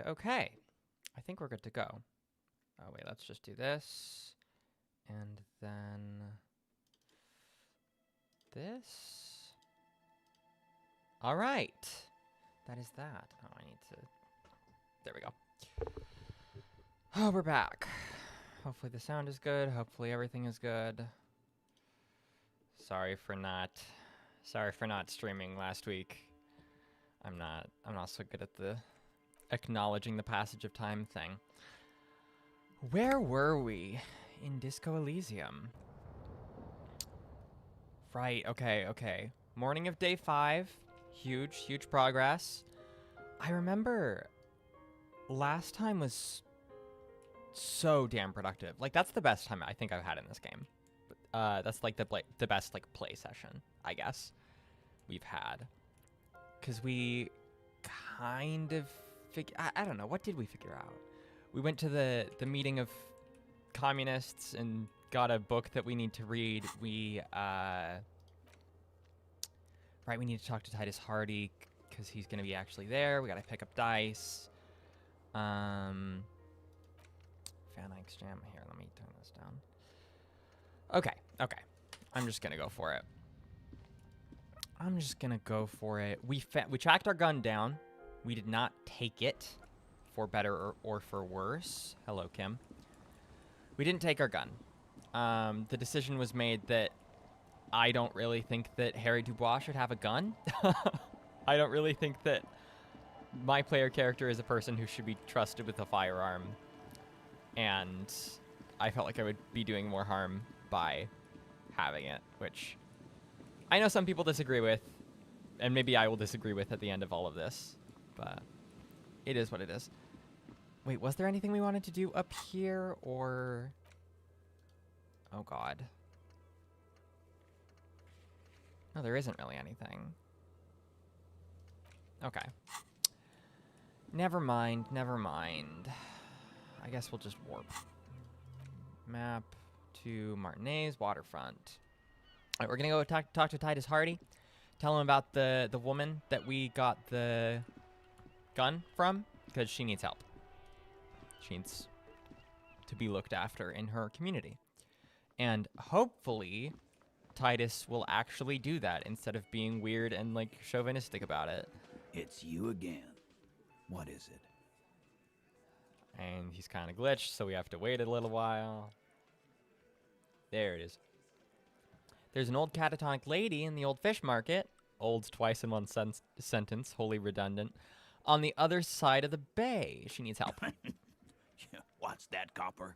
okay. I think we're good to go. Oh, wait, let's just do this. And then this. All right. That is that. Oh, I need to... There we go. Oh, we're back. Hopefully the sound is good. Hopefully everything is good. Sorry for not streaming last week. I'm not so good at the acknowledging the passage of time thing. Where were we in Disco Elysium? Right, okay. Morning of day 5. Huge progress. I remember last time was so damn productive. Like, that's the best time I think I've had in this game. That's like the best like play session, I guess, we've had. Because we kind of I don't know, what did we figure out? We went to the meeting of communists and got a book that we need to read. We we need to talk to Titus Hardy because he's going to be actually there. We got to pick up dice. Fan Ike's Jam. Here, let me turn this down. Okay. I'm just going to go for it. We tracked our gun down. We did not take it, for better or for worse. Hello, Kim. We didn't take our gun. The decision was made that I don't really think that Harry Dubois should have a gun. I don't really think that my player character is a person who should be trusted with a firearm. And I felt like I would be doing more harm by having it, which I know some people disagree with, and maybe I will disagree with at the end of all of this, but it is what it is. Wait, was there anything we wanted to do up here, or... Oh, God. No, there isn't really anything. Okay. Never mind. I guess we'll just warp. Map to Martinez waterfront. All right, we're gonna go talk to Titus Hardy. Tell him about the woman that we got the gun from, because she needs help. She needs to be looked after in her community. And hopefully Titus will actually do that instead of being weird and like chauvinistic about it. It's you again. What is it? And he's kind of glitched, so we have to wait a little while. There it is. There's an old catatonic lady in the old fish market. Old's twice in one sentence, wholly redundant. On the other side of the bay. She needs help. What's that, Copper?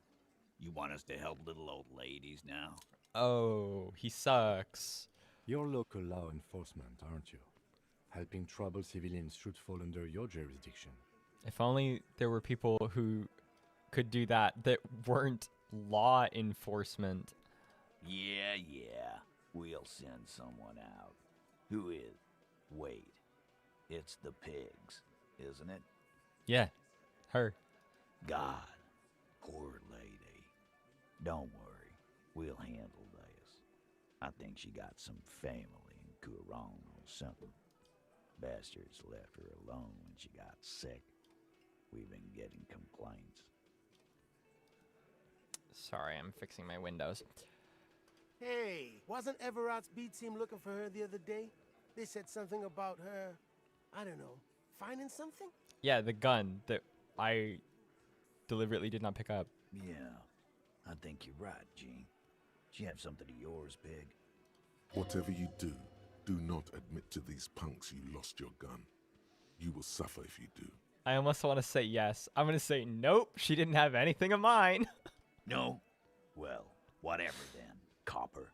You want us to help little old ladies now? Oh, he sucks. You're local law enforcement, aren't you? Helping troubled civilians should fall under your jurisdiction. If only there were people who could do that weren't law enforcement. Yeah. We'll send someone out. Who is? Wait. It's the pigs, isn't it? Yeah, her. God, poor lady. Don't worry. We'll handle this. I think she got some family in Courant or something. Bastards left her alone when she got sick. We've been getting complaints. Sorry, I'm fixing my windows. Hey, wasn't Everard's B team looking for her the other day? They said something about her, I don't know, finding something? Yeah, the gun that I deliberately did not pick up. Yeah, I think you're right, Gene. She have something of yours, Pig. Whatever you do, do not admit to these punks you lost your gun. You will suffer if you do. I almost want to say yes. I'm going to say nope, she didn't have anything of mine. No? Well, whatever then, Copper.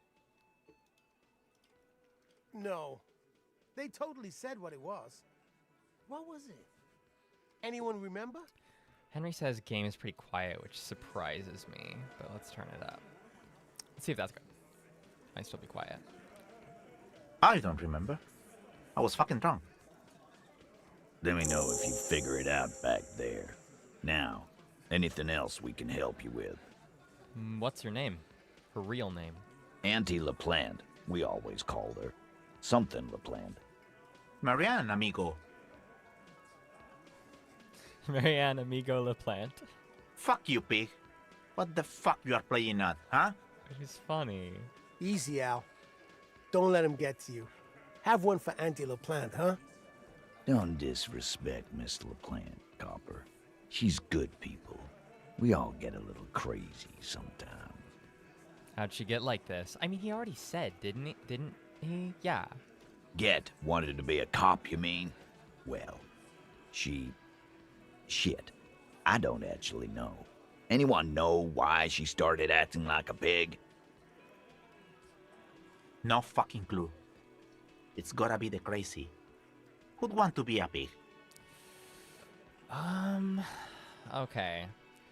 No. They totally said what it was. What was it? Anyone remember? Henry says game is pretty quiet, which surprises me, but let's turn it up. Let's see if that's good. Might still be quiet. I don't remember. I was fucking drunk. Let me know if you figure it out back there. Now, anything else we can help you with? What's her name? Her real name? Auntie LaPlante, we always called her. Something LaPlante. Marianne, amigo. Marianne Amigo LaPlante. Fuck you, pig. What the fuck you are playing at, huh? He's funny. Easy, Al. Don't let him get to you. Have one for Auntie LaPlante, huh? Don't disrespect Miss LaPlante, Copper. She's good people. We all get a little crazy sometimes. How'd she get like this? I mean, he already said, didn't he? Didn't he? Yeah. Wanted to be a cop, you mean? Well, shit. I don't actually know. Anyone know why she started acting like a pig? No fucking clue. It's gotta be the crazy. Who'd want to be a pig? Okay.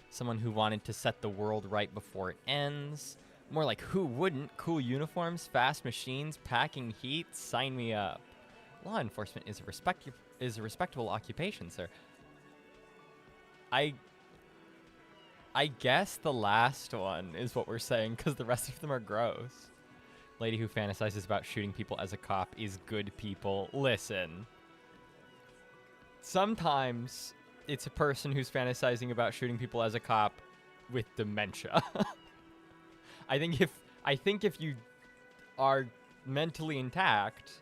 Someone who wanted to set the world right before it ends. More like who wouldn't? Cool uniforms, fast machines, packing heat, sign me up. Law enforcement is a respectable occupation, sir. I guess the last one is what we're saying, because the rest of them are gross. Lady who fantasizes about shooting people as a cop is good people. Listen. Sometimes it's a person who's fantasizing about shooting people as a cop with dementia. I think if you are mentally intact,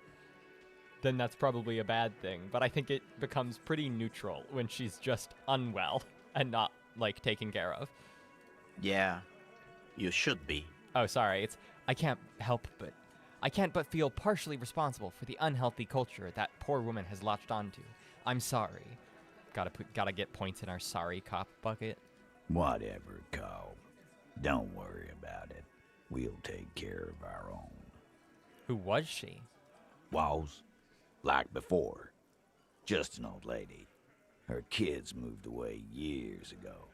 then that's probably a bad thing. But I think it becomes pretty neutral when she's just unwell and not, like, taken care of. Yeah, you should be. Oh, sorry. I can't but feel partially responsible for the unhealthy culture that poor woman has latched onto. I'm sorry. Gotta get points in our sorry cop bucket. Whatever, Cole. Don't worry about it. We'll take care of our own. Who was she? Was? Like before. Just an old lady. Her kids moved away years ago.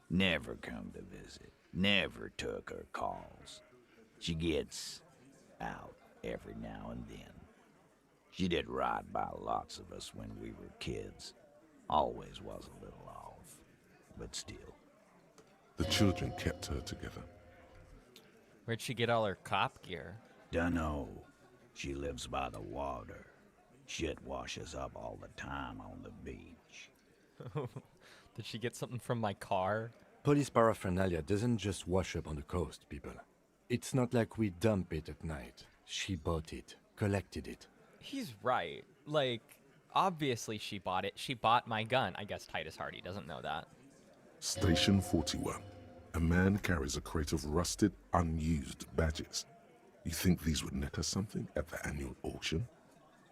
Never come to visit. Never took her calls. She gets out every now and then. She did right by lots of us when we were kids. Always was a little off, but still. The children kept her together. Where'd she get all her cop gear? Dunno. She lives by the water. Shit washes up all the time on the beach. Did she get something from my car? Police paraphernalia doesn't just wash up on the coast, people. It's not like we dump it at night. She bought it, collected it. He's right. Like, obviously she bought it. She bought my gun. I guess Titus Hardy doesn't know that. Station 41. A man carries a crate of rusted, unused badges. You think these would net us something at the annual auction?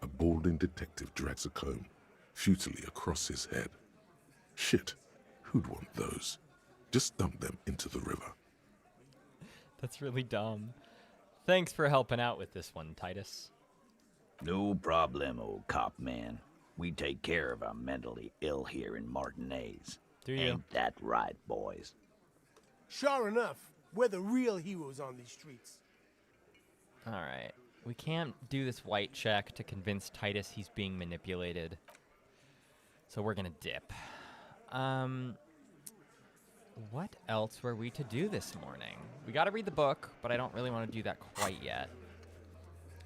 A balding detective drags a comb futilely across his head. Shit, who'd want those? Just dump them into the river. That's really dumb. Thanks for helping out with this one, Titus. No problem, old cop man. We take care of our mentally ill here in Martinez. Do you? Ain't that right, boys? Sure enough, we're the real heroes on these streets. All right. We can't do this white check to convince Titus he's being manipulated. So we're going to dip. What else were we to do this morning? We got to read the book, but I don't really want to do that quite yet.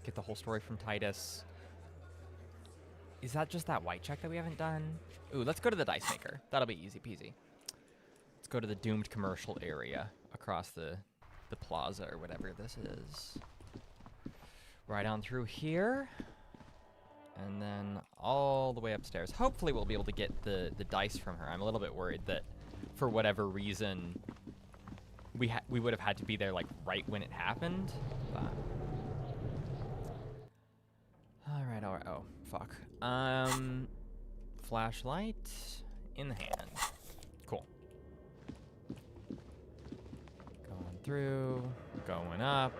Get the whole story from Titus. Is that just that white check that we haven't done? Ooh, let's go to the dice maker. That'll be easy peasy. Let's go to the doomed commercial area across the plaza or whatever this is. Right on through here. And then all the way upstairs. Hopefully we'll be able to get the dice from her. I'm a little bit worried that for whatever reason we would have had to be there like right when it happened. But all right. Oh, fuck. Flashlight in the hand. Cool. Going through, going up,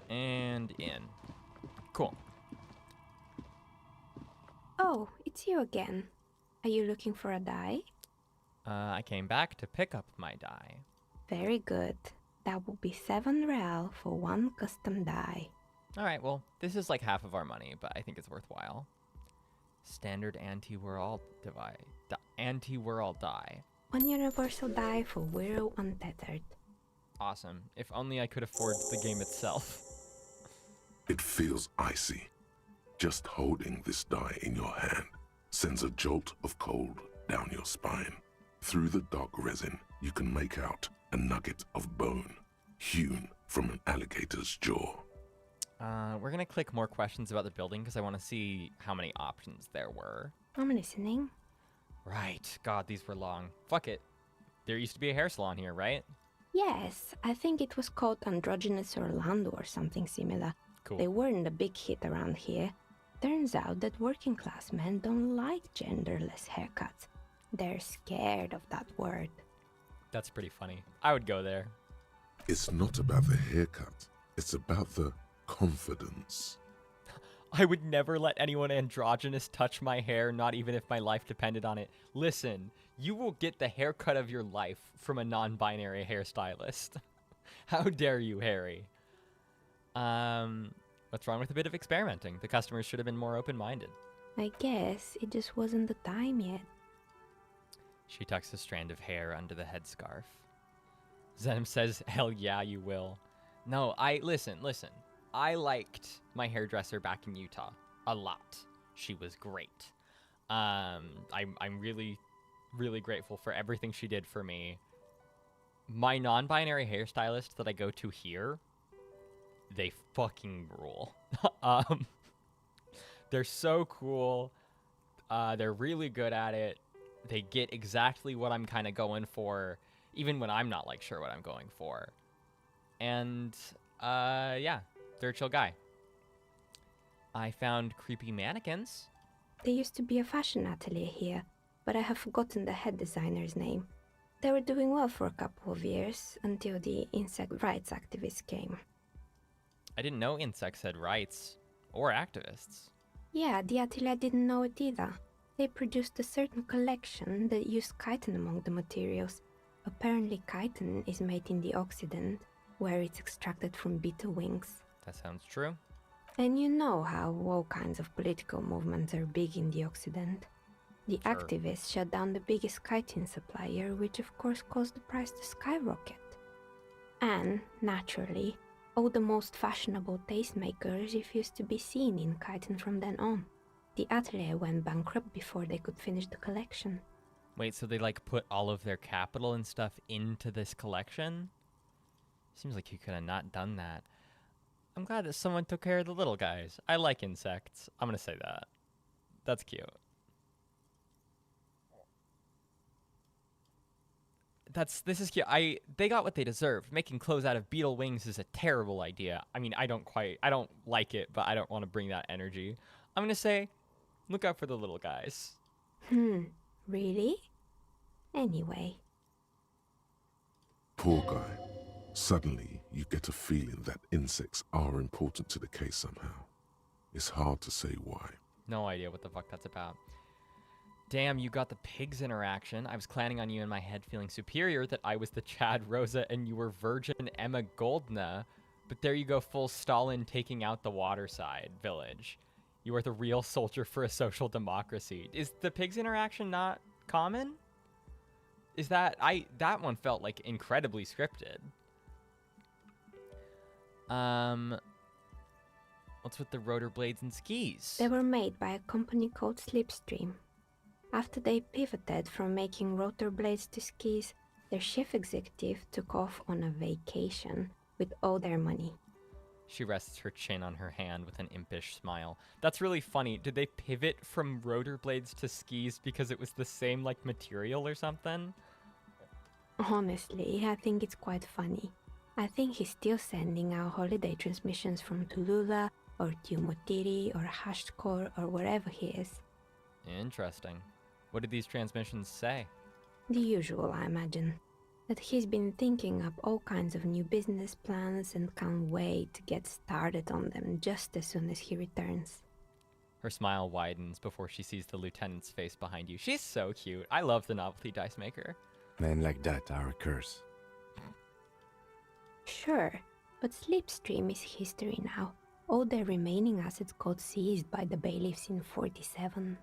and in. Cool. Oh, it's you again. Are you looking for a die? I came back to pick up my die. Very good. That will be 7 real for one custom die. All right, well, this is like half of our money, but I think it's worthwhile. Standard anti-world die. One universal die for Wirral Untethered. Awesome. If only I could afford the game itself. It feels icy. Just holding this die in your hand sends a jolt of cold down your spine. Through the dark resin, you can make out a nugget of bone hewn from an alligator's jaw. We're gonna click more questions about the building because I want to see how many options there were. I'm listening. Right. God, these were long. Fuck it. There used to be a hair salon here, right? Yes, I think it was called Androgynous Orlando or something similar. Cool. They weren't a big hit around here. Turns out that working class men don't like genderless haircuts. They're scared of that word. That's pretty funny. I would go there. It's not about the haircut, it's about the confidence. I would never let anyone androgynous touch my hair, not even if my life depended on it. Listen, you will get the haircut of your life from a non-binary hairstylist. How dare you, Harry? What's wrong with a bit of experimenting? The customers should have been more open-minded. I guess it just wasn't the time yet. She tucks a strand of hair under the headscarf. Zenom says, hell yeah, you will. No, listen. I liked my hairdresser back in Utah a lot. She was great. I'm really, really grateful for everything she did for me. My non-binary hairstylist that I go to here, they fucking rule. They're so cool. They're really good at it. They get exactly what I'm kind of going for, even when I'm not like sure what I'm going for. And yeah, they're a chill guy. I found creepy mannequins. There used to be a fashion atelier here, but I have forgotten the head designer's name. They were doing well for a couple of years until the insect rights activists came. I didn't know insects had rights or activists. Yeah, the atelier didn't know it either. They produced a certain collection that used chitin among the materials. Apparently chitin is made in the Occident, where it's extracted from beetle wings. That sounds true. And you know how all kinds of political movements are big in the Occident. The Sure. activists shut down the biggest chitin supplier, which of course caused the price to skyrocket. And, naturally, all the most fashionable tastemakers refused to be seen in chitin from then on. The atelier went bankrupt before they could finish the collection. Wait, so they like put all of their capital and stuff into this collection? Seems like you could have not done that. I'm glad that someone took care of the little guys. I like insects. I'm gonna say that. That's cute. This is cute. They got what they deserved. Making clothes out of beetle wings is a terrible idea. I mean, I don't like it, but I don't want to bring that energy. I'm gonna say, look out for the little guys. Really? Anyway. Poor guy. Suddenly, you get a feeling that insects are important to the case somehow. It's hard to say why. No idea what the fuck that's about. Damn, you got the pigs interaction. I was planning on you in my head feeling superior that I was the Chad Rosa and you were Virgin Emma Goldna. But there you go, full Stalin taking out the Waterside village. You are the real soldier for a social democracy. Is the pigs interaction not common? Is that that one felt like incredibly scripted. What's with the rotor blades and skis? They were made by a company called Slipstream. After they pivoted from making rotor blades to skis, their chief executive took off on a vacation with all their money. She rests her chin on her hand with an impish smile. That's really funny. Did they pivot from rotor blades to skis because it was the same like material or something? Honestly, I think it's quite funny. I think he's still sending out holiday transmissions from Tulula or Tiumotiri or Hashtkor or wherever he is. Interesting. What did these transmissions say? The usual, I imagine. That he's been thinking up all kinds of new business plans and can't wait to get started on them just as soon as he returns. Her smile widens before she sees the lieutenant's face behind you. She's so cute. I love the novelty dice maker. Men like that are a curse. Sure, but Slipstream is history now. All their remaining assets got seized by the bailiffs in 47.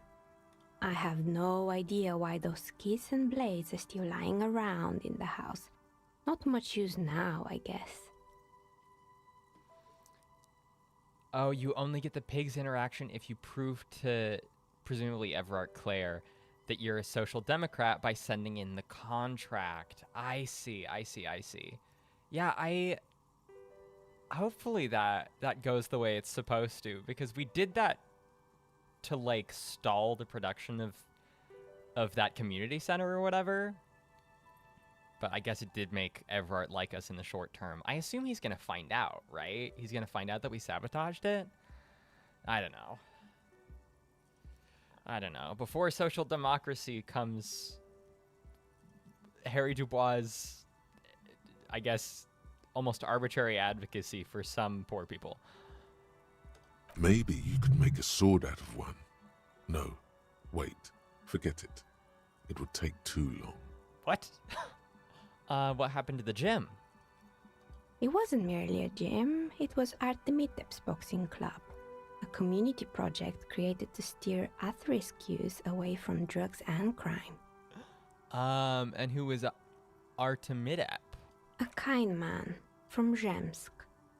I have no idea why those skis and blades are still lying around in the house. Not much use now, I guess. Oh, you only get the pigs interaction if you prove to, presumably Everard Clare, that you're a social democrat by sending in the contract. I see. Yeah, hopefully that goes the way it's supposed to, because we did that to like stall the production of that community center or whatever. But I guess it did make Everard like us in the short term. I assume he's going to find out, right? He's going to find out that we sabotaged it? I don't know. Before social democracy comes Harry Dubois', I guess, almost arbitrary advocacy for some poor people. Maybe you could make a sword out of one. No, wait, forget it. It would take too long. What? What happened to the gym? It wasn't merely a gym, it was Artemitep's boxing club, a community project created to steer at-risk youth away from drugs and crime. And who was Artemidep? A kind man from Zemsk.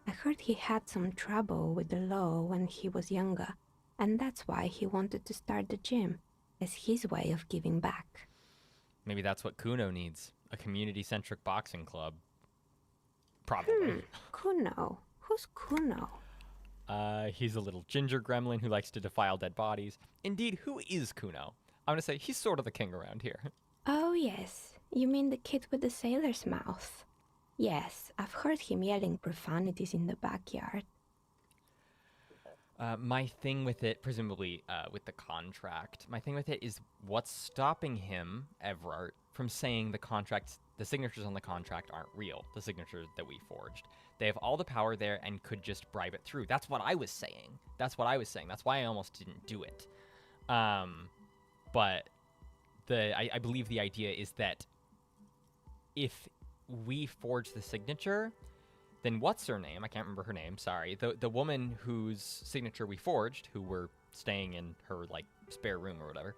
I heard he had some trouble with the law when he was younger, and that's why he wanted to start the gym, as his way of giving back. Maybe that's what Kuno needs. A community-centric boxing club. Probably. Kuno? Who's Kuno? He's a little ginger gremlin who likes to defile dead bodies. Indeed, who is Kuno? I'm gonna say he's sort of the king around here. Oh yes, you mean the kid with the sailor's mouth. Yes, I've heard him yelling profanities in the backyard. My thing with it, presumably with the contract, my thing with it is what's stopping him, Everard, from saying the signatures on the contract aren't real, the signatures that we forged. They have all the power there and could just bribe it through. That's what I was saying. That's why I almost didn't do it. But I believe the idea is that if we forge the signature, then what's her name? I can't remember her name, sorry. The woman whose signature we forged, who were staying in her, like, spare room or whatever,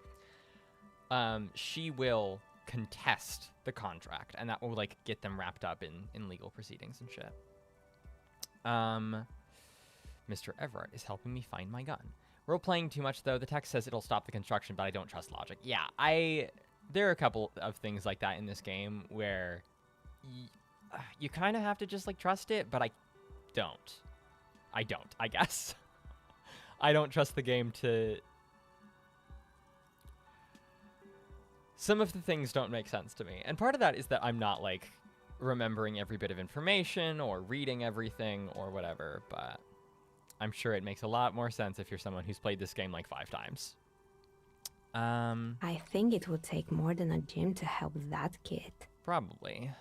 she will contest the contract, and that will, like, get them wrapped up in legal proceedings and shit. Mr. Everett is helping me find my gun. Role-playing too much, though. The text says it'll stop the construction, but I don't trust logic. Yeah, there are a couple of things like that in this game where you kind of have to just, like, trust it, but I don't, I guess. I don't trust the game to... Some of the things don't make sense to me. And part of that is that I'm not, like, remembering every bit of information or reading everything or whatever, but I'm sure it makes a lot more sense if you're someone who's played this game, like, 5 times. I think it would take more than a gym to help that kid. Probably.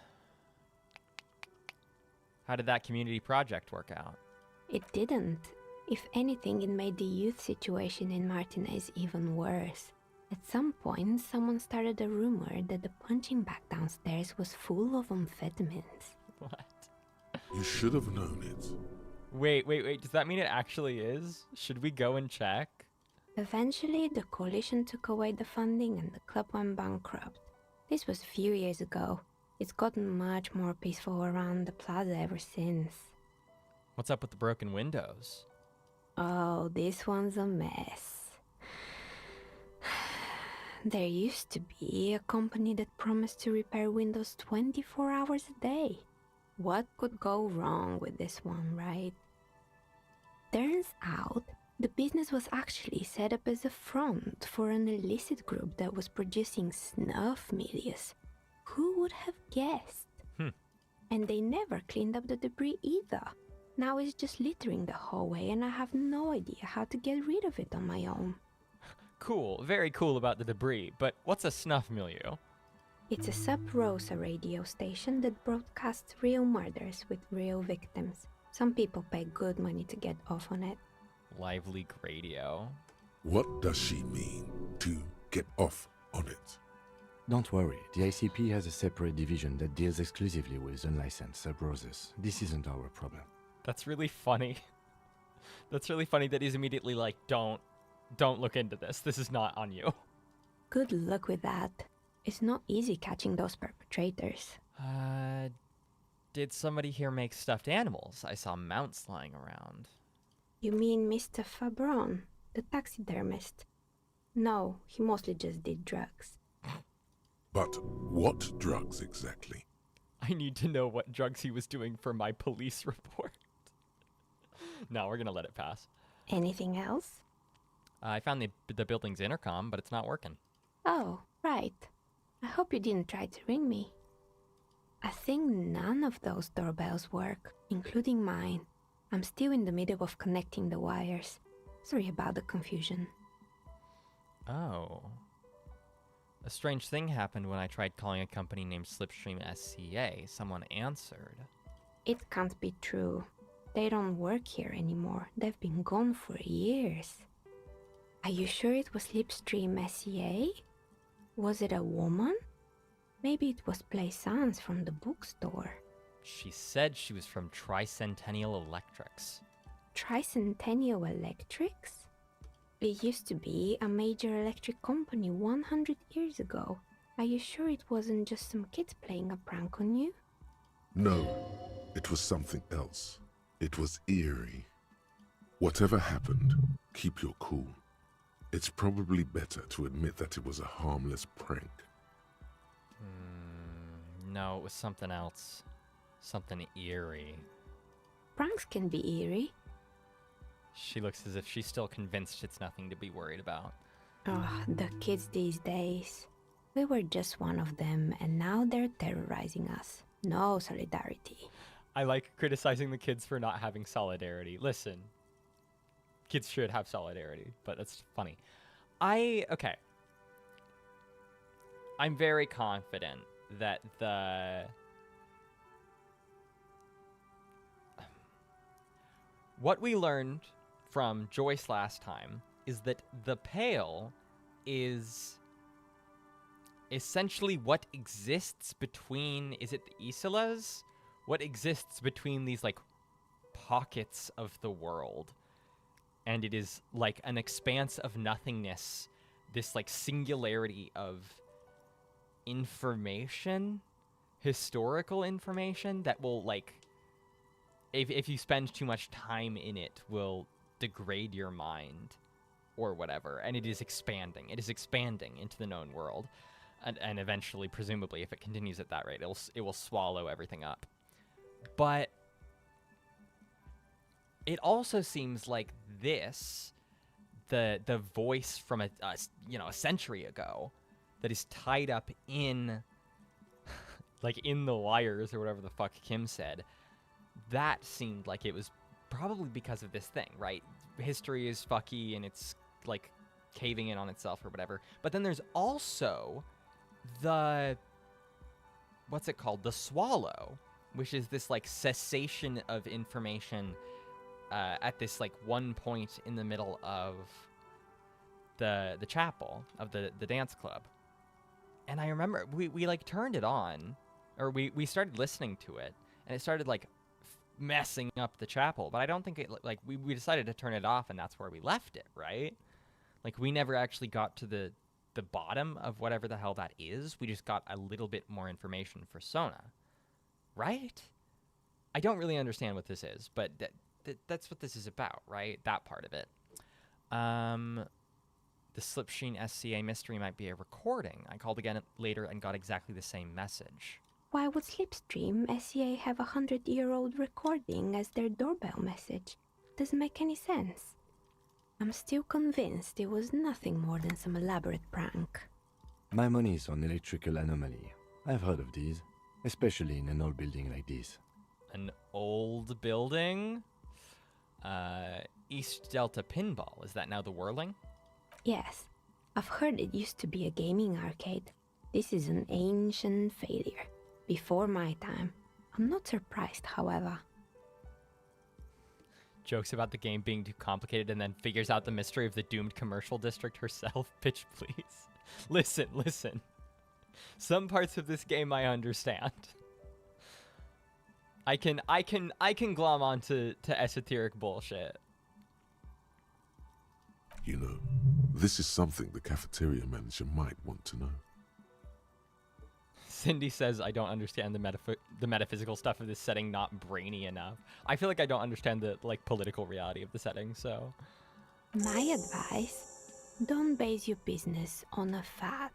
How did that community project work out? It didn't. If anything, it made the youth situation in Martinez even worse. At some point, someone started a rumor that the punching bag downstairs was full of amphetamines. What? You should have known it. Wait. Does that mean it actually is? Should we go and check? Eventually, the coalition took away the funding and the club went bankrupt. This was a few years ago. It's gotten much more peaceful around the plaza ever since. What's up with the broken windows? Oh, this one's a mess. There used to be a company that promised to repair windows 24 hours a day. What could go wrong with this one, right? Turns out, the business was actually set up as a front for an illicit group that was producing snuff medias. Who would have guessed? And they never cleaned up the debris either. Now it's just littering the hallway and I have no idea how to get rid of it on my own. Cool, very cool about the debris, but what's a snuff milieu? It's a sub-Rosa radio station that broadcasts real murders with real victims. Some people pay good money to get off on it. Live leak radio. What does she mean, to get off on it? Don't worry, the ICP has a separate division that deals exclusively with unlicensed sub-roses. This isn't our problem. That's really funny. That's really funny that he's immediately like, don't look into this. This is not on you. Good luck with that. It's not easy catching those perpetrators. Did somebody here make stuffed animals? I saw mounts lying around. You mean Mr. Fabron, the taxidermist? No, he mostly just did drugs. But what drugs exactly? I need to know what drugs he was doing for my police report. No, we're gonna let it pass. Anything else? I found the building's intercom, but it's not working. Oh, right. I hope you didn't try to ring me. I think none of those doorbells work, including mine. I'm still in the middle of connecting the wires. Sorry about the confusion. Oh. A strange thing happened when I tried calling a company named Slipstream SCA. Someone answered. It can't be true. They don't work here anymore. They've been gone for years. Are you sure it was Slipstream SCA? Was it a woman? Maybe it was Plaisance from the bookstore. She said she was from Tricentennial Electrics. Tricentennial Electrics? It used to be a major electric company 100 years ago. Are you sure it wasn't just some kids playing a prank on you? No, it was something else. It was eerie. Whatever happened, keep your cool. It's probably better to admit that it was a harmless prank. No, it was something else. Something eerie. Pranks can be eerie. She looks as if she's still convinced it's nothing to be worried about. Oh, the kids these days. We were just one of them, and now they're terrorizing us. No solidarity. I like criticizing the kids for not having solidarity. Listen, kids should have solidarity, but that's funny. Okay. I'm very confident that what we learned from Joyce last time is that the Pale is essentially what exists between, is it the Isolas? What exists between these, like, pockets of the world. And it is like an expanse of nothingness, this, like, singularity of information, historical information that will, like, if you spend too much time in it, will degrade your mind or whatever. And it is expanding. It is expanding into the known world. And eventually, presumably, if it continues at that rate, it will swallow everything up. But it also seems like this, the voice from a century ago, that is tied up in, like, in the wires or whatever the fuck Kim said, that seemed like it was probably because of this thing, right? History is fucky and it's, like, caving in on itself or whatever. But then there's also the, what's it called? The swallow, which is this, like, cessation of information at this, like, one point in the middle of the chapel of the dance club. And I remember we like turned it on, or we started listening to it, and it started, like, messing up the chapel. But I don't think it, like, we decided to turn it off, and that's where we left it, right? Like, we never actually got to the bottom of whatever the hell that is. We just got a little bit more information for Sona, right? I don't really understand what this is, but that's what this is about, right? That part of it. The Slipstream SCA mystery might be a recording. I called again later and got exactly the same message. Why would Slipstream SCA have a 100-year-old recording as their doorbell message? Doesn't make any sense. I'm still convinced it was nothing more than some elaborate prank. My money's on electrical anomaly. I've heard of these, especially in an old building like this. An old building? East Delta Pinball. Is that now the Whirling? Yes, I've heard it used to be a gaming arcade. This is an ancient failure. Before my time. I'm not surprised, however. Jokes about the game being too complicated and then figures out the mystery of the doomed commercial district herself. Bitch, please. Listen. Some parts of this game I understand. I can glom onto esoteric bullshit. You know, this is something the cafeteria manager might want to know. Cindy says I don't understand the metaphysical stuff of this setting, not brainy enough. I feel like I don't understand the, like, political reality of the setting, so. My advice? Don't base your business on a fad.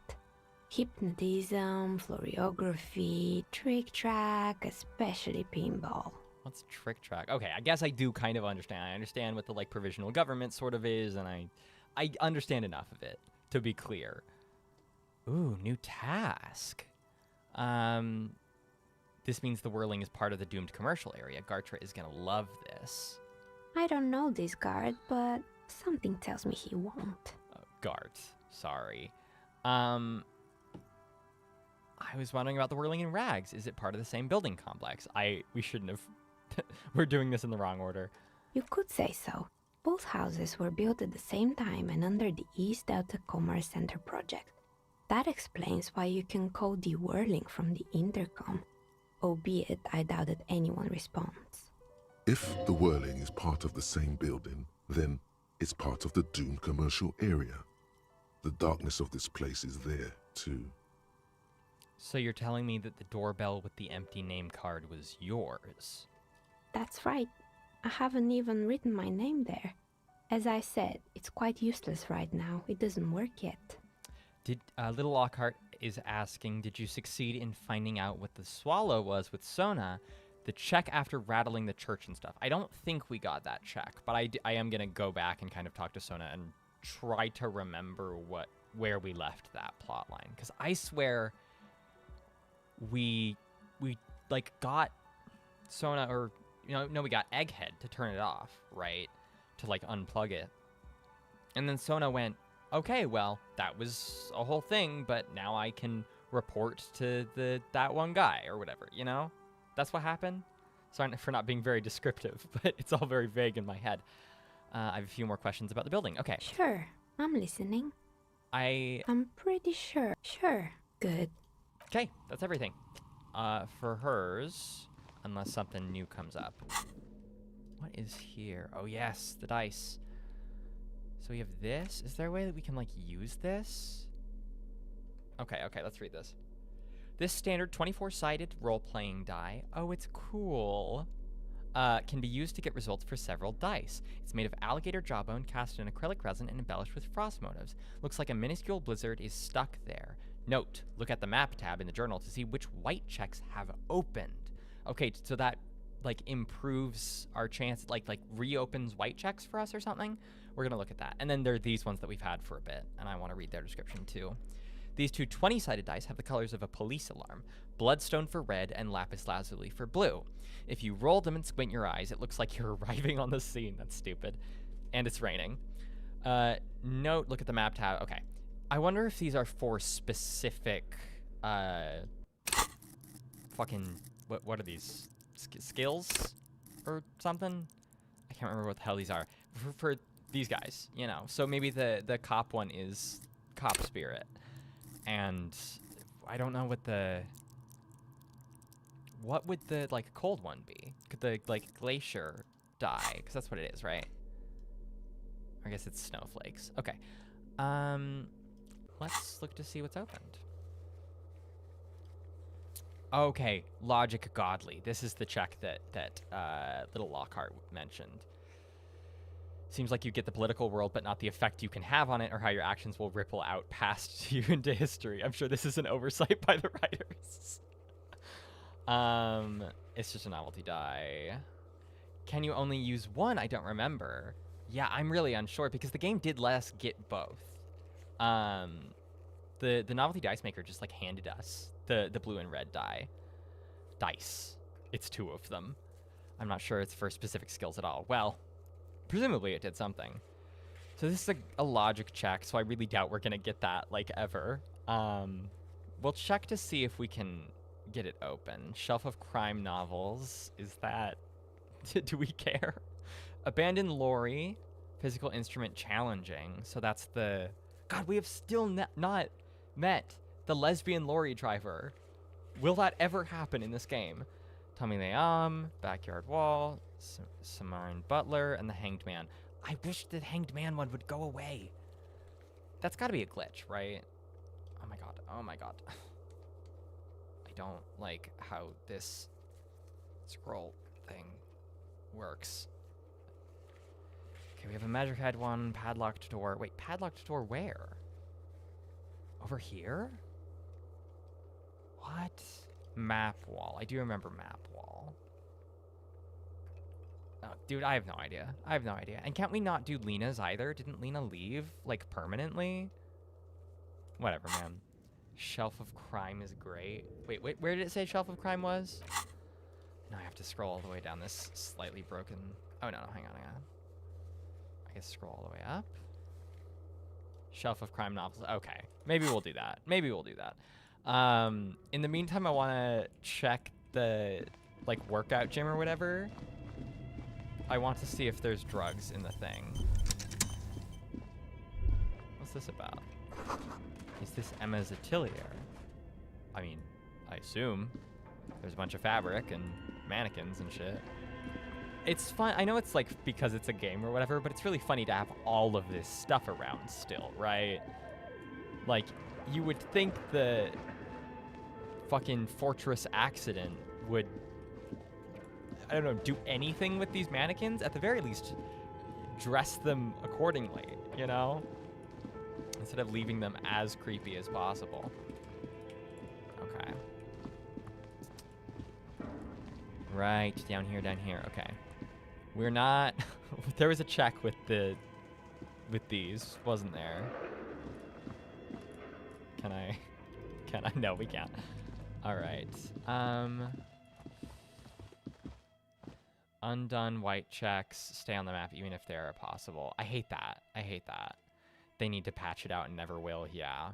Hypnotism, floriography, trick track, especially pinball. What's trick track? Okay, I guess I do kind of understand. I understand what the like provisional government sort of is, and I understand enough of it to be clear. Ooh, new task. This means the whirling is part of the doomed commercial area. Gartra is gonna love this. I don't know this guard, but something tells me he won't. Gart, sorry. I was wondering about the whirling in rags. Is it part of the same building complex? We shouldn't have. We're doing this in the wrong order. You could say so. Both houses were built at the same time and under the East Delta Commerce Center project. That explains why you can call the whirling from the intercom, albeit I doubt that anyone responds. If the whirling is part of the same building, then it's part of the doomed commercial area. The darkness of this place is there, too. So you're telling me that the doorbell with the empty name card was yours? That's right. I haven't even written my name there. As I said, it's quite useless right now. It doesn't work yet. Did Little Lockhart is asking, did you succeed in finding out what the swallow was with Sona? The check after rattling the church and stuff. I don't think we got that check, but I am going to go back and kind of talk to Sona and try to remember where we left that plot line. Because I swear we like got Sona, or no, we got Egghead to turn it off, right? To like unplug it. And then Sona went, okay, well, that was a whole thing, but now I can report to that one guy or whatever, That's what happened. Sorry for not being very descriptive, but it's all very vague in my head. I have a few more questions about the building. Okay. Sure, I'm listening. I'm pretty sure. Sure. Good. Okay, that's everything. For hers, unless something new comes up. What is here? Oh yes, the dice. So we have this. Is there a way that we can like use this? Okay, let's read this. This standard 24-sided role-playing die, oh, it's cool, can be used to get results for several dice. It's made of alligator jawbone, cast in acrylic resin, and embellished with frost motifs. Looks like a minuscule blizzard is stuck there. Note, look at the map tab in the journal to see which white checks have opened. Okay, so that like improves our chance, like reopens white checks for us or something. We're gonna look at that. And then there are these ones that we've had for a bit, and I want to read their description too. These two 20-sided dice have the colors of a police alarm, bloodstone for red and lapis lazuli for blue. If you roll them and squint your eyes, it looks like you're arriving on the scene. That's stupid. And it's raining. Note, look at the map tab. Okay. I wonder if these are for specific, fucking, what are these? Skills or something? I can't remember what the hell these are. For these guys, So maybe the cop one is cop spirit. And I don't know what would the like cold one be? Could the like glacier die? Because that's what it is, right? I guess it's snowflakes. Okay. Let's look to see what's opened. Okay, logic godly. This is the check that Little Lockhart mentioned. Seems like you get the political world, but not the effect you can have on it or how your actions will ripple out past you into history. I'm sure this is an oversight by the writers. It's just a novelty die. Can you only use one? I don't remember. Yeah, I'm really unsure because the game did let us get both. The novelty dice maker just like handed us the blue and red dice. It's two of them. I'm not sure it's for specific skills at all. Well, presumably it did something. So this is a logic check, so I really doubt we're gonna get that like ever. We'll check to see if we can get it open. Shelf of crime novels. Is that do we care? Abandoned lorry. Physical instrument challenging. So that's the God, we have still not met the lesbian lorry driver. Will that ever happen in this game? Tommy Leam, backyard wall, Samarin Butler, and the Hanged Man. I wish the Hanged Man one would go away. That's got to be a glitch, right? Oh my god. Oh my god. I don't like how this scroll thing works. Okay, we have a magic head one, padlocked door. Wait, padlocked door where? Over here? What? Map wall. I do remember map wall. Oh, dude, I have no idea. I have no idea. And can't we not do Lena's either? Didn't Lena leave, like, permanently? Whatever, man. Shelf of Crime is great. Wait, where did it say Shelf of Crime was? Now I have to scroll all the way down this slightly broken... Oh, no, hang on. I guess scroll all the way up. Shelf of Crime novels. Okay, maybe we'll do that. In the meantime, I want to check the, like, workout gym or whatever. I want to see if there's drugs in the thing. What's this about? Is this Emma's atelier? I mean, I assume. There's a bunch of fabric and mannequins and shit. It's fun. I know it's like because it's a game or whatever, but it's really funny to have all of this stuff around still, right? Like, you would think the fucking fortress accident would, I don't know, do anything with these mannequins. At the very least, dress them accordingly, you know? Instead of leaving them as creepy as possible. Okay. Right, down here, okay. We're not, there was a check with these, wasn't there? Can I, no, we can't. All right, undone white checks, stay on the map even if they're possible. I hate that. They need to patch it out and never will, yeah.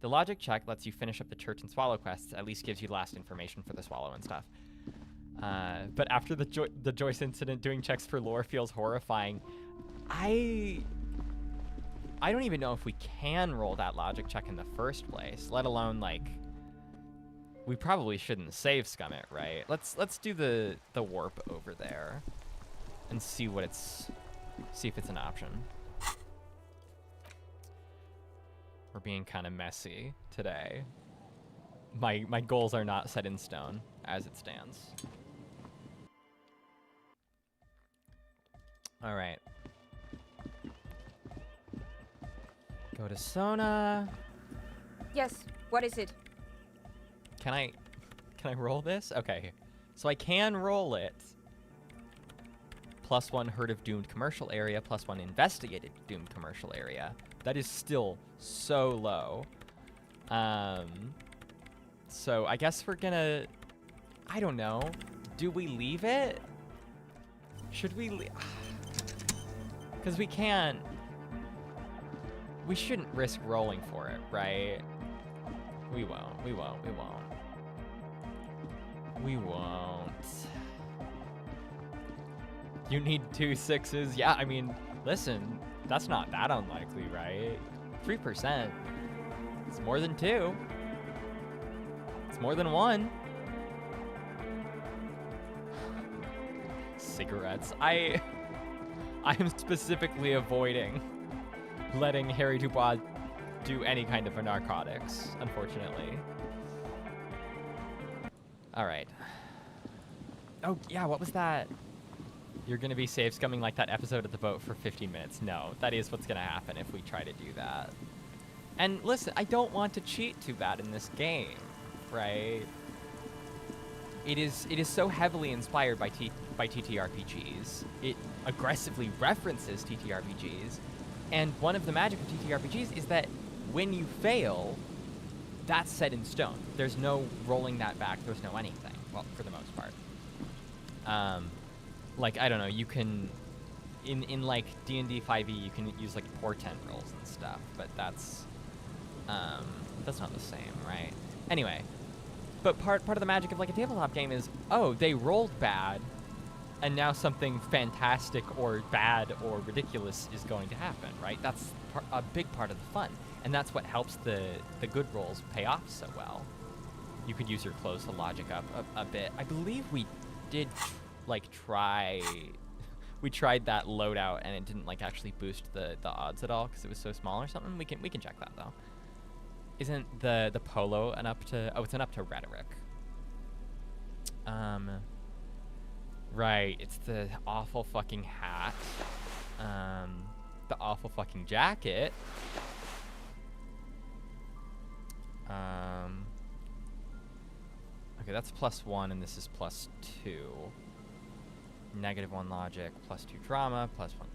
The logic check lets you finish up the church and swallow quests, at least gives you last information for the swallow and stuff. But after the Joyce incident, doing checks for lore feels horrifying. I don't even know if we can roll that logic check in the first place, let alone, like, we probably shouldn't save scum it, right? Let's do the warp over there and see if it's an option. We're being kind of messy today. My goals are not set in stone as it stands. All right. Go to Sona. Yes, what is it? Can I roll this? Okay. So I can roll it. +1 heard of doomed commercial area, +1 investigated doomed commercial area. That is still so low. So I guess we're gonna, I don't know. Do we leave it? Should we leave? Because we can't. We shouldn't risk rolling for it, right? We won't. You need 2 6s. Yeah, I mean, listen, that's not that unlikely, right? 3%. It's more than 2. It's more than 1. Cigarettes. I am specifically avoiding letting Harry Dubois do any kind of narcotics, unfortunately. All right. Oh, yeah, what was that? You're going to be save scumming like that episode at the boat for 15 minutes. No, that is what's going to happen if we try to do that. And listen, I don't want to cheat too bad in this game, right? It is so heavily inspired by TTRPGs. It aggressively references TTRPGs. And one of the magic of TTRPGs is that when you fail, that's set in stone. There's no rolling that back. There's no anything. Well, for the most part. Like, I don't know, you can, in like D&D 5e, you can use like portent rolls and stuff, but that's not the same, right? Anyway, but part of the magic of like a tabletop game is, oh, they rolled bad, and now something fantastic or bad or ridiculous is going to happen, right? That's a big part of the fun, and that's what helps the good rolls pay off so well. You could use your clothes to logic up a bit. I believe we did we tried that loadout and it didn't like actually boost the odds at all because it was so small or something. We can check that though. Isn't the polo an up to? Oh, it's an up to rhetoric. Right, it's the awful fucking hat. The awful fucking jacket. Okay, that's +1, and this is +2. -1 logic, +2 drama, +1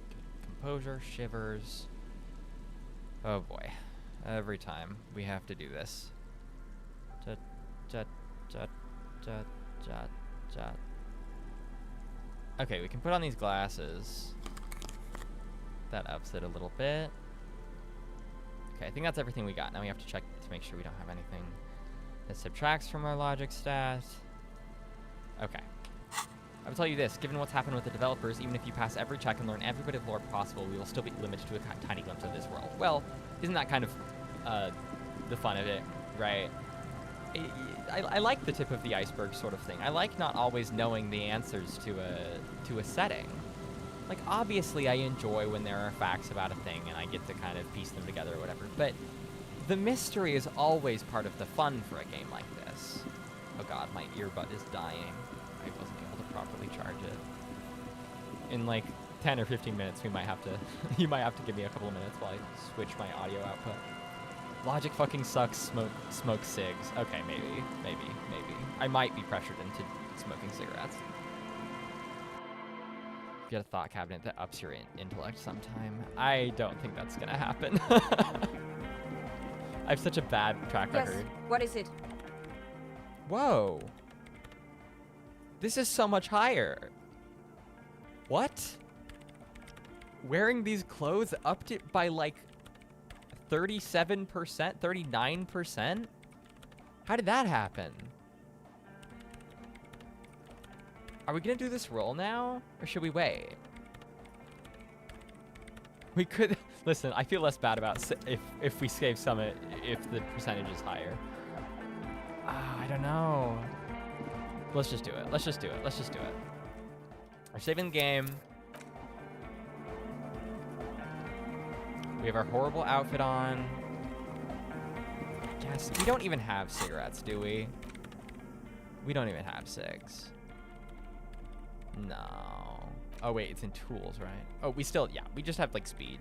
composure, shivers. Oh boy. Every time we have to do this. Okay, we can put on these glasses. That ups it a little bit. Okay, I think that's everything we got. Now we have to check to make sure we don't have anything that subtracts from our logic stat. Okay. I will tell you this, given what's happened with the developers, even if you pass every check and learn every bit of lore possible, we will still be limited to a tiny glimpse of this world. Well, isn't that kind of the fun of it, right? I like the tip of the iceberg sort of thing. I like not always knowing the answers to a setting. Like, obviously I enjoy when there are facts about a thing and I get to kind of piece them together or whatever, but the mystery is always part of the fun for a game like this. Oh god, my earbud is dying. I wasn't able to properly charge it. In like 10 or 15 minutes, we might have to, you might have to give me a couple of minutes while I switch my audio output. Logic fucking sucks, smoke cigs. Okay, maybe. I might be pressured into smoking cigarettes. If you had a thought cabinet that ups your intellect sometime, I don't think that's gonna happen. I have such a bad track Yes. record. What is it? Whoa. This is so much higher. What? Wearing these clothes upped it by like 37%, 39%? How did that happen? Are we gonna do this roll now? Or should we wait? We could, listen, I feel less bad about if we save Summit if the percentage is higher. I don't know. Let's just do it. Let's just do it. We're saving the game. We have our horrible outfit on. Yes, we don't even have cigarettes, do we? We don't even have cigs. No. Oh wait, it's in tools, right? Oh, we just have like speed.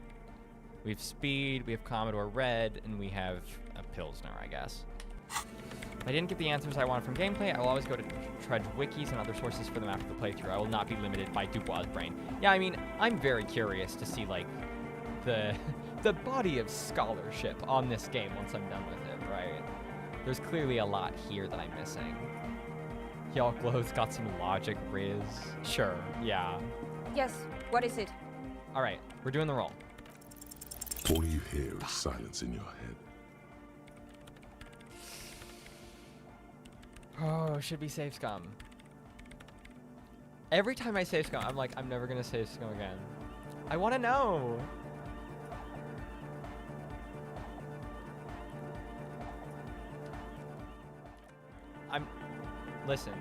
We have speed, we have Commodore Red, and we have a Pilsner, I guess. If I didn't get the answers I wanted from gameplay, I will always go to trudge wikis and other sources for them after the playthrough. I will not be limited by Dubois' brain. Yeah, I mean, I'm very curious to see like the body of scholarship on this game once I'm done with it, right? There's clearly a lot here that I'm missing. Y'all Glow's got some logic riz. Sure, yeah. Yes. What is it? All right, we're doing the roll. All you hear is silence in your head. Oh, should we save scum? Every time I save scum, I'm like, I'm never gonna save scum again. I wanna know. Listen,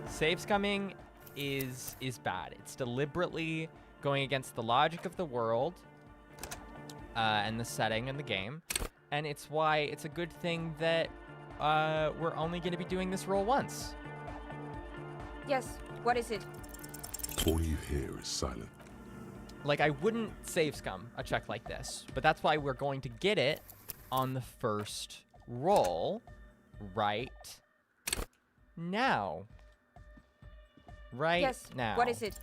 save scumming is bad. It's deliberately going against the logic of the world and the setting and the game, and it's why it's a good thing that we're only going to be doing this roll once. Yes. What is it? All you hear is silence. Like, I wouldn't save scum a check like this, but that's why we're going to get it on the first roll right now. Right Yes. now. What is it?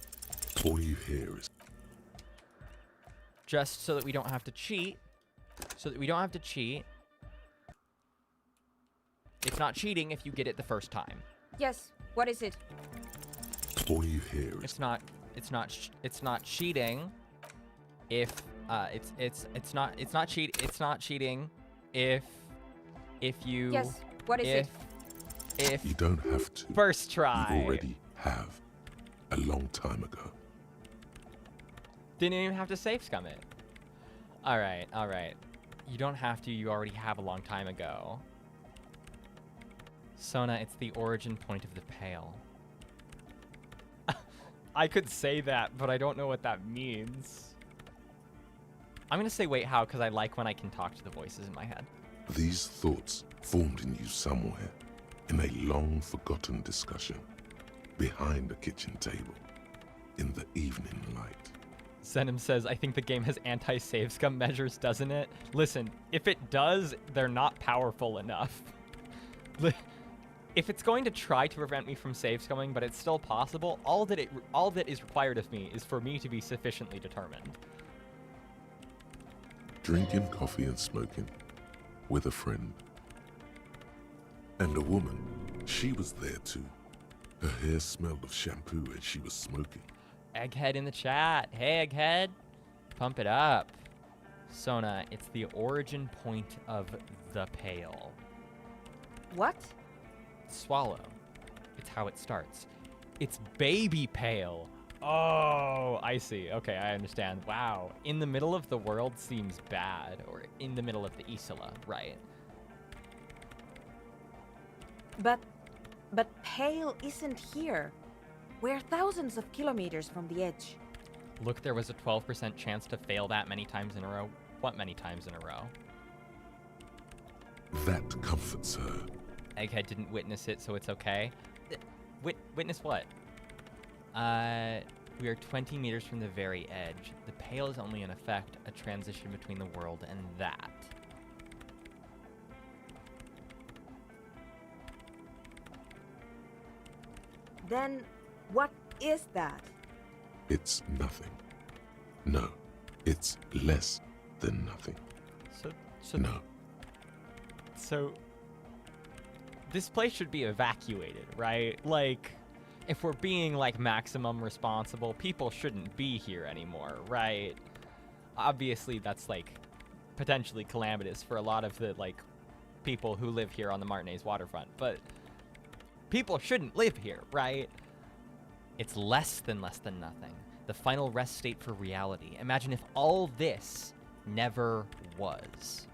All you hear is Just so that we don't have to cheat. It's not cheating if you get it the first time. Yes. What is it? all you hear is It's not cheating if it's not cheating if you Yes. What is it? if you don't have to. first try. You already have a long time ago. Didn't even have to save scum it. All right. You don't have to. You already have a long time ago. Sona, it's the origin point of the pale. I could say that, but I don't know what that means. I'm gonna say wait how, because I like when I can talk to the voices in my head. These thoughts formed in you somewhere in a long forgotten discussion behind a kitchen table in the evening light. Senim says, I think the game has anti-save scum measures, doesn't it? Listen, if it does, they're not powerful enough. If it's going to try to prevent me from save scumming, but it's still possible, all that is required of me is for me to be sufficiently determined. Drinking coffee and smoking with a friend. And a woman, she was there too. Her hair smelled of shampoo and she was smoking. Egghead in the chat. Hey, Egghead. Pump it up. Sona, it's the origin point of the Pale. What? Swallow. It's how it starts. It's Baby Pale. Oh, I see. Okay, I understand. Wow. In the middle of the world seems bad. Or in the middle of the Isla, right? But Pale isn't here. We're thousands of kilometers from the edge. Look, there was a 12% chance to fail that many times in a row. What many times in a row? That comforts her. Egghead didn't witness it, so it's okay. Witness what? We are 20 meters from the very edge. The Pale is only in effect a transition between the world and that. Then what is that? It's nothing. No, it's less than nothing. No. So this place should be evacuated, right? Like, if we're being like maximum responsible, people shouldn't be here anymore, right? Obviously, that's like potentially calamitous for a lot of the like people who live here on the Martinez waterfront, but people shouldn't live here, right? It's less than nothing. The final rest state for reality. Imagine if all this never was.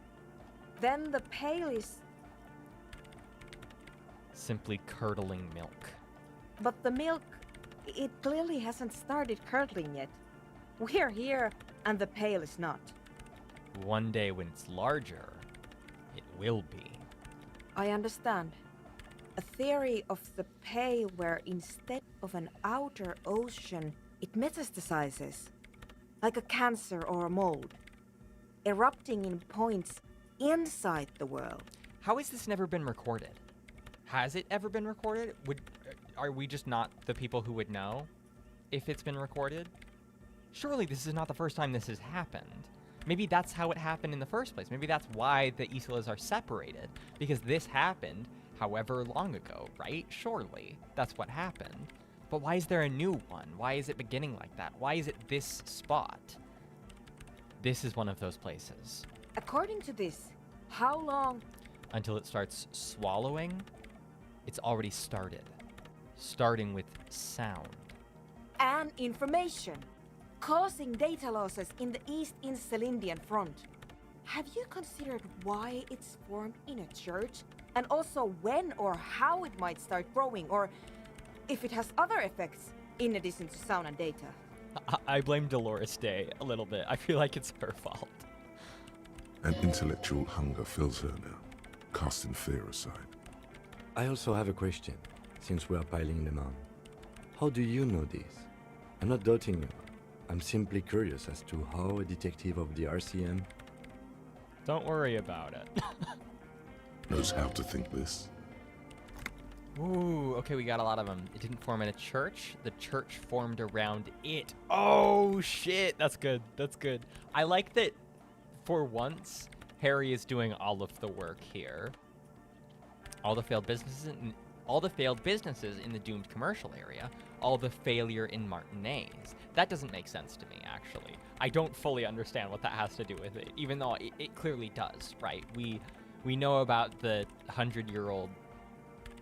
Then the Pale is... Simply curdling milk. But the milk, it clearly hasn't started curdling yet. We're here, and the Pale is not. One day when it's larger, it will be. I understand. A theory of the Pale where instead of an outer ocean, it metastasizes. Like a cancer or a mold. Erupting in points inside the world. How has this never been recorded? Has it ever been recorded? Are we just not the people who would know if it's been recorded? Surely this is not the first time this has happened. Maybe that's how it happened in the first place. Maybe that's why the Islas are separated. Because this happened however long ago, right? Surely that's what happened. But why is there a new one? Why is it beginning like that? Why is it this spot? This is one of those places. According to this, how long... Until it starts swallowing, it's already started. Starting with sound. And information. Causing data losses in the East Insulindian front. Have you considered why it's formed in a church? And also when or how it might start growing, or if it has other effects in addition to sound and data? I blame Dolores Day a little bit. I feel like it's her fault. An intellectual hunger fills her now, casting fear aside. I also have a question, since we are piling them on. How do you know this? I'm not doubting you. I'm simply curious as to how a detective of the RCM... Don't worry about it. Knows how to think this. Ooh, okay, we got a lot of them. It didn't form in a church. The church formed around it. Oh, shit. That's good. That's good. I like that for once, Harry is doing all of the work here. All the failed businesses in the doomed commercial area. All the failure in Martinez. That doesn't make sense to me, actually. I don't fully understand what that has to do with it, even though it clearly does, right? We know about the 100-year-old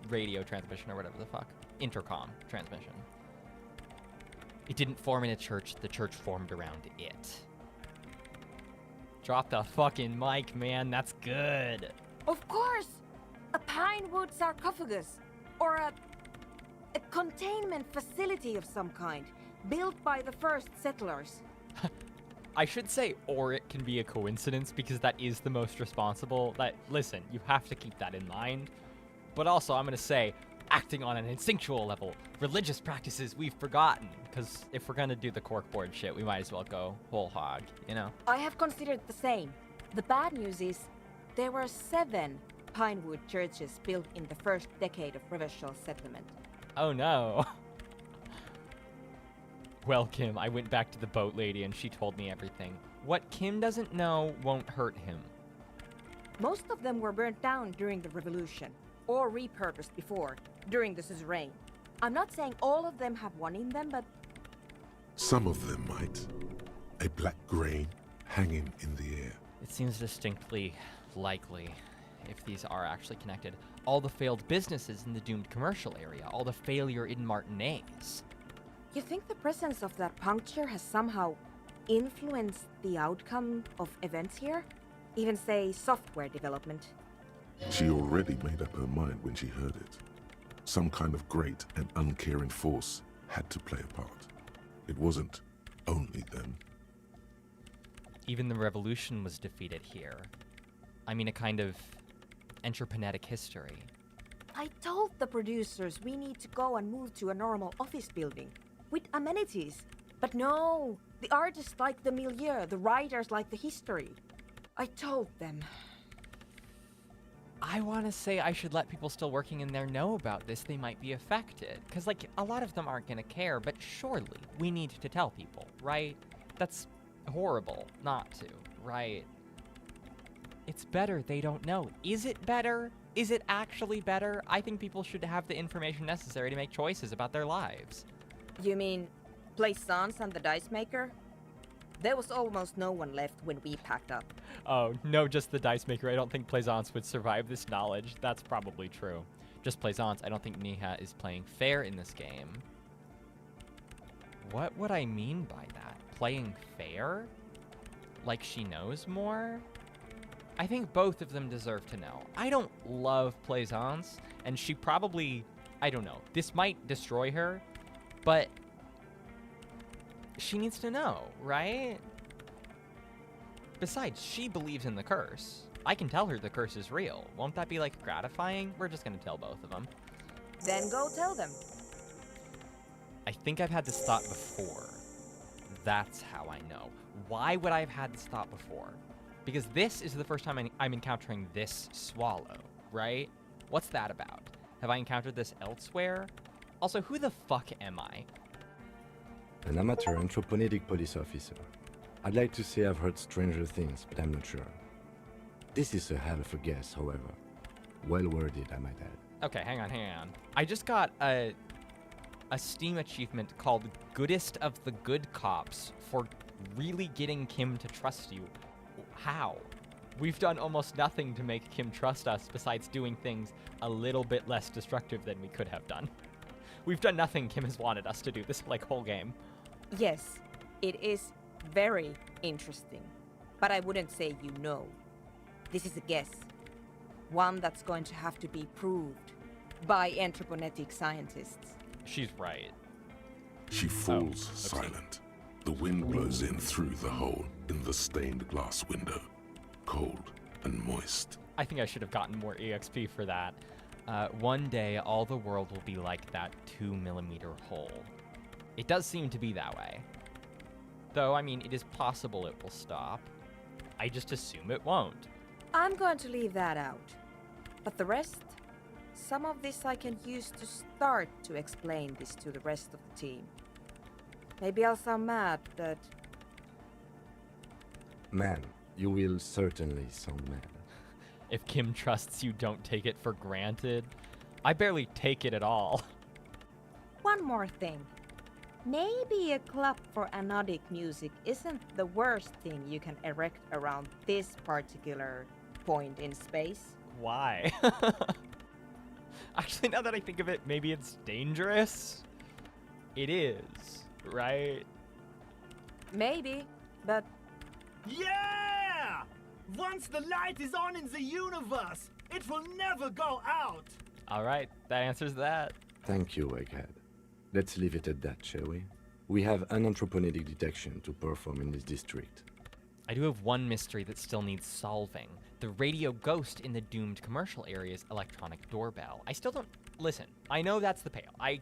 radio transmission or whatever the fuck. Intercom transmission. It didn't form in a church. The church formed around it. Drop the fucking mic, man. That's good. Of course! A pine wood sarcophagus. Or a containment facility of some kind. Built by the first settlers. I should say, or it can be a coincidence, because that is the most responsible. Listen, you have to keep that in mind. But also, I'm going to say, acting on an instinctual level. Religious practices we've forgotten. Because if we're gonna do the corkboard shit, we might as well go whole hog, you know? I have considered the same. The bad news is there were 7 pinewood churches built in the first decade of Revachol settlement. Oh no. Well, Kim, I went back to the boat lady and she told me everything. What Kim doesn't know won't hurt him. Most of them were burnt down during the revolution, or repurposed before, during the suzerain. I'm not saying all of them have one in them, but Some of them might. A black grain hanging in the air. It seems distinctly likely if these are actually connected. All the failed businesses in the doomed commercial area, all the failure in Martinez. you think the presence of that puncture has somehow influenced the outcome of events here? Even say software development? She already made up her mind when she heard it. Some kind of great and uncaring force had to play a part. It wasn't only them. Even the revolution was defeated here. I mean, a kind of entrepreneuric history. I told the producers we need to go and move to a normal office building with amenities. But no, the artists like the milieu, the writers like the history. I told them. I want to say I should let people still working in there know about this. They might be affected. Because, like, a lot of them aren't going to care, but surely we need to tell people, right? That's horrible not to, right? It's better they don't know. Is it better? Is it actually better? I think people should have the information necessary to make choices about their lives. You mean Plaisance and the Dice Maker? There was almost no one left when we packed up. Oh, no, just the Dice Maker. I don't think Plaisance would survive this knowledge. That's probably true. Just Plaisance. I don't think Niha is playing fair in this game. What would I mean by that? Playing fair? Like she knows more? I think both of them deserve to know. I don't love Plaisance, and she probably, I don't know, this might destroy her, but she needs to know, right? Besides, she believes in the curse. I can tell her the curse is real. Won't that be, like, gratifying? We're just gonna tell both of them. Then go tell them. I think I've had this thought before. That's how I know. Why would I have had this thought before? Because this is the first time I'm encountering this swallow, right? What's that about? Have I encountered this elsewhere? Also, who the fuck am I? An amateur anthropomedic police officer. I'd like to say I've heard stranger things, but I'm not sure. This is a hell of a guess, however. Well worded, I might add. Okay, hang on. I just got a Steam achievement called Goodest of the Good Cops for really getting Kim to trust you. How? We've done almost nothing to make Kim trust us besides doing things a little bit less destructive than we could have done. We've done nothing Kim has wanted us to do this, like, whole game. Yes, it is very interesting. But I wouldn't say you know. This is a guess. One that's going to have to be proved by anthroponetic scientists. She's right. She falls silent. The wind blows in through the hole in the stained glass window, cold and moist. I think I should have gotten more EXP for that. One day, all the world will be like that 2mm hole. It does seem to be that way. Though, I mean, it is possible it will stop. I just assume it won't. I'm going to leave that out. But the rest? Some of this I can use to start to explain this to the rest of the team. Maybe I'll sound mad, but... Man, you will certainly sound mad. If Kim trusts you, don't take it for granted. I barely take it at all. One more thing. Maybe a club for anodic music isn't the worst thing you can erect around this particular point in space. Why? Actually, now that I think of it, maybe it's dangerous? It is, right? Maybe, but Yeah! Once the light is on in the universe, it will never go out! Alright, that answers that. Thank you, Egghead. Let's leave it at that, shall we? We have an anthropomedic detection to perform in this district. I do have one mystery that still needs solving. The radio ghost in the doomed commercial area's electronic doorbell. I still don't... Listen, I know that's the Pale.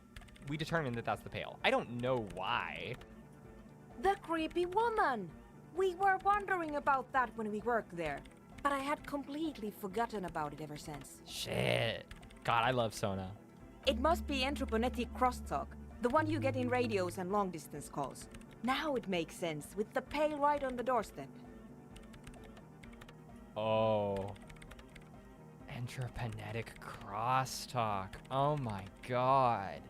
We determined that that's the Pale. I don't know why. The creepy woman! We were wondering about that when we worked there, but I had completely forgotten about it ever since. Shit. God, I love Sona. It must be anthroponetic crosstalk, the one you get in radios and long-distance calls. Now it makes sense, with the Pale right on the doorstep. Oh. Anthroponetic crosstalk. Oh my god.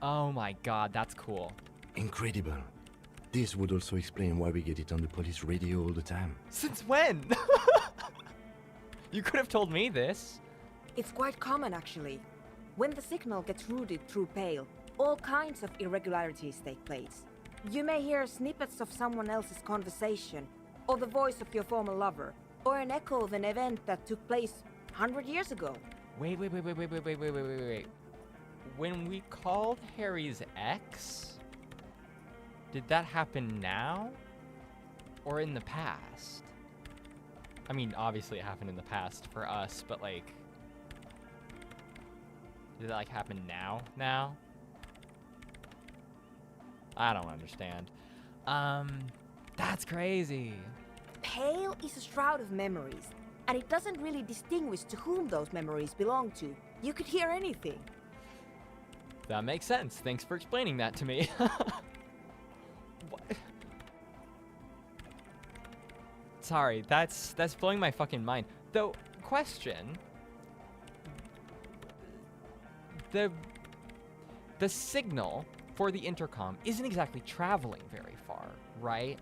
Oh my god, that's cool. Incredible. This would also explain why we get it on the police radio all the time. Since when? You could have told me this. It's quite common, actually. When the signal gets routed through Pale, all kinds of irregularities take place. You may hear snippets of someone else's conversation, or the voice of your former lover, or an echo of an event that took place 100 years ago. Wait. When we called Harry's ex, did that happen now? Or in the past? I mean, obviously it happened in the past for us, but like... Did that like happen now? I don't understand. That's crazy. Pale is a shroud of memories, and it doesn't really distinguish to whom those memories belong to. You could hear anything. That makes sense. Thanks for explaining that to me. What? Sorry, that's blowing my fucking mind. Though, question. The signal for the intercom isn't exactly traveling very far, right?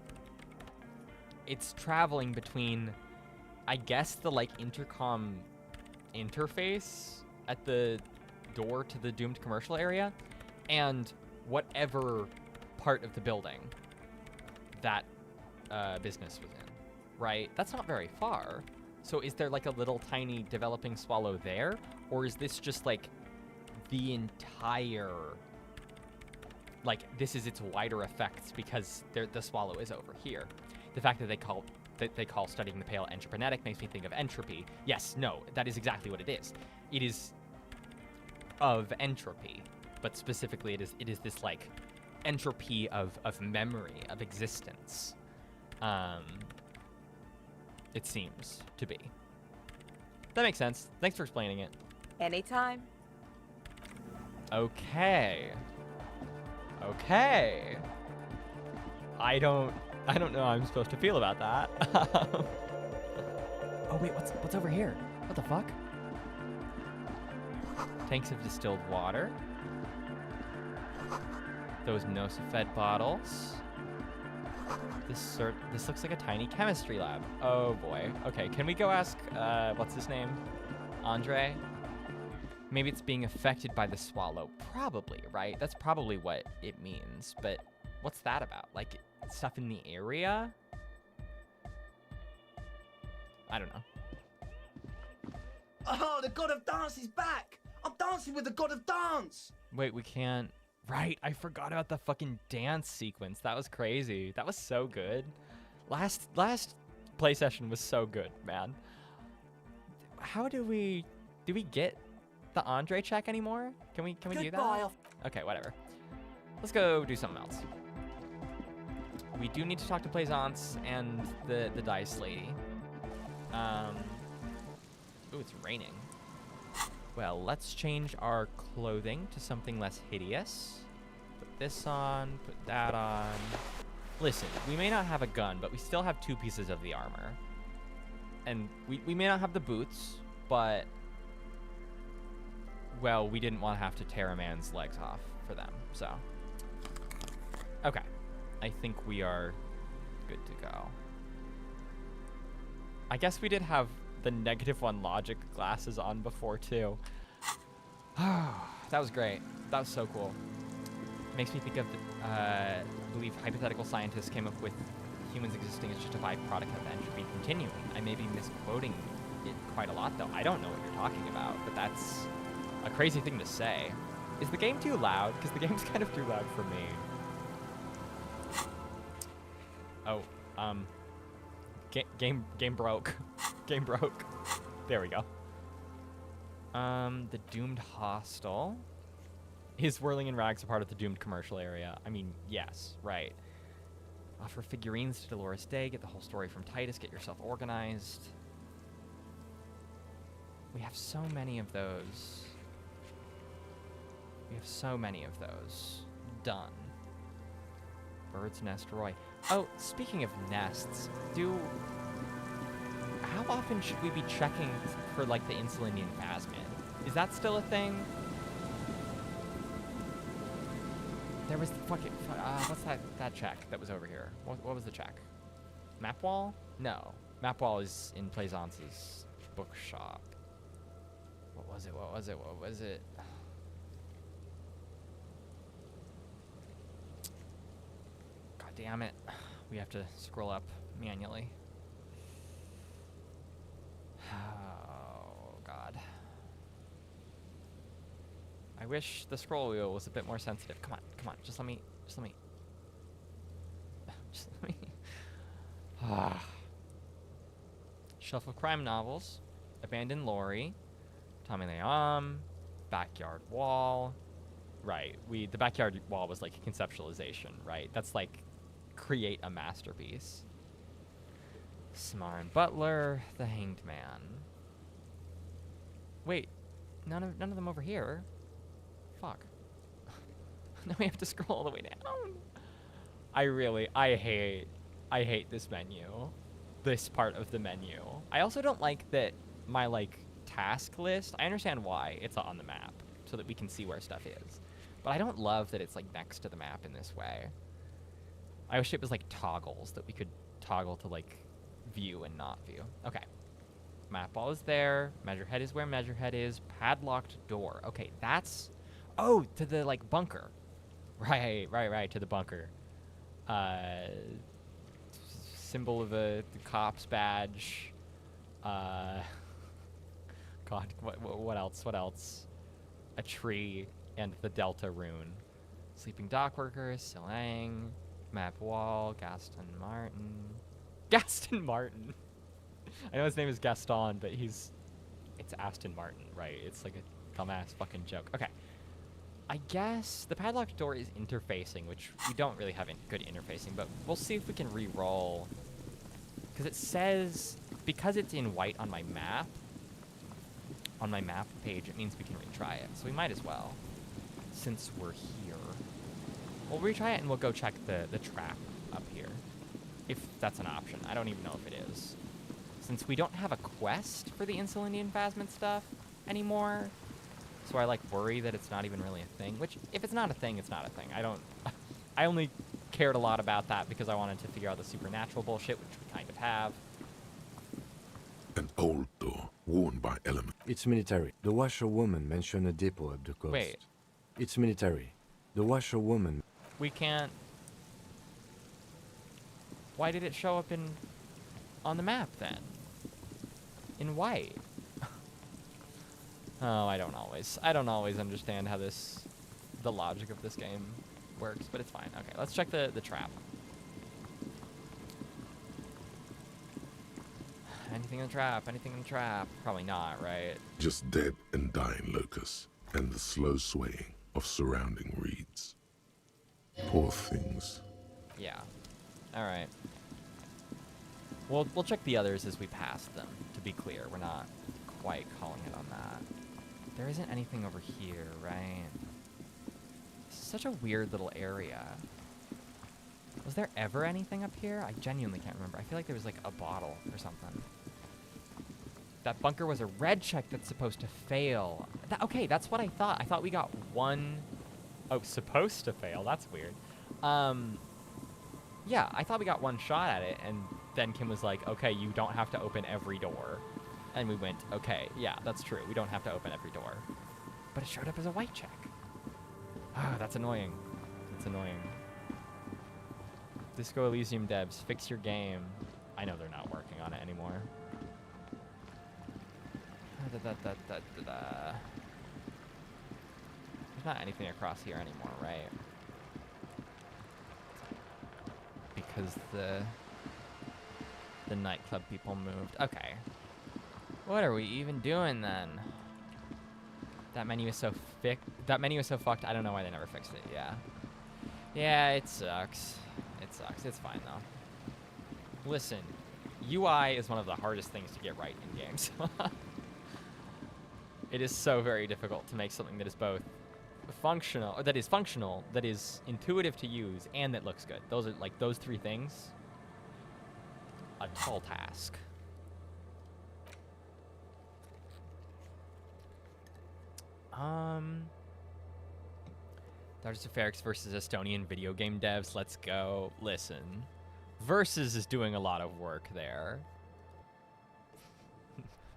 It's traveling between, I guess, the like intercom interface at the door to the doomed commercial area and whatever part of the building that business was in, right? That's not very far. So is there like a little tiny developing swallow there? Or is this just like the entire, like this is its wider effects because the swallow is over here? The fact that they call studying the Pale entroponetic makes me think of entropy. Yes, no, that is exactly what it is. It is of entropy, but specifically it is this like entropy of memory, of existence. It seems to be. That makes sense. Thanks for explaining it. Anytime. Okay. I don't know how I'm supposed to feel about that. Oh wait, what's over here? What the fuck? Tanks of distilled water. Those Nosifed bottles. This looks like a tiny chemistry lab. Oh boy. Okay, can we go ask what's his name? Andre? Maybe it's being affected by the swallow. Probably, right? That's probably what it means. But what's that about? Like stuff in the area? I don't know. Oh, the god of dance is back! I'm dancing with the god of dance! Wait, we can't... Right, I forgot about the fucking dance sequence. That was crazy. That was so good. Last play session was so good, man. How do we get the Andre check anymore? Can we do that? Okay, whatever. Let's go do something else. We do need to talk to Plaisance and the dice lady. Ooh, it's raining. Well, let's change our clothing to something less hideous. Put this on, put that on. Listen, we may not have a gun, but we still have 2 pieces of the armor. And we may not have the boots, but... Well, we didn't want to have to tear a man's legs off for them, so... Okay. I think we are good to go. I guess we did have the -1 logic glasses on before, too. That was great. That was so cool. Makes me think of, I believe hypothetical scientists came up with humans existing as just a byproduct of entropy continuing. I may be misquoting it quite a lot, though. I don't know what you're talking about, but that's a crazy thing to say. Is the game too loud? Because the game's kind of too loud for me. Oh, Game broke. Game broke. There we go. The doomed hostel. Is Whirling in Rags a part of the doomed commercial area? I mean, yes, right. Offer figurines to Dolores Day. Get the whole story from Titus. Get yourself organized. We have so many of those. We have so many of those. Done. Bird's Nest Roy. Oh, speaking of nests, how often should we be checking for, like, the Insulindian phasmid? Is that still a thing? There was the fucking, what's that check that was over here? What was the check? Map wall? No. Map wall is in Plaisance' bookshop. What was it? God damn it. We have to scroll up manually. Oh, God. I wish the scroll wheel was a bit more sensitive. Come on, just let me. Just let me. Shelf of crime novels. Abandoned Lorry. Tommy Leon. Backyard wall. Right, the backyard wall was like a conceptualization, right? That's like, create a masterpiece. Samara and Butler. The Hanged Man. Wait, none of them over here. Fuck. Now we have to scroll all the way down. I hate this menu. This part of the menu. I also don't like that my, like, task list, I understand why it's on the map, so that we can see where stuff is. But I don't love that it's, like, next to the map in this way. I wish it was, like, toggles that we could toggle to, like, view and not view. Okay. Map ball is there. Measurehead is where Measurehead is. Padlocked door. Okay, that's... Oh, to the, like, bunker. Right, to the bunker. Symbol of the cop's badge. God, what else? A tree and the Delta rune. Sleeping dock workers, Silang, map wall, Gaston Martin. I know his name is Gaston, but it's Aston Martin, right? It's like a dumbass fucking joke. Okay. I guess the padlocked door is interfacing, which we don't really have good interfacing, but we'll see if we can re-roll. Because it says, because it's in white on my map page, it means we can retry it. So we might as well, since we're here. We'll retry it and we'll go check the trap up here, if that's an option. I don't even know if it is. Since we don't have a quest for the Insulindian Phasmid stuff anymore, so I, like, worry that it's not even really a thing, which, if it's not a thing, it's not a thing. I only cared a lot about that because I wanted to figure out the supernatural bullshit, which we kind of have. An old door, worn by element. It's military. The washerwoman mentioned a depot up the coast. Wait. It's military. The washerwoman... We can't... Why did it show up on the map, then? In white? Oh, I don't always understand how the logic of this game works, but it's fine. Okay, let's check the trap. Anything in the trap? Probably not, right? Just dead and dying locusts, and the slow swaying of surrounding reeds. Poor things. Yeah. Alright. We'll check the others as we pass them, to be clear. We're not quite calling it on that. There isn't anything over here, right? This is such a weird little area. Was there ever anything up here? I genuinely can't remember. I feel like there was, like, a bottle or something. That bunker was a red check that's supposed to fail. Okay, that's what I thought. I thought we got one... Oh, supposed to fail? That's weird. Yeah, I thought we got one shot at it, and then Kim was like, okay, you don't have to open every door. And we went, okay, yeah, that's true. We don't have to open every door. But it showed up as a white check. Ah, that's annoying. That's annoying. Disco Elysium devs, fix your game. I know they're not working on it anymore. There's not anything across here anymore, right? Because The nightclub people moved. Okay. What are we even doing then? That menu is so fucked. I don't know why they never fixed it. Yeah. Yeah, it sucks. It sucks. It's fine though. Listen, UI is one of the hardest things to get right in games. It is so very difficult to make something that is both functional, or that is intuitive to use, and that looks good. Those are like those three things. A tall task. There's Ferrex versus Estonian video game devs. Let's go. Listen, Versus is doing a lot of work there.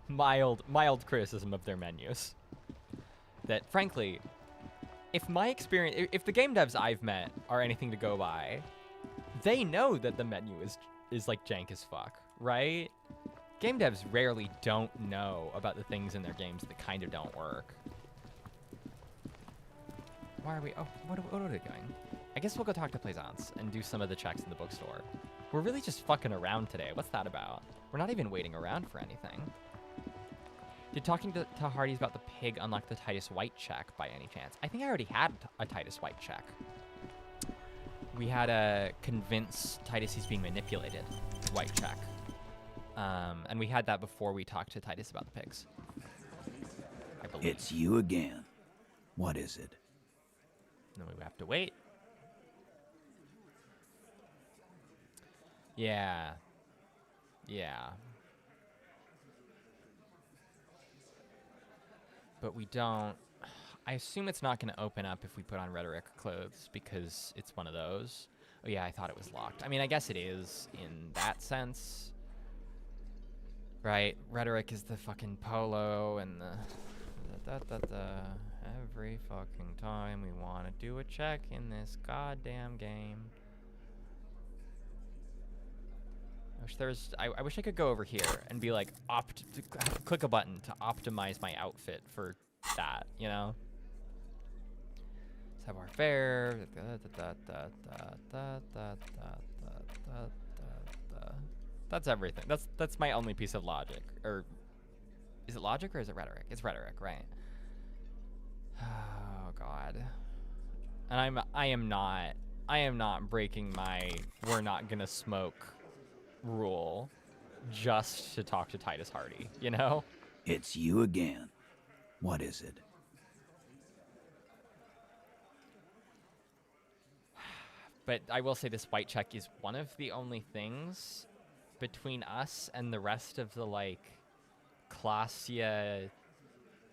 mild criticism of their menus. That frankly, if the game devs I've met are anything to go by, they know that the menu is like jank as fuck, right? Game devs rarely don't know about the things in their games that kind of don't work. Why are we? Oh, what are we doing? I guess we'll go talk to Plaisance and do some of the checks in the bookstore. We're really just fucking around today. What's that about? We're not even waiting around for anything. Did talking to Hardy's about the pig unlock the Titus White check by any chance? I think I already had a Titus White check. We had a convince Titus he's being manipulated White check. And we had that before we talked to Titus about the pigs. I believe. It's you again. What is it? And then we have to wait. Yeah. Yeah. But we don't... I assume it's not going to open up if we put on rhetoric clothes, because it's one of those. Oh yeah, I thought it was locked. I mean, I guess it is in that sense. Right? Rhetoric is the fucking polo and the... Every fucking time we want to do a check in this goddamn game. I wish I could go over here and be like, click a button to optimize my outfit for that, you know? Let's have our fare. That's everything. That's my only piece of logic. Or is it logic or is it rhetoric? It's rhetoric, right? Oh God. And I am not breaking my we're not gonna smoke rule just to talk to Titus Hardy, you know? It's you again. What is it? But I will say this white check is one of the only things between us and the rest of the, like, Klasia,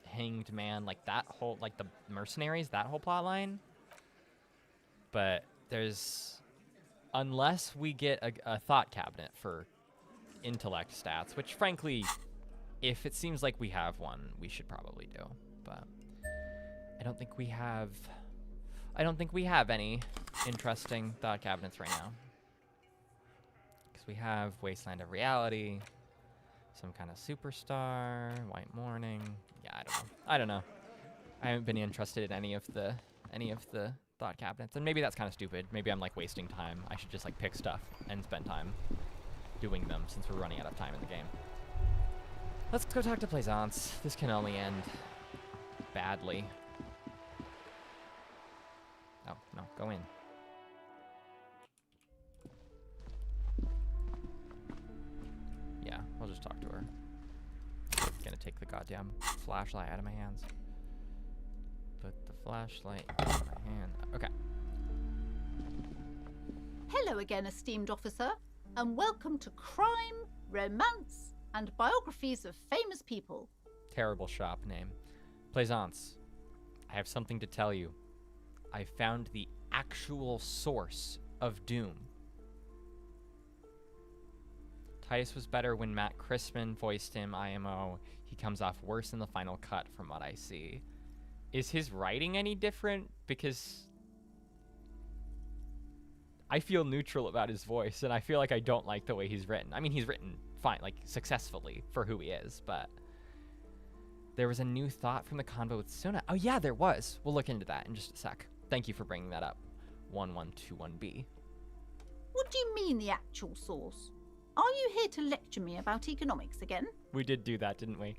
Hanged Man, like, that whole, like, the mercenaries, that whole plot line. But there's... Unless we get a thought cabinet for intellect stats, which, frankly, if it seems like we have one, we should probably do. But I don't think we have any interesting thought cabinets right now. Because we have Wasteland of Reality, some kind of Superstar, White Morning. Yeah, I don't know. I haven't been interested in any of the thought cabinets, and maybe that's kind of stupid. Maybe I'm like wasting time. I should just like pick stuff and spend time doing them since we're running out of time in the game. Let's go talk to Plaisance. This can only end badly. Oh, no, go in. Yeah, I'll just talk to her. I'm gonna take the goddamn flashlight out of my hands. Put the flashlight in my hand. Okay. Hello again, esteemed officer, and welcome to Crime, Romance, and Biographies of Famous People. Terrible shop name. Plaisance, I have something to tell you. I found the actual source of Doom. Titus was better when Matt Crispin voiced him IMO. He comes off worse in the final cut from what I see. Is his writing any different? Because I feel neutral about his voice, and I feel like I don't like the way he's written. I mean, he's written fine, like successfully for who he is, but there was a new thought from the convo with Suna. Oh yeah, there was. We'll look into that in just a sec. Thank you for bringing that up. 1121B. What do you mean the actual source? Are you here to lecture me about economics again? We did do that, didn't we?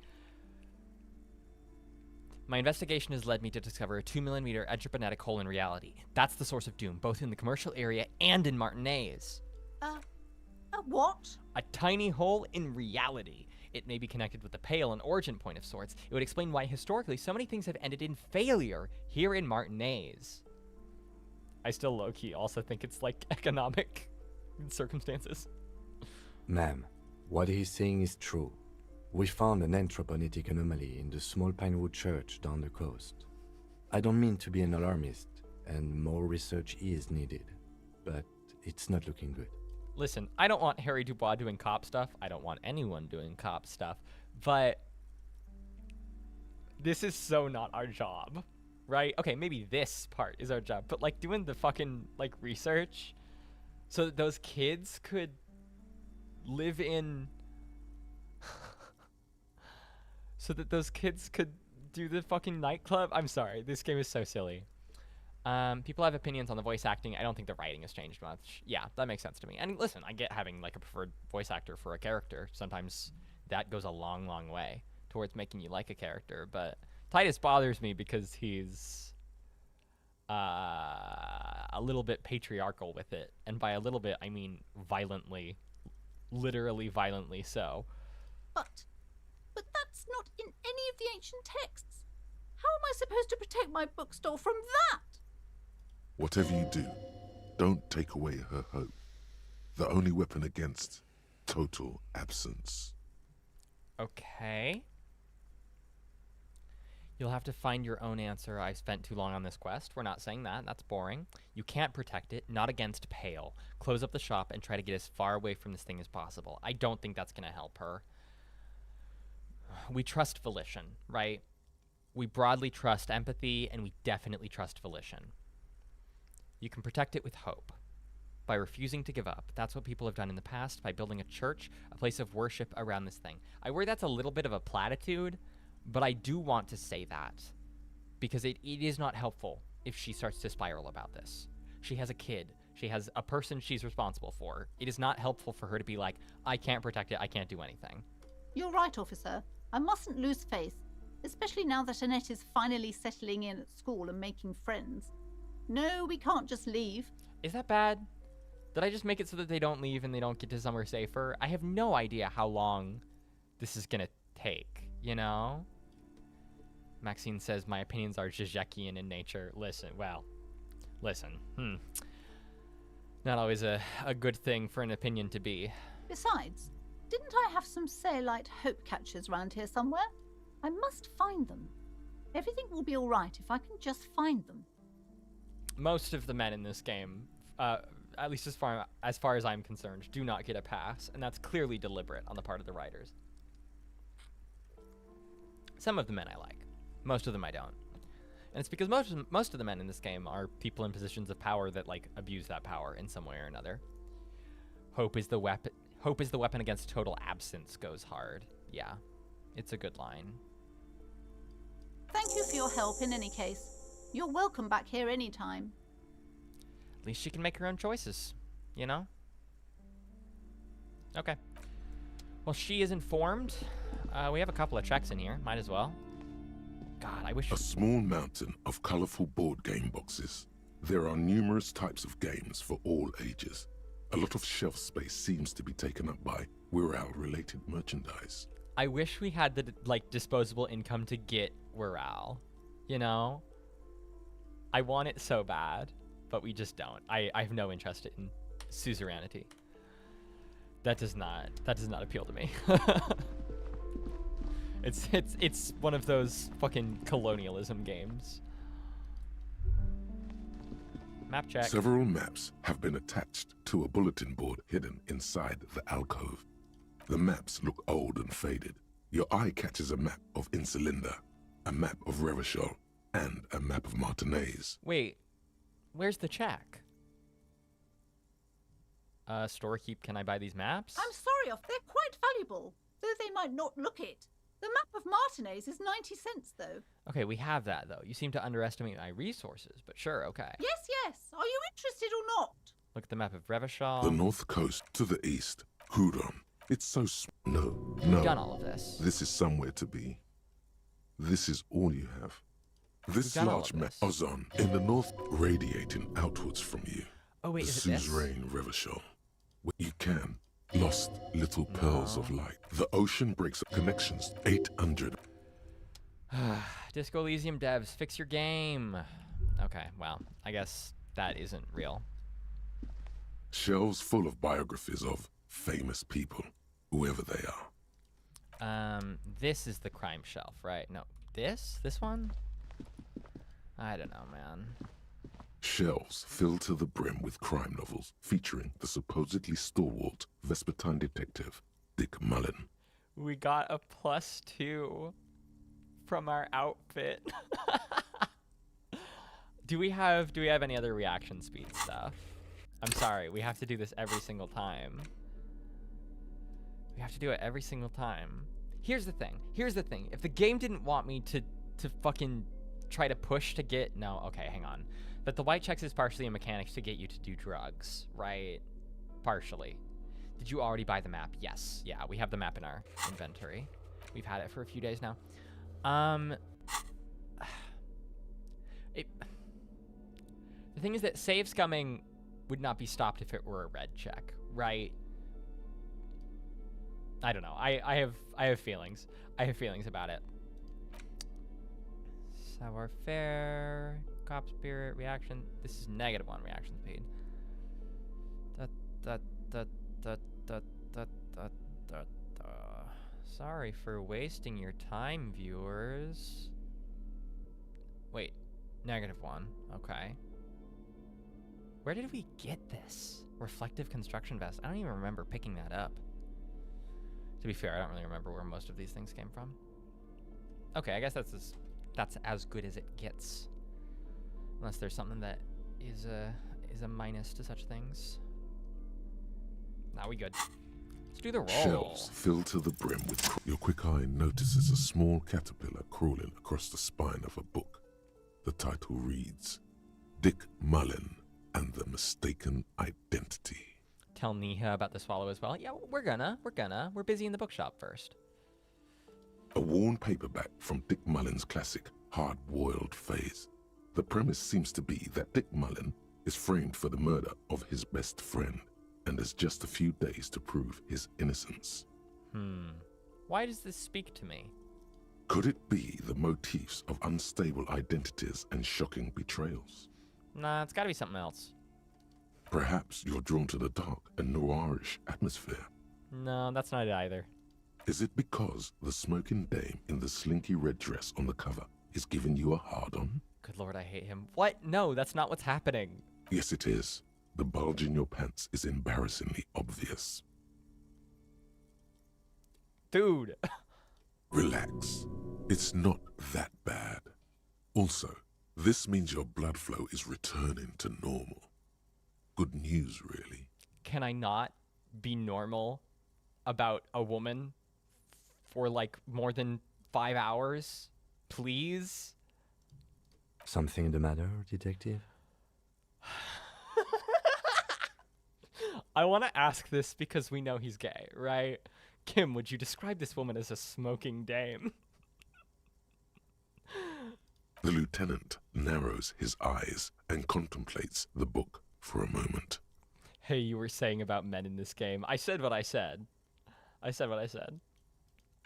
My investigation has led me to discover a 2 millimeter entropinetic hole in reality. That's the source of doom, both in the commercial area and in Martinez. A what? A tiny hole in reality. It may be connected with the Pale, an origin point of sorts. It would explain why historically so many things have ended in failure here in Martinez. I still low-key also think it's like economic circumstances. Ma'am, what he's saying is true. We found an anthroponetic anomaly in the small Pinewood church down the coast. I don't mean to be an alarmist, and more research is needed, but it's not looking good. Listen, I don't want Harry Dubois doing cop stuff. I don't want anyone doing cop stuff. But this is so not our job, right? Okay, maybe this part is our job. But, like, doing the fucking, like, research so that those kids could live in... so that those kids could do the fucking nightclub. I'm sorry. This game is so silly. People have opinions on the voice acting. I don't think the writing has changed much. Yeah, that makes sense to me. And listen, I get having like a preferred voice actor for a character. Sometimes that goes a long, long way towards making you like a character. But Titus bothers me because he's a little bit patriarchal with it. And by a little bit, I mean violently. Literally violently so. But that's not in any of the ancient texts. How am I supposed to protect my bookstore from that? Whatever you do, don't take away her hope. The only weapon against total absence. Okay. You'll have to find your own answer. I spent too long on this quest. We're not saying that. That's boring. You can't protect it. Not against Pale. Close up the shop and try to get as far away from this thing as possible. I don't think that's going to help her. We trust volition, right? We broadly trust empathy, and we definitely trust volition. You can protect it with hope. By refusing to give up. That's what people have done in the past by building a church, a place of worship around this thing. I worry that's a little bit of a platitude, but I do want to say that because it is not helpful if she starts to spiral about this. She has a kid. She has a person she's responsible for. It is not helpful for her to be like, I can't protect it. I can't do anything. You're right, officer. I mustn't lose faith, especially now that Annette is finally settling in at school and making friends. No, we can't just leave. Is that bad? Did I just make it so that they don't leave and they don't get to somewhere safer? I have no idea how long this is gonna take, you know? Maxine says, my opinions are Zizekian in nature. Listen. Not always a good thing for an opinion to be. Besides, didn't I have some Sailite hope catchers round here somewhere? I must find them. Everything will be all right if I can just find them. Most of the men in this game, at least as far as I'm concerned, do not get a pass, and that's clearly deliberate on the part of the writers. Some of the men I like. Most of them I don't. And it's because most of the men in this game are people in positions of power that, like, abuse that power in some way or another. Hope is the weapon against total absence goes hard. Yeah, it's a good line. Thank you for your help in any case. You're welcome back here anytime. At least she can make her own choices, you know? Okay. Well, she is informed. We have a couple of checks in here. Might as well. God, I wish... A small mountain of colorful board game boxes. There are numerous types of games for all ages. A lot of shelf space seems to be taken up by Wirral-related merchandise. I wish we had the, like, disposable income to get Wirral, you know? I want it so bad, but we just don't. I have no interest in suzerainty. That does not appeal to me. It's one of those fucking colonialism games. Map check. Several maps have been attached to a bulletin board hidden inside the alcove. The maps look old and faded. Your eye catches a map of Insulinda, a map of Revachol, and a map of Martinez. Wait, where's the check? Storekeep, can I buy these maps? I'm sorry, they're quite valuable, though they might not look it. The map of Martinez is 90 cents, though. Okay, we have that, though. You seem to underestimate my resources, but sure, okay. Yes. Are you interested or not? Look at the map of Revachol. The north coast to the east Hudon. It's so no. We've done all of this. This is somewhere to be. This is all you have. This done all large of this. ozone in the north radiating outwards from you. Oh wait, The is it this? suzerain Revachol. You can. Lost little pearls of light. The ocean breaks up connections. 800. Disco Elysium devs, fix your game. Okay, well, I guess that isn't real. Shelves full of biographies of famous people, whoever they are. This is the crime shelf, right? No, this one? I don't know, man. Shelves filled to the brim with crime novels featuring the supposedly stalwart Vespertine detective, Dick Mullen. We got a +2 from our outfit. Do we have any other reaction speed stuff? I'm sorry, we have to do this every single time. We have to do it every single time. Here's the thing. If the game didn't want me to fucking try to push to get... No, okay, hang on. But the white checks is partially a mechanic to get you to do drugs, right? Partially. Did you already buy the map? Yes. Yeah, we have the map in our inventory. We've had it for a few days now. The thing is that save scumming would not be stopped if it were a red check, right? I don't know. I have feelings. I have feelings about it. Savoir faire, cop spirit, reaction. This is -1 reaction speed. Sorry for wasting your time, viewers. Wait, -1. Okay. Where did we get this? Reflective construction vest. I don't even remember picking that up. To be fair, I don't really remember where most of these things came from. Okay, I guess that's as good as it gets. Unless there's something that is a minus to such things. Now we good. Let's do the roll. Shelves filled to the brim with... Your quick eye notices a small caterpillar crawling across the spine of a book. The title reads, Dick Mullen and the Mistaken Identity. Tell Niha about the swallow as well. Yeah, we're gonna. We're busy in the bookshop first. A worn paperback from Dick Mullen's classic Hard-Boiled Phase. The premise seems to be that Dick Mullen is framed for the murder of his best friend and has just a few days to prove his innocence. Why does this speak to me? Could it be the motifs of unstable identities and shocking betrayals? Nah, it's gotta be something else. Perhaps you're drawn to the dark and noirish atmosphere. No, that's not it either. Is it because the smoking dame in the slinky red dress on the cover is giving you a hard-on? Good lord, I hate him. What? No, that's not what's happening. Yes, it is. The bulge in your pants is embarrassingly obvious. Dude. Relax. It's not that bad. Also, this means your blood flow is returning to normal. Good news, really. Can I not be normal about a woman for like more than 5 hours? Please? Something the matter, detective? I want to ask this because we know he's gay, right? Kim, would you describe this woman as a smoking dame? The lieutenant narrows his eyes and contemplates the book for a moment. Hey, you were saying about men in this game. I said what I said. I said what I said.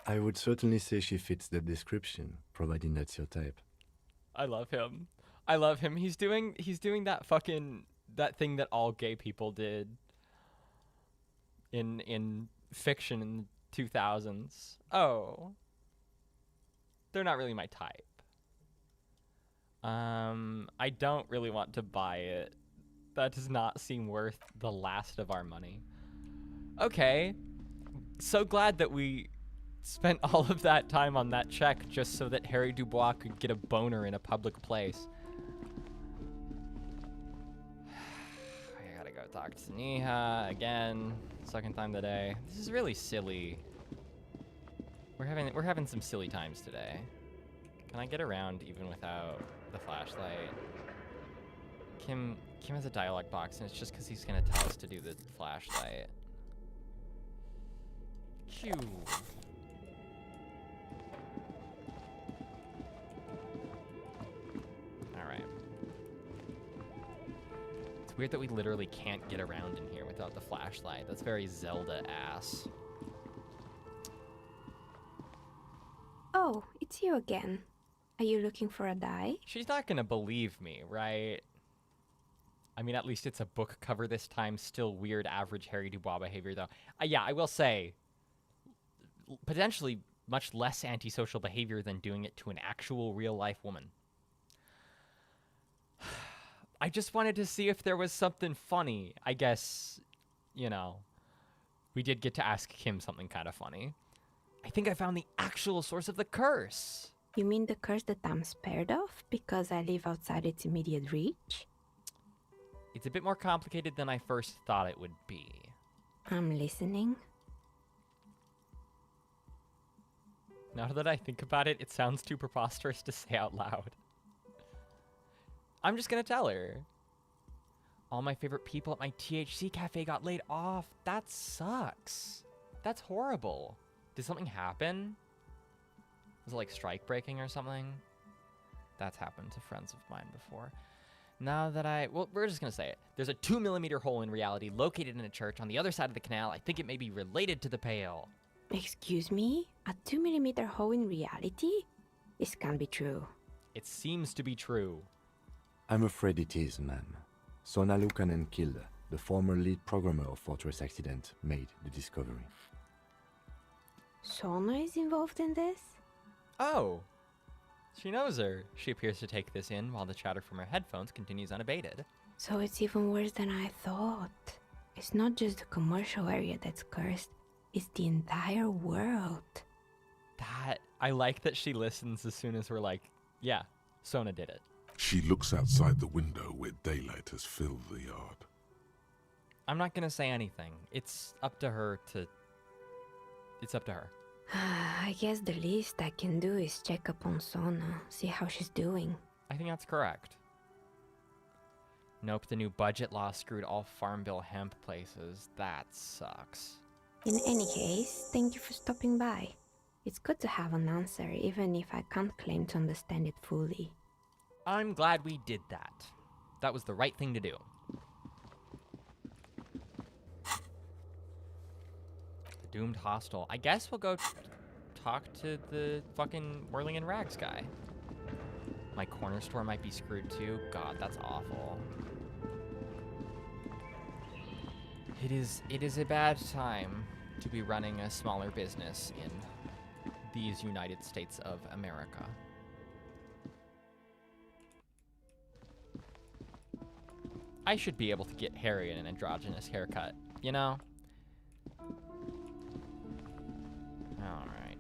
I would certainly say she fits the description, providing that's your type. I love him. I love him. He's doing that thing that all gay people did in fiction in the 2000s. Oh. They're not really my type. I don't really want to buy it. That does not seem worth the last of our money. Okay. So glad that we spent all of that time on that check just so that Harry Dubois could get a boner in a public place. I gotta go talk to Niha again. Second time today. This is really silly. We're having some silly times today. Can I get around even without the flashlight? Kim has a dialogue box, and it's just because he's gonna tell us to do the flashlight. Phew. Alright. It's weird that we literally can't get around in here without the flashlight. That's very Zelda-ass. Oh, it's you again. Are you looking for a dye? She's not gonna believe me, right? I mean, at least it's a book cover this time. Still weird average Harry Dubois behavior, though. Yeah, I will say, potentially much less antisocial behavior than doing it to an actual real-life woman. I just wanted to see if there was something funny. I guess, you know, we did get to ask Kim something kind of funny. I think I found the actual source of the curse. You mean the curse that I'm spared of because I live outside its immediate reach? It's a bit more complicated than I first thought it would be. I'm listening. Now that I think about it, it sounds too preposterous to say out loud. I'm just gonna tell her. All my favorite people at my THC cafe got laid off. That sucks. That's horrible. Did something happen? Was it like strike breaking or something? That's happened to friends of mine before. Now that well, we're just gonna say it. There's a 2mm hole in reality located in a church on the other side of the canal. I think it may be related to the Pale. Excuse me? A 2mm hole in reality? This can't be true. It seems to be true. I'm afraid it is, ma'am. Sona Lukanen killed the former lead programmer of Fortress Accident, made the discovery. Sona is involved in this? Oh. She knows her. She appears to take this in while the chatter from her headphones continues unabated. So it's even worse than I thought. It's not just the commercial area that's cursed, it's the entire world. I like that she listens as soon as we're like, yeah, Sona did it. She looks outside the window where daylight has filled the yard. I'm not gonna say anything. It's up to her to... It's up to her. I guess the least I can do is check up on Sona, see how she's doing. I think that's correct. Nope, the new budget law screwed all Farm Bill hemp places. That sucks. In any case, thank you for stopping by. It's good to have an answer, even if I can't claim to understand it fully. I'm glad we did that. That was the right thing to do. The doomed hostel. I guess we'll go talk to the fucking whirling in rags guy. My corner store might be screwed too. God, that's awful. It is a bad time to be running a smaller business in these United States of America. I should be able to get Harry an androgynous haircut, you know? Alright.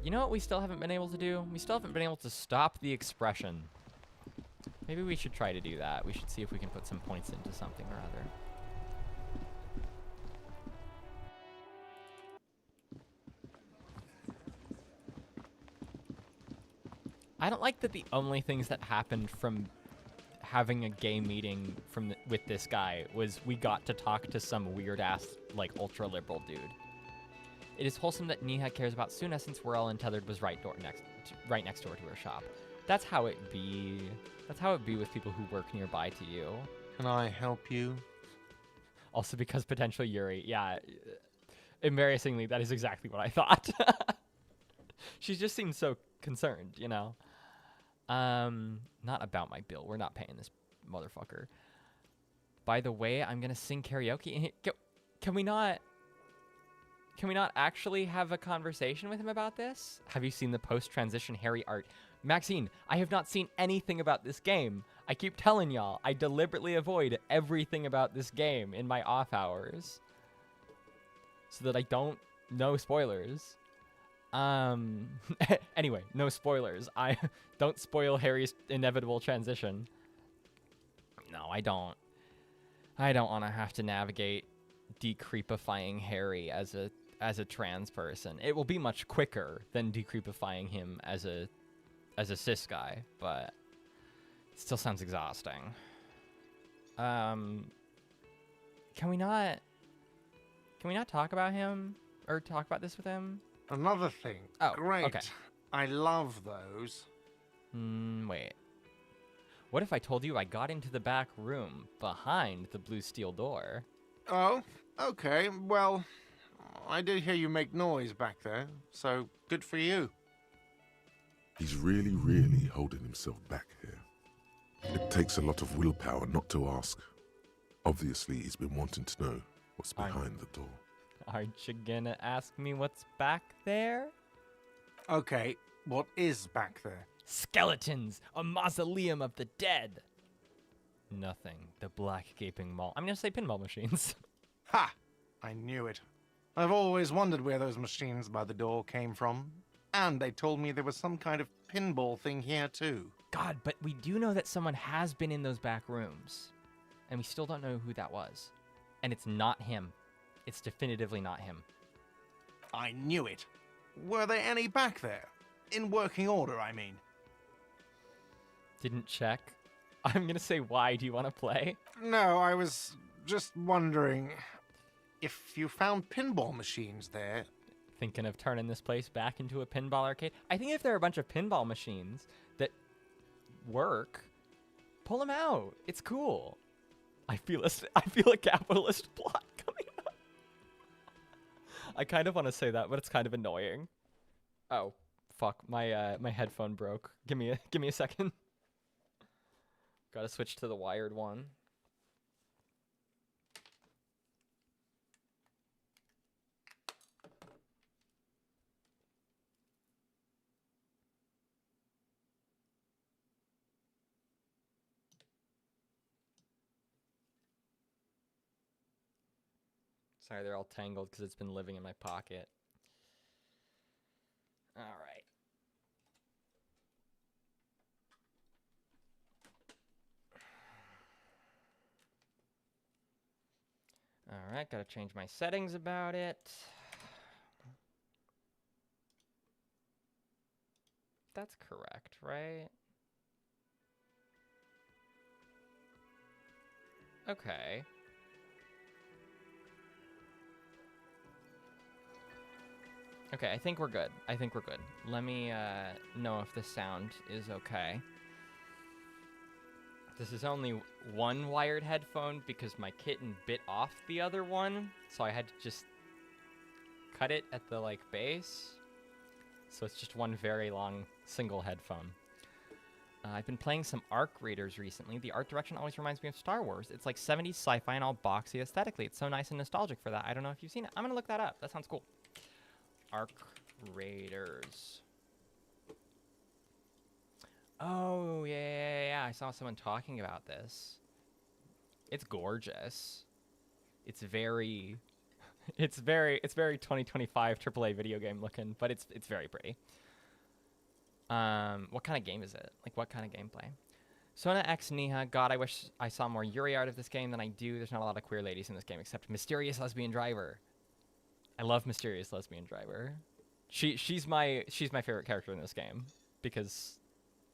You know what we still haven't been able to do? We still haven't been able to stop the expression. Maybe we should try to do that. We should see if we can put some points into something or other. I don't like that the only things that happened from having a gay meeting with this guy was we got to talk to some weird-ass, like, ultra-liberal dude. It is wholesome that Neha cares about Suna since we're all untethered was right next door to her shop. That's how it be. That's how it be with people who work nearby to you. Can I help you? Also because potential Yuri. Yeah. Embarrassingly, that is exactly what I thought. She just seems so concerned, you know? Not about my bill. We're not paying this motherfucker. By the way, I'm gonna sing karaoke. Can we not actually have a conversation with him about this? Have you seen the post-transition Harry art? Maxine, I have not seen anything about this game. I keep telling y'all, I deliberately avoid everything about this game in my off hours so that I don't know spoilers. Anyway, no spoilers. I don't spoil Harry's inevitable transition. No, I don't. I don't want to have to navigate decreepifying Harry as a trans person. It will be much quicker than decreepifying him as a cis guy, but it still sounds exhausting. Can we not talk about him? or talk about this with him? Another thing. Oh, Great. okay. I love those. Wait. What if I told you I got into the back room behind the blue steel door? Oh, okay. Well, I did hear you make noise back there, so good for you. He's really, really holding himself back here. It takes a lot of willpower not to ask. Obviously, he's been wanting to know what's behind the door. Aren't you gonna ask me what's back there? Okay, what is back there? Skeletons! A mausoleum of the dead! Nothing. The black gaping maw. I'm gonna say pinball machines. Ha! I knew it. I've always wondered where those machines by the door came from. And they told me there was some kind of pinball thing here too. God, but we do know that someone has been in those back rooms. And we still don't know who that was. And it's not him. It's definitively not him. I knew it. Were there any back there? In working order, I mean. Didn't check. I'm gonna say, why do you want to play? No, I was just wondering if you found pinball machines there. Thinking of turning this place back into a pinball arcade? I think if there are a bunch of pinball machines that work, pull them out. It's cool. I feel a capitalist plot coming up. I kind of want to say that, but it's kind of annoying. Oh, fuck. My headphone broke. Give me a second. Gotta switch to the wired one. Sorry, they're all tangled because it's been living in my pocket. All right. All right, gotta change my settings about it. That's correct, right? Okay. Okay, I think we're good. Let me know if the sound is okay. This is only one wired headphone because my kitten bit off the other one, so I had to just cut it at the base. So it's just one very long single headphone. I've been playing some Arc Raiders recently. The art direction always reminds me of Star Wars. It's like 70s sci-fi and all boxy aesthetically. It's so nice and nostalgic for that. I don't know if you've seen it. I'm gonna look that up. That sounds cool. Arc Raiders. Oh, yeah. I saw someone talking about this. It's gorgeous. It's very 2025 AAA video game looking, but it's very pretty. What kind of game is it? What kind of gameplay? Sona X Niha. God, I wish I saw more Yuri art of this game than I do. There's not a lot of queer ladies in this game except Mysterious Lesbian Driver. I love Mysterious Lesbian Driver. She's my favorite character in this game because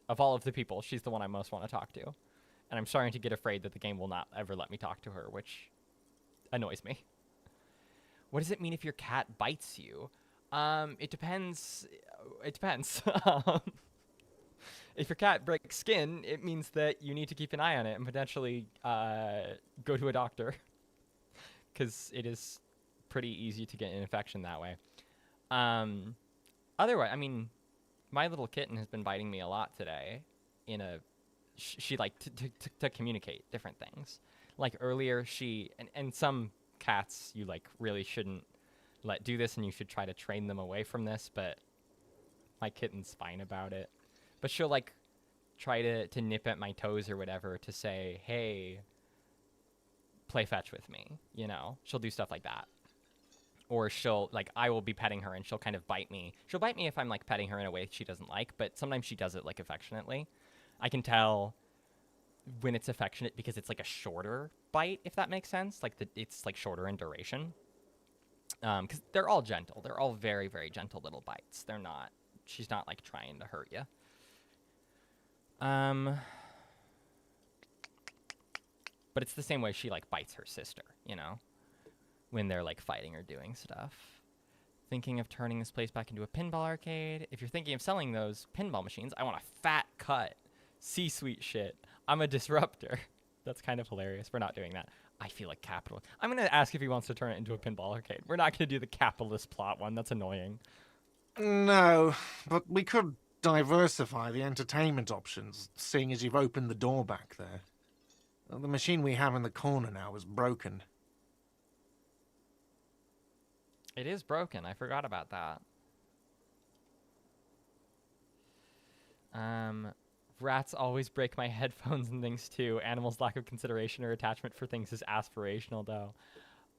of all of the people, she's the one I most want to talk to. And I'm starting to get afraid that the game will not ever let me talk to her, which annoys me. What does it mean if your cat bites you? It depends. It depends. If your cat breaks skin, it means that you need to keep an eye on it and potentially go to a doctor. Because it is pretty easy to get an infection that way. Otherwise, I mean, my little kitten has been biting me a lot today. She to communicate different things. Like earlier, and some cats you really shouldn't let do this, and you should try to train them away from this. But my kitten's fine about it. But she'll try to nip at my toes or whatever to say, "Hey, play fetch with me." You know, she'll do stuff like that. Or she'll, I will be petting her and she'll kind of bite me. She'll bite me if I'm, petting her in a way she doesn't like, but sometimes she does it, affectionately. I can tell when it's affectionate because it's, a shorter bite, if that makes sense. It's, shorter in duration. Because they're all gentle. They're all very, very gentle little bites. She's not, trying to hurt you. But it's the same way she, bites her sister, you know? When they're fighting or doing stuff. Thinking of turning this place back into a pinball arcade. If you're thinking of selling those pinball machines, I want a fat cut. C-suite shit. I'm a disruptor. That's kind of hilarious. We're not doing that. I feel like capital. I'm going to ask if he wants to turn it into a pinball arcade. We're not going to do the capitalist plot one. That's annoying. No, but we could diversify the entertainment options, seeing as you've opened the door back there. The machine we have in the corner now is broken. It is broken. I forgot about that. Rats always break my headphones and things too. Animals' lack of consideration or attachment for things is aspirational, though.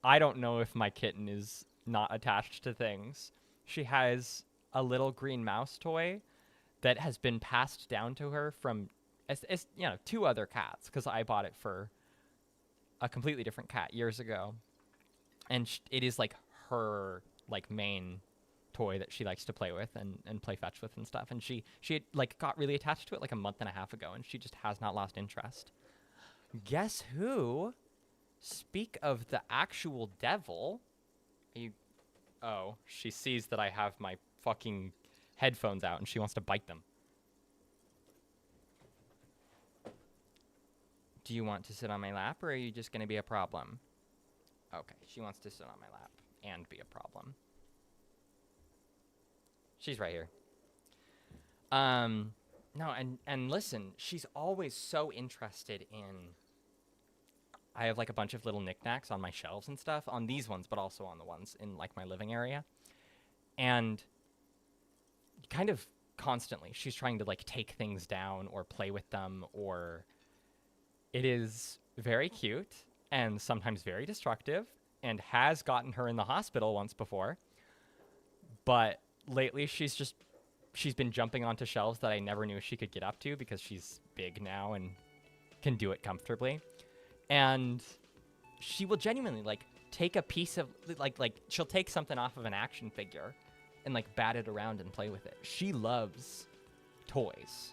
I don't know if my kitten is not attached to things. She has a little green mouse toy that has been passed down to her from, two other cats, because I bought it for a completely different cat years ago. And it is like her main toy that she likes to play with and play fetch with and stuff. And she had, got really attached to it like a month and a half ago, and she just has not lost interest. Guess who? Speak of the actual devil. Oh, she sees that I have my fucking headphones out and she wants to bite them. Do you want to sit on my lap, or are you just going to be a problem? Okay, she wants to sit on my lap and be a problem. She's right here. No, and listen, she's always so interested in... I have a bunch of little knickknacks on my shelves and stuff, on these ones, but also on the ones in my living area. And kind of constantly, she's trying to take things down or play with them, or... It is very cute and sometimes very destructive, and has gotten her in the hospital once before. But lately she's been jumping onto shelves that I never knew she could get up to, because she's big now and can do it comfortably. And she will genuinely take a piece of she'll take something off of an action figure and bat it around and play with it. She loves toys.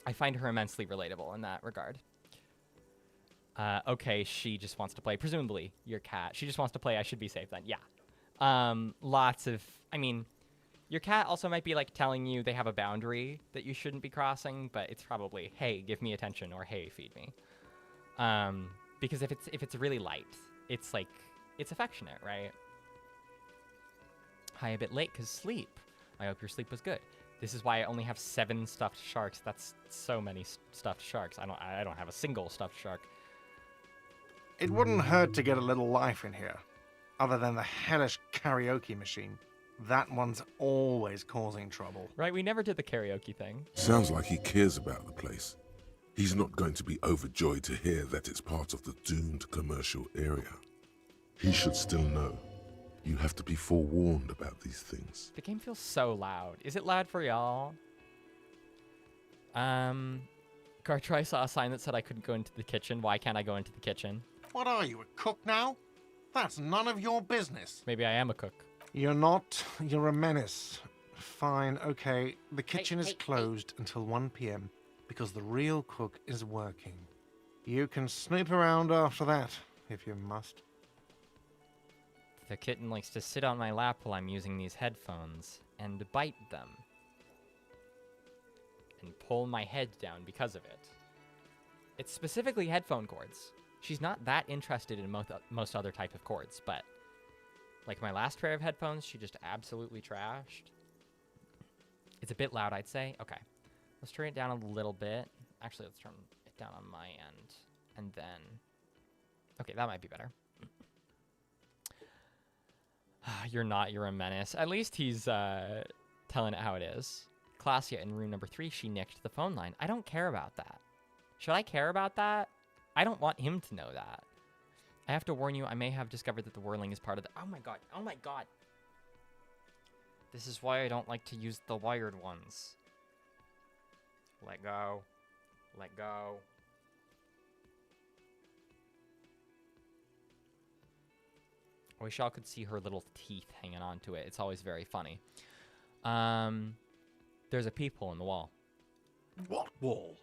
I find her immensely relatable in that regard. Okay, she just wants to play. Presumably, your cat. She just wants to play. I should be safe then. Yeah. Lots of... I mean, your cat also might be, telling you they have a boundary that you shouldn't be crossing, but it's probably, hey, give me attention, or hey, feed me. Because if it's really light, it's, it's affectionate, right? Hi, a bit late, because sleep. I hope your sleep was good. This is why I only have 7 stuffed sharks. That's so many stuffed sharks. I don't have a single stuffed shark. It wouldn't hurt to get a little life in here. Other than the hellish karaoke machine. That one's always causing trouble. Right, we never did the karaoke thing. Sounds like he cares about the place. He's not going to be overjoyed to hear that it's part of the doomed commercial area. He should still know. You have to be forewarned about these things. The game feels so loud. Is it loud for y'all? Gartry saw a sign that said I couldn't go into the kitchen. Why can't I go into the kitchen? What are you, a cook now? That's none of your business. Maybe I am a cook. You're not. You're a menace. Fine, okay. The kitchen is closed until 1 p.m. because the real cook is working. You can snoop around after that, if you must. The kitten likes to sit on my lap while I'm using these headphones and bite them. And pull my head down because of it. It's specifically headphone cords. She's not that interested in most other type of cords, but my last pair of headphones, she just absolutely trashed. It's a bit loud, I'd say. Okay. Let's turn it down a little bit. Actually, let's turn it down on my end. And then... Okay, that might be better. You're not. You're a menace. At least he's telling it how it is. Klassia in room number 3, she nicked the phone line. I don't care about that. Should I care about that? I don't want him to know that. I have to warn you, I may have discovered that the whirling is part of the... Oh my god. Oh my god. This is why I don't like to use the wired ones. Let go. Let go. I wish y'all could see her little teeth hanging onto it. It's always very funny. There's a peephole in the wall. What wall?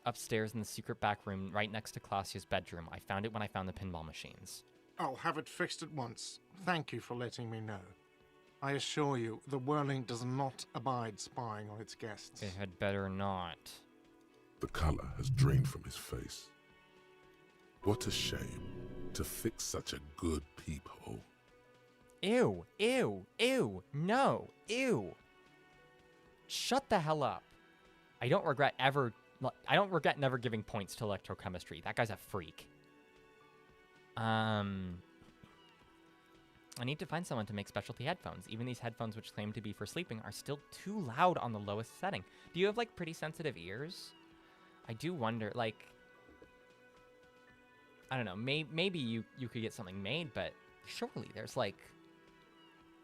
Upstairs in the secret back room, right next to Klassia's bedroom. I found it when I found the pinball machines. I'll have it fixed at once. Thank you for letting me know. I assure you, the Whirling does not abide spying on its guests. It had better not. The color has drained from his face. What a shame to fix such a good peephole. Ew, ew, ew, no, ew. Shut the hell up. I don't regret never giving points to electrochemistry. That guy's a freak. I need to find someone to make specialty headphones. Even these headphones, which claim to be for sleeping, are still too loud on the lowest setting. Do you have, like, pretty sensitive ears? I do wonder, like... I don't know, maybe you could get something made, but surely there's, like,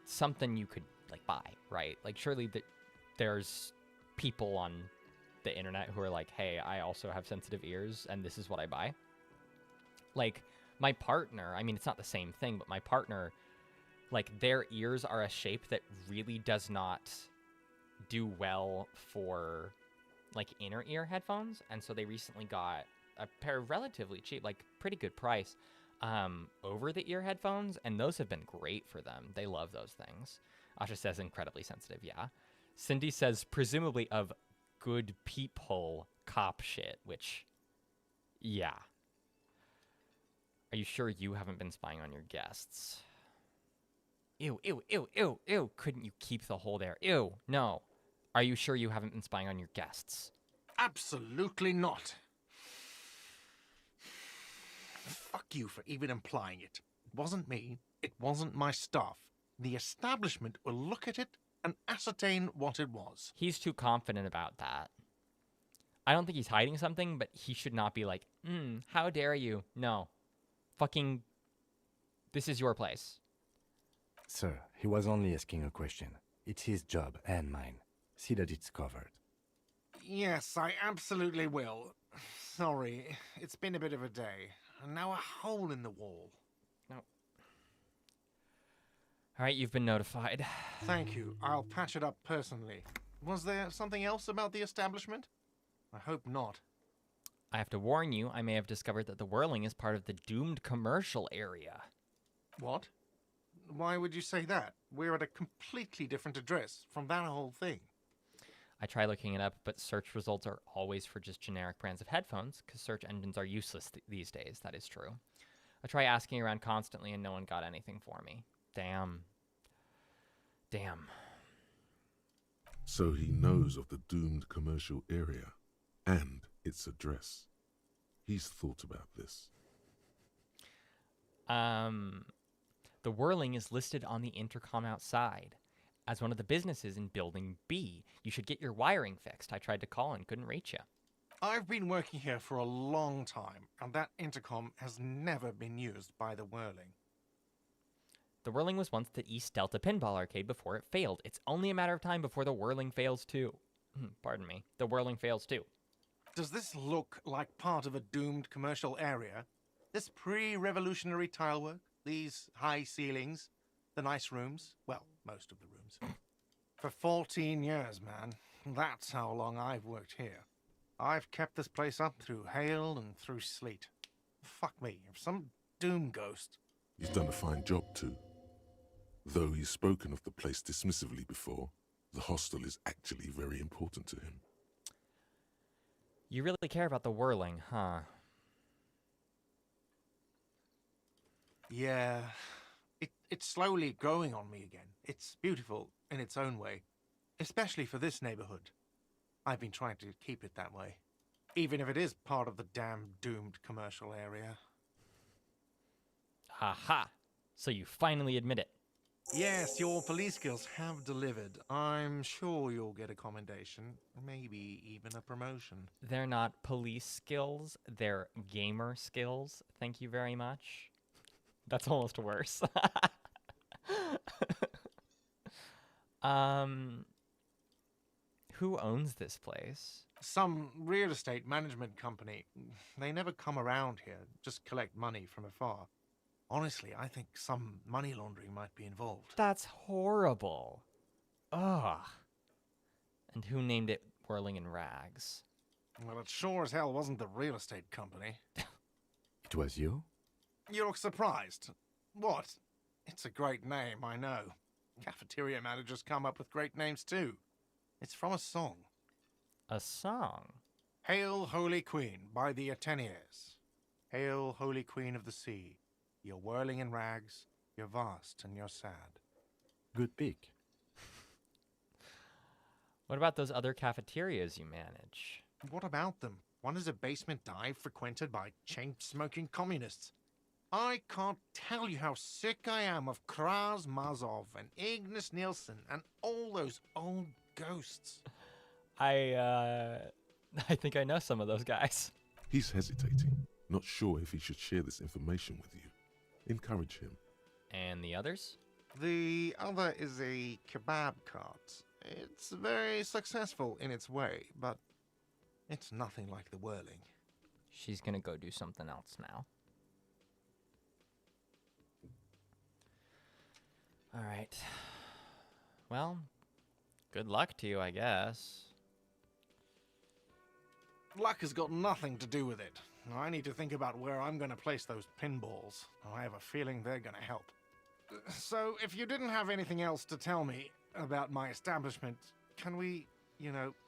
something you could, like, buy, right? Like, surely there's people on the internet who are like, hey, I also have sensitive ears, and this is what I buy. Like, my partner, I mean, it's not the same thing, but my partner... like, their ears are a shape that really does not do well for, like, inner ear headphones. And so they recently got a pair of relatively cheap, like, pretty good price, over-the-ear headphones. And those have been great for them. They love those things. Asha says incredibly sensitive, yeah. Cindy says presumably of good peephole cop shit, which, yeah. Are you sure you haven't been spying on your guests? Ew, ew, ew, ew, ew. Couldn't you keep the hole there? Ew, no. Are you sure you haven't been spying on your guests? Absolutely not. Fuck you for even implying it. It wasn't me. It wasn't my stuff. The establishment will look at it and ascertain what it was. He's too confident about that. I don't think he's hiding something, but he should not be like, how dare you? No. Fucking, this is your place. Sir, he was only asking a question. It's his job and mine. See that it's covered. Yes, I absolutely will. Sorry, it's been a bit of a day. And now a hole in the wall. No. All right, you've been notified. Thank you. I'll patch it up personally. Was there something else about the establishment? I hope not. I have to warn you, I may have discovered that the Whirling is part of the doomed commercial area. What? Why would you say that? We're at a completely different address from that whole thing. I try looking it up, but search results are always for just generic brands of headphones, because search engines are useless these days. That is true. I try asking around constantly, and no one got anything for me. Damn. Damn. So he knows of the doomed commercial area and its address. He's thought about this. The Whirling is listed on the intercom outside as one of the businesses in Building B. You should get your wiring fixed. I tried to call and couldn't reach you. I've been working here for a long time, and that intercom has never been used by the Whirling. The Whirling was once the East Delta Pinball Arcade before it failed. It's only a matter of time before the Whirling fails too. Pardon me. The Whirling fails too. Does this look like part of a doomed commercial area? This pre-revolutionary tilework? These high ceilings? The nice rooms? Well, most of the rooms. For 14 years, man. That's how long I've worked here. I've kept this place up through hail and through sleet. Fuck me, if some doom ghost... He's done a fine job too. Though he's spoken of the place dismissively before, the hostel is actually very important to him. You really care about the Whirling, huh? Yeah, it's slowly growing on me again. It's beautiful in its own way, especially for this neighborhood. I've been trying to keep it that way, even if it is part of the damn doomed commercial area. Aha! So you finally admit it. Yes, your police skills have delivered. I'm sure you'll get a commendation, maybe even a promotion. They're not police skills, they're gamer skills. Thank you very much. That's almost worse. Who owns this place? Some real estate management company. They never come around here, just collect money from afar. Honestly, I think some money laundering might be involved. That's horrible. Ugh. And who named it Whirling in Rags? Well, it sure as hell wasn't the real estate company. It was you? You look surprised. What? It's a great name, I know. Cafeteria managers come up with great names too. It's from a song. A song? Hail, Holy Queen, by the Ateniers. Hail, Holy Queen of the Sea. You're whirling in rags, you're vast and you're sad. Good pick. What about those other cafeterias you manage? What about them? One is a basement dive frequented by chain-smoking communists. I can't tell you how sick I am of Kraz Mazov and Ignis Nielsen and all those old ghosts. I think I know some of those guys. He's hesitating, not sure if he should share this information with you. Encourage him. And the others? The other is a kebab cart. It's very successful in its way, but it's nothing like the whirling. She's gonna go do something else now. All right. Well, good luck to you, I guess. Luck has got nothing to do with it. I need to think about where I'm going to place those pinballs. I have a feeling they're going to help. So, if you didn't have anything else to tell me about my establishment, can we,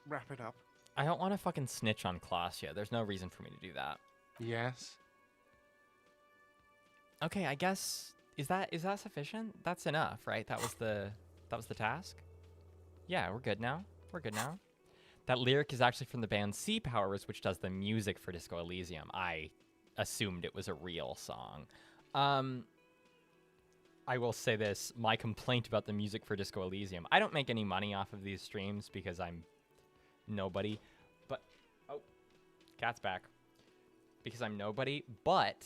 wrap it up? I don't want to fucking snitch on Klaasje. There's no reason for me to do that. Yes. Okay, I guess is that sufficient? That's enough, right? That was the task. Yeah, we're good now. We're good now. That lyric is actually from the band Sea Powers, which does the music for Disco Elysium. I assumed it was a real song. I will say this, my complaint about the music for Disco Elysium. I don't make any money off of these streams because I'm nobody. But, oh, cat's back. Because I'm nobody, but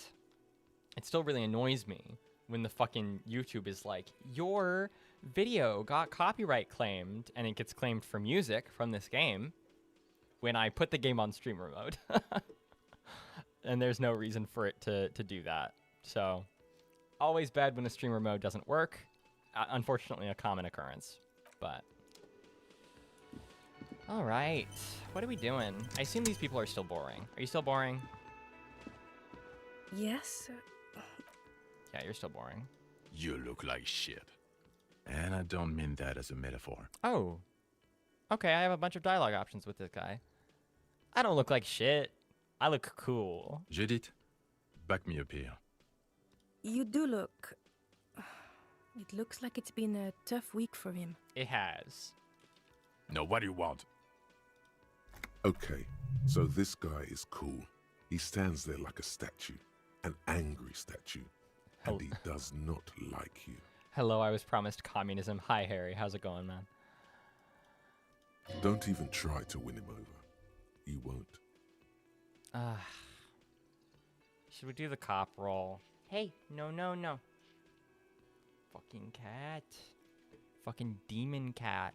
it still really annoys me when the fucking YouTube is like, your video got copyright claimed, and it gets claimed for music from this game when I put the game on streamer mode. And there's no reason for it to do that. So, always bad when a streamer mode doesn't work. Unfortunately, a common occurrence. But, all right. What are we doing? I assume these people are still boring. Are you still boring? Yes. Yeah, you're still boring. You look like shit. And I don't mean that as a metaphor. Oh. Okay, I have a bunch of dialogue options with this guy. I don't look like shit. I look cool. Judith, back me up here. You do look... It looks like it's been a tough week for him. It has. No, what do you want? Okay, so this guy is cool. He stands there like a statue, an angry statue, and he does not like you. Hello, I was promised communism. Hi, Harry. How's it going, man? Don't even try to win him over. You won't. Should we do the cop roll? Hey, no. Fucking cat. Fucking demon cat.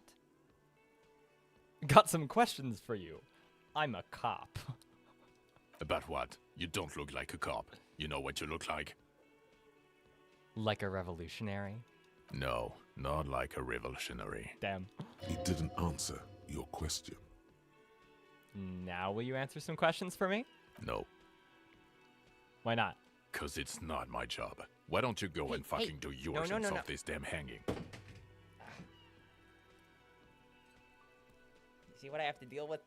Got some questions for you. I'm a cop. About what? You don't look like a cop. You know what you look like? Like a revolutionary? No, not like a revolutionary. Damn. He didn't answer your question. Now will you answer some questions for me? No. Why not? 'Cause it's not my job. Why don't you go and fucking do yours and solve this damn hanging? See what I have to deal with?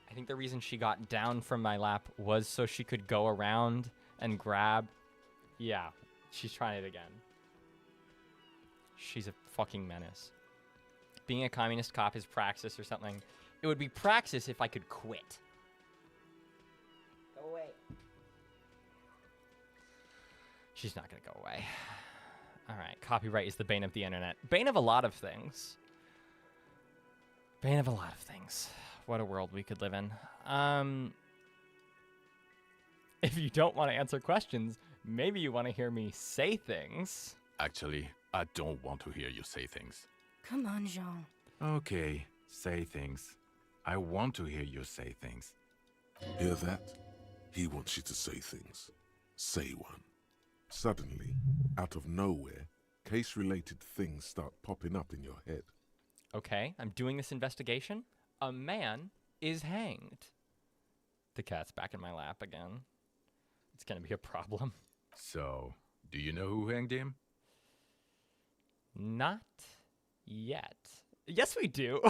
I think the reason she got down from my lap was so she could go around and grab. Yeah, she's trying it again. She's a fucking menace. Being a communist cop is praxis or something. It would be praxis if I could quit. Go away. She's not gonna go away. All right, copyright is the bane of the internet. Bane of a lot of things. Bane of a lot of things. What a world we could live in. If you don't want to answer questions, maybe you want to hear me say things. Actually, I don't want to hear you say things. Come on, Jean. Okay, say things. I want to hear you say things. Hear that? He wants you to say things. Say one. Suddenly, out of nowhere, case-related things start popping up in your head. Okay, I'm doing this investigation. A man is hanged. The cat's back in my lap again. It's gonna be a problem. So, do you know who hanged him? Not yet. Yes, we do.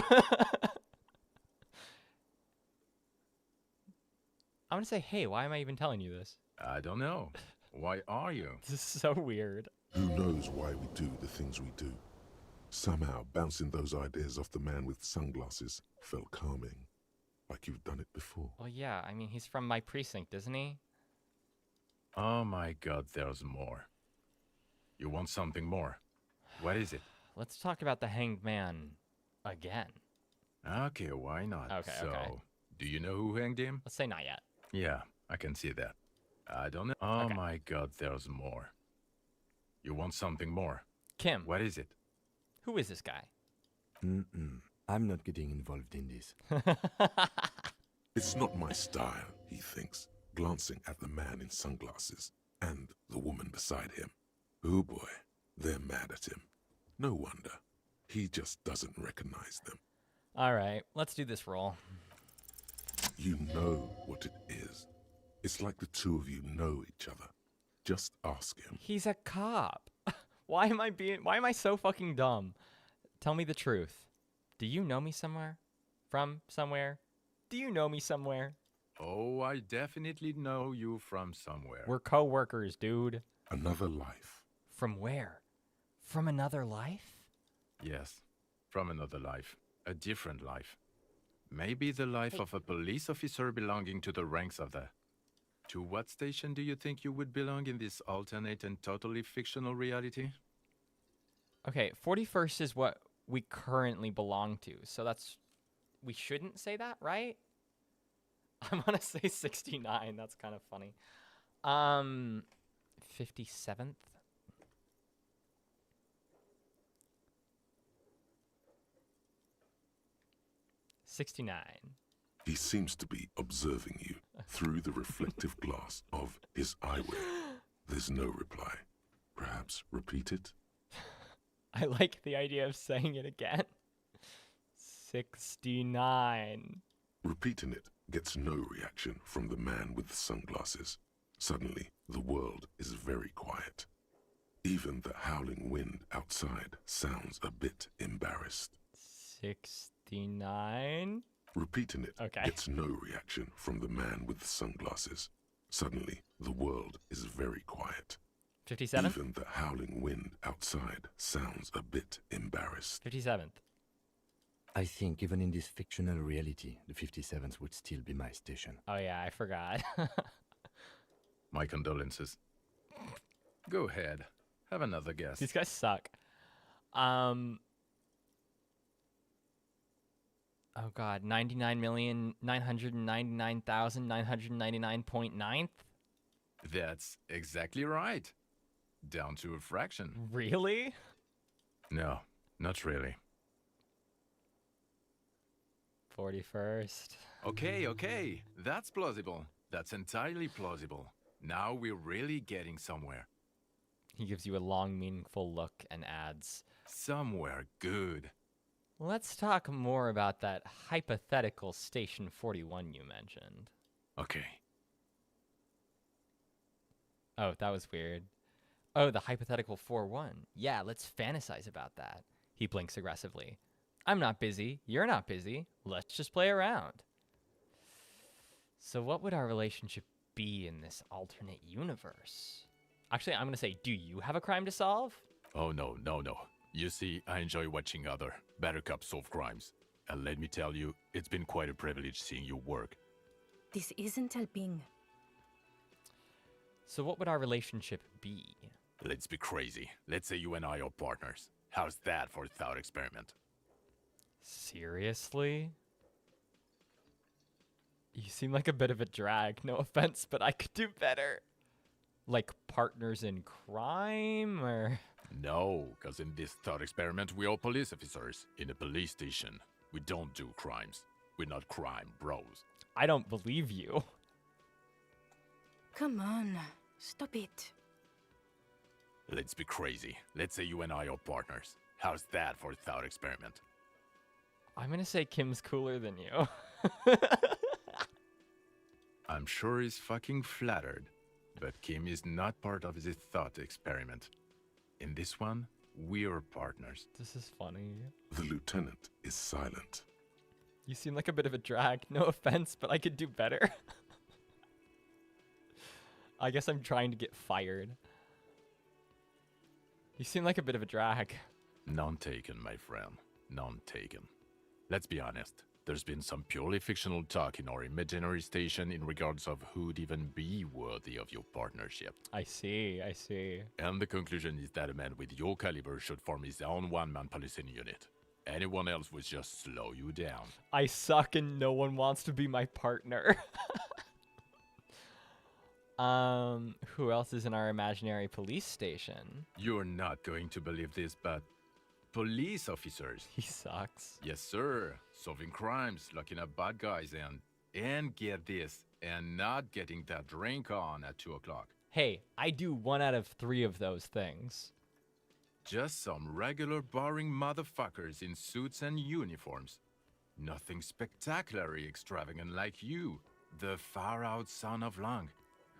I'm gonna say, hey, why am I even telling you this? I don't know. Why are you? This is so weird. Who knows why we do the things we do? Somehow, bouncing those ideas off the man with sunglasses felt calming, like you've done it before. Well, yeah, I mean, he's from my precinct, isn't he? Oh my god, there's more. You want something more? What is it? Let's talk about the hanged man again. Okay, why not? Okay, so, okay. do you know who hanged him? Let's say not yet. Yeah, I can see that. I don't know. Oh my god, there's more. You want something more? Kim. What is it? Who is this guy? I'm not getting involved in this. It's not my style, he thinks, glancing at the man in sunglasses and the woman beside him. Oh boy, they're mad at him. No wonder. He just doesn't recognize them. All right, let's do this roll. You know what it is. It's like the two of you know each other. Just ask him. He's a cop. Why am I so fucking dumb? Tell me the truth. Do you know me somewhere? From somewhere? Do you know me somewhere? Oh, I definitely know you from somewhere. We're co-workers, dude. Another life. From where? From another life? Yes, from another life. A different life. Maybe the life of a police officer belonging to the ranks of the... To what station do you think you would belong in this alternate and totally fictional reality? Okay, 41st is what we currently belong to. So that's... We shouldn't say that, right? I want to say 69. That's kind of funny. 57th? $69. He seems to be observing you through the reflective glass of his eyewear. There's no reply. Perhaps repeat it? I like the idea of saying it again. 69. Repeating it gets no reaction from the man with the sunglasses. Suddenly, the world is very quiet. Even the howling wind outside sounds a bit embarrassed. 69? Repeating it gets no reaction from the man with the sunglasses. Suddenly, the world is very quiet. 57? Even the howling wind outside sounds a bit embarrassed. 57th. I think even in this fictional reality, the 57th would still be my station. Oh yeah, I forgot. My condolences. Go ahead. Have another guess. These guys suck. Oh god, 99,999,999.9th? That's exactly right. Down to a fraction. Really? No, not really. 41st. Okay. That's plausible. That's entirely plausible. Now we're really getting somewhere. He gives you a long, meaningful look and adds, Somewhere good. let's talk more about that hypothetical Station 41 you mentioned. Okay. Oh, that was weird. Oh, the hypothetical 4-1. Yeah, let's fantasize about that. He blinks aggressively. I'm not busy. You're not busy. Let's just play around. So what would our relationship be in this alternate universe? Actually, I'm going to say, do you have a crime to solve? Oh, no. You see, I enjoy watching other better cops solve crimes. And let me tell you, it's been quite a privilege seeing you work. This isn't helping. So what would our relationship be? Let's be crazy. Let's say you and I are partners. How's that for a thought experiment? Seriously? You seem like a bit of a drag. No offense, but I could do better. Like partners in crime, or... No, because in this thought experiment, we are police officers in a police station. We don't do crimes. We're not crime bros. I don't believe you. Come on, stop it. Let's be crazy. Let's say you and I are partners. How's that for a thought experiment? I'm gonna say Kim's cooler than you. I'm sure he's fucking flattered. But Kim is not part of his thought experiment. In this one, we're partners. This is funny. The lieutenant is silent. You seem like a bit of a drag. No offense, but I could do better. I guess I'm trying to get fired. You seem like a bit of a drag. None taken, my friend. None taken. Let's be honest. There's been some purely fictional talk in our imaginary station in regards of who'd even be worthy of your partnership. I see, I see. And the conclusion is that a man with your caliber should form his own one-man policing unit. Anyone else would just slow you down. I suck and no one wants to be my partner. Who else is in our imaginary police station? You're not going to believe this, but police officers. He sucks. Yes, sir. Solving crimes, locking up bad guys, and get this, and not getting that drink on at 2 o'clock. Hey, I do 1 out of 3 of those things. Just some regular boring motherfuckers in suits and uniforms. Nothing spectacularly extravagant like you, the far-out son of Long.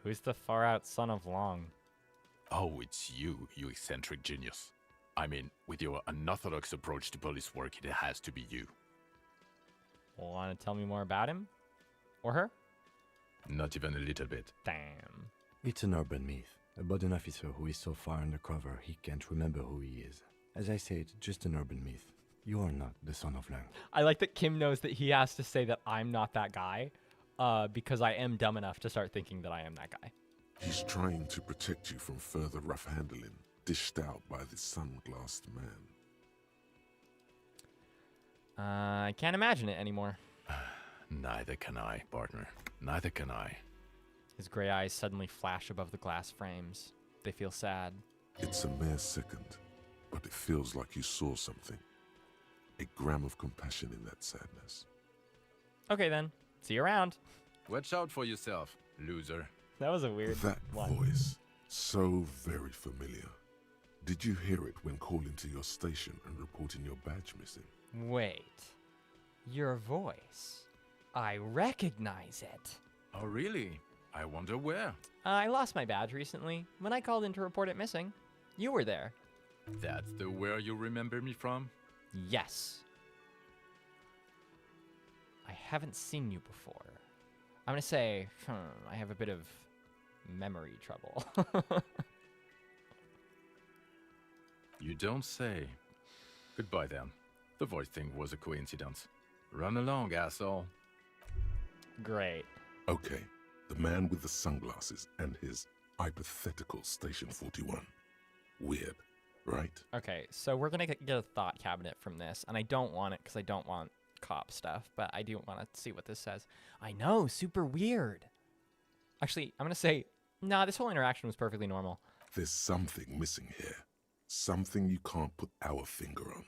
Who's the far-out son of Long? Oh, it's you, you eccentric genius. I mean, with your unorthodox approach to police work, it has to be you. Want to tell me more about him? Or her? Not even a little bit. Damn. It's an urban myth about an officer who is so far undercover he can't remember who he is. As I said, just an urban myth. You are not the son of Lang. I like that Kim knows that he has to say that I'm not that guy, because I am dumb enough to start thinking that I am that guy. He's trying to protect you from further rough handling, dished out by the sunglassed man. I can't imagine it anymore. Neither can I, partner. Neither can I. His gray eyes suddenly flash above the glass frames. They feel sad. It's a mere second, but it feels like you saw something. A gram of compassion in that sadness. Okay then. See you around. Watch out for yourself, loser. That was a weird That one. voice, so very familiar. Did you hear it when calling to your station and reporting your badge missing? Wait. Your voice. I recognize it. Oh, really? I wonder where. I lost my badge recently. When I called in to report it missing, you were there. That's the where you remember me from? Yes. I haven't seen you before. I'm gonna say, I have a bit of memory trouble. You don't say. Goodbye then. The voice thing was a coincidence. Run along, asshole. Great. Okay, the man with the sunglasses and his hypothetical Station 41. Weird, right? Okay, so we're gonna get a thought cabinet from this, and I don't want it because I don't want cop stuff, but I do want to see what this says. I know, super weird. Actually, I'm gonna say, nah, this whole interaction was perfectly normal. There's something missing here. Something you can't put our finger on.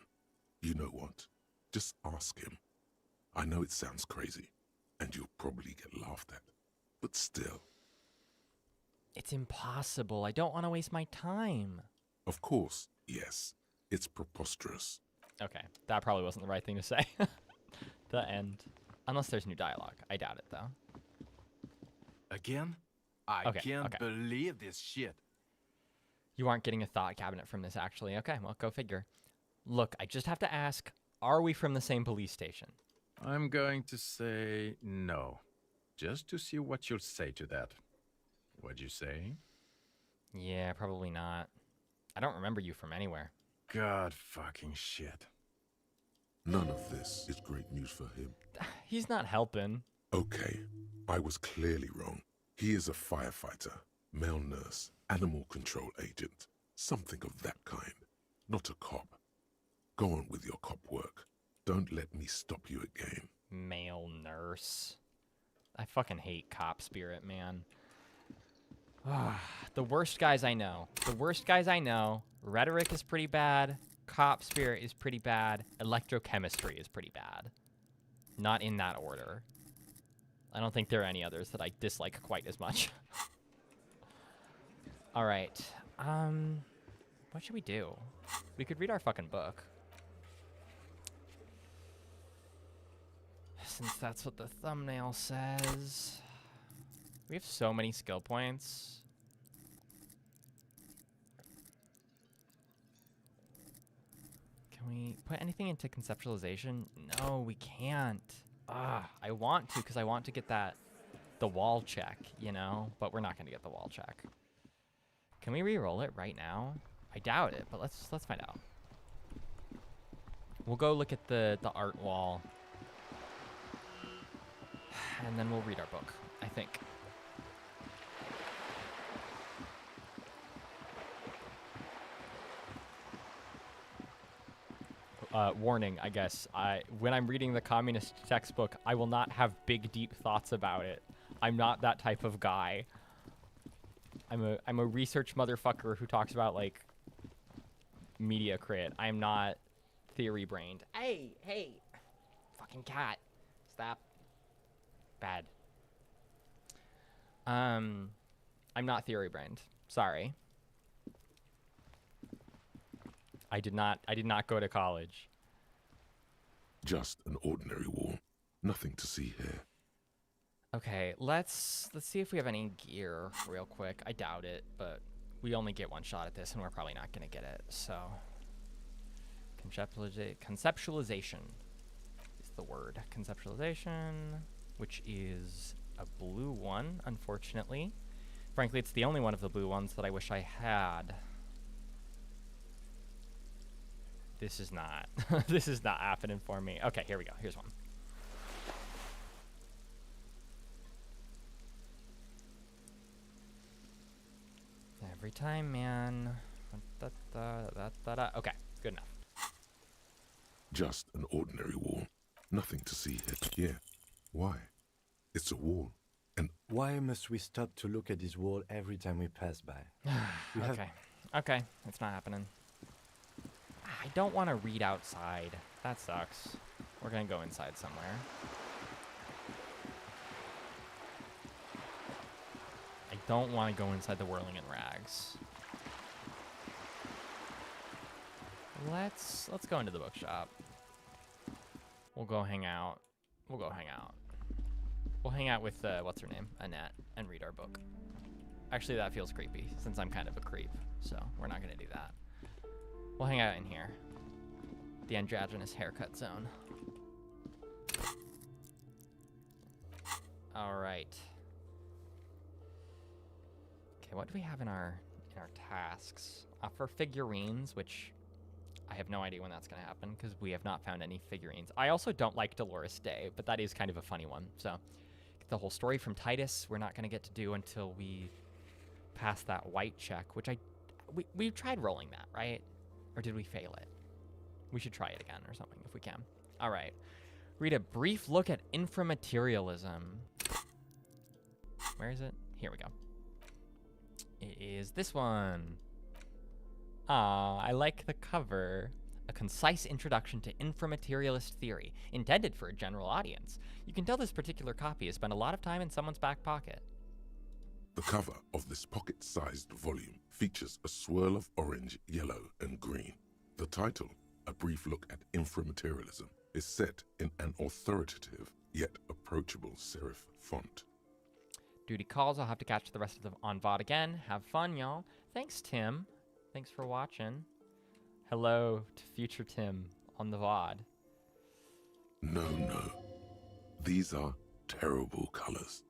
You know what? Just ask him. I know it sounds crazy, and you'll probably get laughed at. But still. It's impossible. I don't want to waste my time. Of course, yes. It's preposterous. Okay, that probably wasn't the right thing to say. The end. Unless there's new dialogue. I doubt it, though. Again? I Okay, can't okay. believe this shit. You aren't getting a thought cabinet from this, actually. Okay, well, go figure. Look, I just have to ask, are we from the same police station? I'm going to say no. Just to see what you'll say to that. What'd you say? Yeah, probably not. I don't remember you from anywhere. God fucking shit. None of this is great news for him. He's not helping. Okay, I was clearly wrong. He is a firefighter, male nurse, animal control agent, something of that kind. Not a cop. Go on with your cop work. Don't let me stop you again. Male nurse. I fucking hate cop spirit, man. The worst guys I know. The worst guys I know. Rhetoric is pretty bad. Cop spirit is pretty bad. Electrochemistry is pretty bad. Not in that order. I don't think there are any others that I dislike quite as much. All right. What should we do? We could read our fucking book. Since that's what the thumbnail says. We have so many skill points. Can we put anything into conceptualization? No, we can't. I want to because I want to get the wall check, you know? But we're not going to get the wall check. Can we re-roll it right now? I doubt it, but let's find out. We'll go look at the art wall. And then we'll read our book, I think. Warning, I guess. When I'm reading the communist textbook, I will not have big, deep thoughts about it. I'm not that type of guy. I'm a research motherfucker who talks about, like, media crit. I'm not theory-brained. Hey. Fucking cat. Stop. Bad. I'm not theory-brained. Sorry. I did not go to college. Just an ordinary wall. Nothing to see here. Okay, let's see if we have any gear real quick. I doubt it, but we only get one shot at this, and we're probably not going to get it. So, conceptualization is the word. Conceptualization, which is a blue one, unfortunately. Frankly, it's the only one of the blue ones that I wish I had. This is not this is not happening for me. Okay, here we go. Here's one. Every time, man. Okay, good enough. Just an ordinary wall. Nothing to see here. Yeah. Why? It's a wall. And why must we stop to look at this wall every time we pass by? Okay, it's not happening. I don't want to read outside. That sucks. We're gonna go inside somewhere. I don't want to go inside the Whirling in Rags. Let's go into the bookshop. We'll go hang out. We'll hang out with what's her name, Annette, and read our book. Actually, that feels creepy since I'm kind of a creep, so we're not gonna do that. We'll hang out in here. The androgynous haircut zone. All right. Okay, what do we have in our tasks? For figurines, which I have no idea when that's going to happen because we have not found any figurines. I also don't like Dolores Day, but that is kind of a funny one. So the whole story from Titus, we're not going to get to do until we pass that white check, which we tried rolling that, right? Or did we fail it? We should try it again or something if we can. All right. Read a brief look at inframaterialism. Where is it? Here we go. It is this one. I like the cover. A concise introduction to inframaterialist theory, intended for a general audience. You can tell this particular copy has spent a lot of time in someone's back pocket. the cover of this pocket-sized volume features a swirl of orange, yellow, and green. The title, A Brief Look at Inframaterialism, is set in an authoritative yet approachable serif font. Duty calls. I'll have to catch the rest of them on VOD again. Have fun, y'all. Thanks, Tim. Thanks for watching. Hello to future Tim on the VOD. No. These are terrible colors.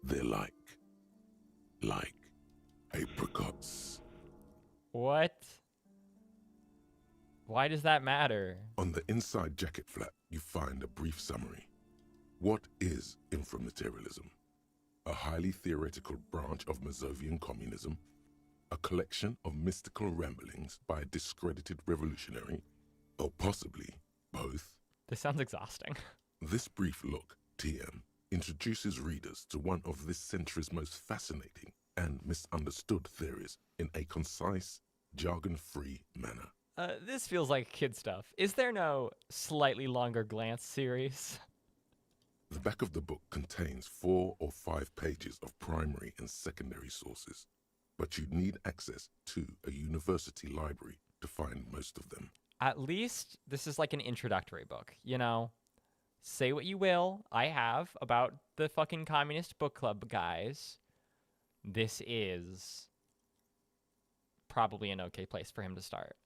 They're like apricots. What? Why does that matter? On the inside jacket flap, you find a brief summary. What is inframaterialism? A highly theoretical branch of Mazovian communism, a collection of mystical ramblings by a discredited revolutionary, or possibly both? This sounds exhausting. This brief look, TM, introduces readers to one of this century's most fascinating and misunderstood theories in a concise, jargon-free manner. This feels like kid stuff. Is there no slightly longer glance series? The back of the book contains 4 or 5 pages of primary and secondary sources, but you'd need access to a university library to find most of them. At least this is like an introductory book, you know? say what you will, I have, about the fucking communist book club guys. This is probably an okay place for him to start.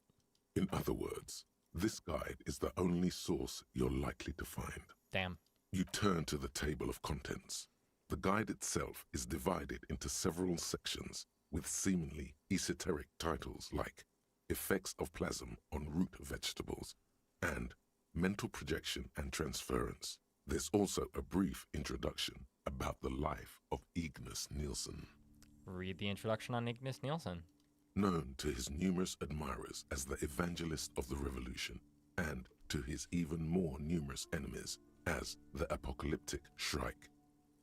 In other words, this guide is the only source you're likely to find. Damn. You turn to the table of contents. The guide itself is divided into several sections with seemingly esoteric titles like Effects of Plasm on Root Vegetables and Mental Projection and Transference. There's also a brief introduction about the life of Ignis Nielsen. Read the introduction on Ignis Nielsen. Known to his numerous admirers as the evangelist of the revolution, and to his even more numerous enemies as the apocalyptic Shrike,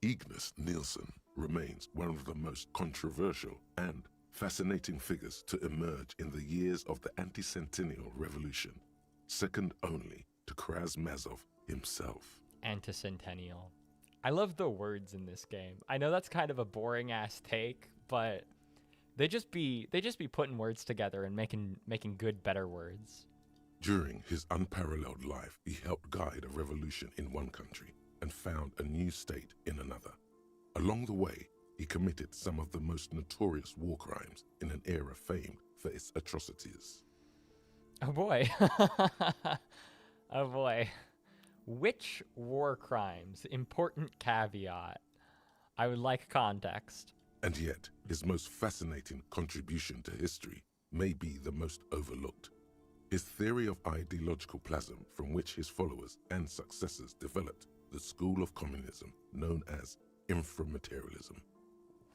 Ignis Nielsen remains one of the most controversial and fascinating figures to emerge in the years of the anti-centennial revolution, second only to Krasmazov himself. Anticentennial. I love the words in this game. I know that's kind of a boring ass take, but they just be putting words together and making good, better words. During his unparalleled life, he helped guide a revolution in one country and found a new state in another. Along the way, he committed some of the most notorious war crimes in an era famed for its atrocities. Oh boy. Oh boy. Which war crimes? Important caveat. I would like context. And yet, his most fascinating contribution to history may be the most overlooked. His theory of ideological plasm, from which his followers and successors developed the school of communism known as inframaterialism.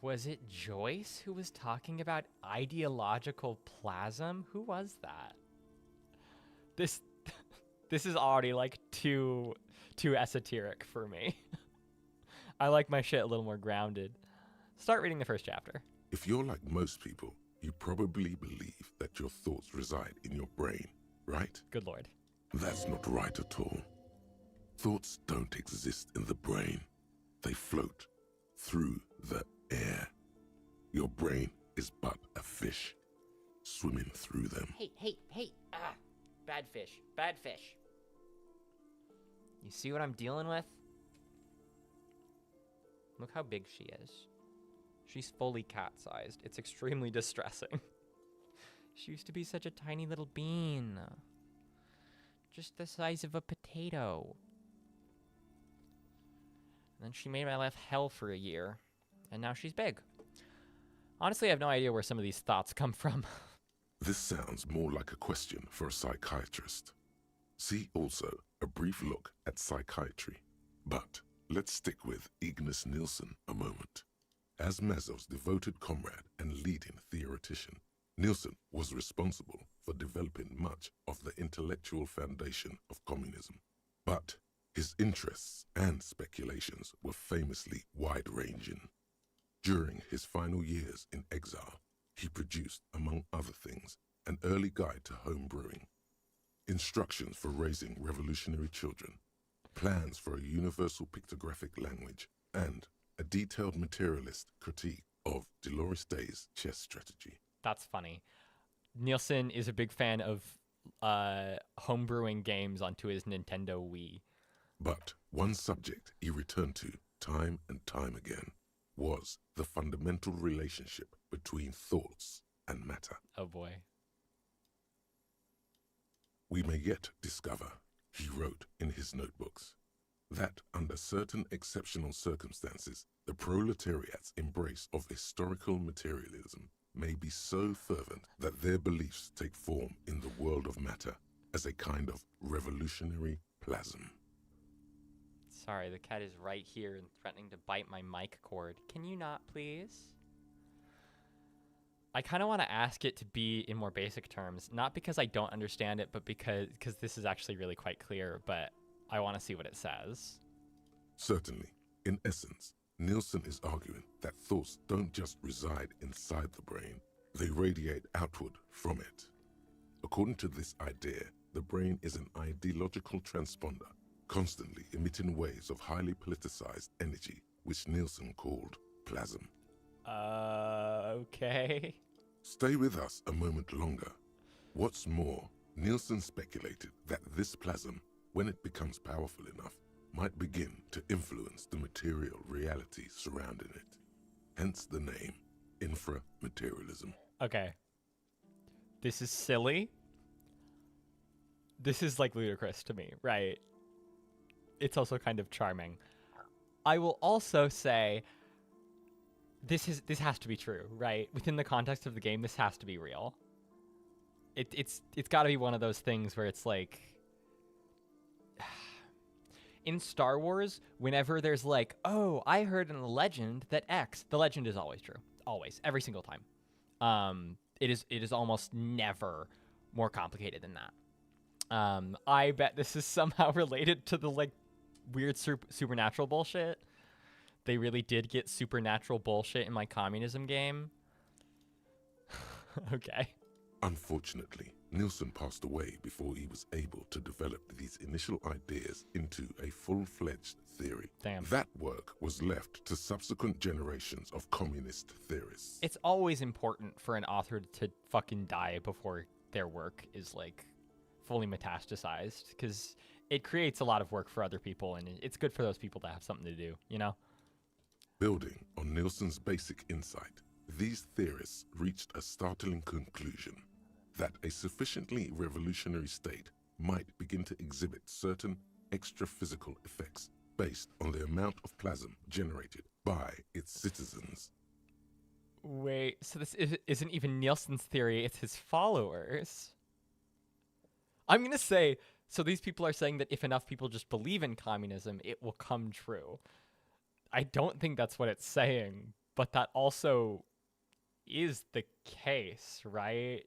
Was it Joyce who was talking about ideological plasm? Who was that? This is already like too esoteric for me. I like my shit a little more grounded. Start reading the first chapter. If you're like most people, you probably believe that your thoughts reside in your brain, right? Good lord. That's not right at all. Thoughts don't exist in the brain. They float through the air. Your brain is but a fish, swimming through them. Hey. Bad fish. You see what I'm dealing with? Look how big she is. She's fully cat-sized. It's extremely distressing. She used to be such a tiny little bean. Just the size of a potato. And then she made my life hell for a year. And now she's big. Honestly, I have no idea where some of these thoughts come from. This sounds more like a question for a psychiatrist. See also a brief look at psychiatry. But let's stick with Ignis Nielsen a moment. As Mazov's devoted comrade and leading theoretician, Nielsen was responsible for developing much of the intellectual foundation of communism. But his interests and speculations were famously wide-ranging. During his final years in exile, he produced, among other things, an early guide to home brewing, instructions for raising revolutionary children, plans for a universal pictographic language, and a detailed materialist critique of Dolores Day's chess strategy. That's funny. Nielsen is a big fan of homebrewing games onto his Nintendo Wii. But one subject he returned to time and time again was the fundamental relationship between thoughts and matter. Oh boy. We may yet discover, he wrote in his notebooks, that under certain exceptional circumstances, the proletariat's embrace of historical materialism may be so fervent that their beliefs take form in the world of matter as a kind of revolutionary plasm. Sorry, the cat is right here and threatening to bite my mic cord. Can you not, please? I kind of want to ask it to be in more basic terms, not because I don't understand it, but because this is actually really quite clear, but I want to see what it says. Certainly, in essence, Nielsen is arguing that thoughts don't just reside inside the brain, they radiate outward from it. According to this idea, the brain is an ideological transponder, constantly emitting waves of highly politicized energy, which Nielsen called plasm. Okay. Stay with us a moment longer. What's more, Nielsen speculated that this plasm, when it becomes powerful enough, might begin to influence the material reality surrounding it. Hence the name, inframaterialism. Okay. This is silly. This is like ludicrous to me, right? It's also kind of charming. I will also say this has to be true, right? Within the context of the game, this has to be real. It's got to be one of those things where it's like in Star Wars, whenever there's like, oh, I heard in the legend that X, the legend is always true, always, every single time. It is almost never more complicated than that. I bet this is somehow related to the like weird supernatural bullshit. They really did get supernatural bullshit in my communism game. Okay. Unfortunately, Nielsen passed away before he was able to develop these initial ideas into a full-fledged theory. Damn. That work was left to subsequent generations of communist theorists. It's always important for an author to fucking die before their work is like fully metastasized, because it creates a lot of work for other people, and it's good for those people to have something to do, you know? Building on Nielsen's basic insight, these theorists reached a startling conclusion that a sufficiently revolutionary state might begin to exhibit certain extra-physical effects based on the amount of plasm generated by its citizens. Wait, so this isn't even Nielsen's theory, it's his followers. I'm going to say, so these people are saying that if enough people just believe in communism, it will come true. I don't think that's what it's saying, but that also is the case, right?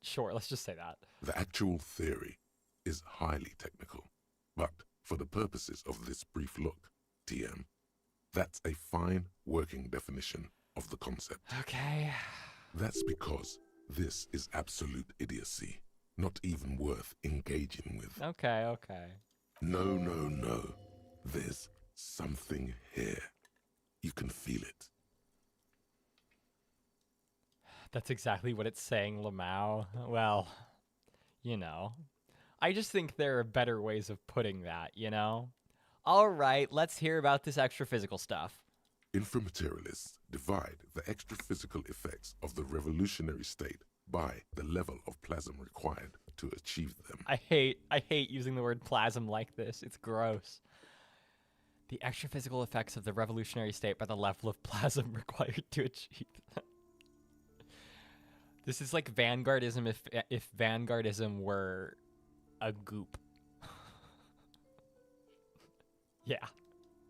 Sure, let's just say that. The actual theory is highly technical, but for the purposes of this brief look, TM, that's a fine working definition of the concept. Okay. That's because this is absolute idiocy, not even worth engaging with. Okay. No. There's something here. You can feel it. That's exactly what it's saying, Lamau. Well, you know. I just think there are better ways of putting that, you know? All right, let's hear about this extra physical stuff. Inframaterialists divide the extra physical effects of the revolutionary state by the level of plasm required to achieve them. I hate using the word plasm like this. It's gross. The extra physical effects of the revolutionary state by the level of plasm required to achieve them. This is like Vanguardism if Vanguardism were a goop. Yeah.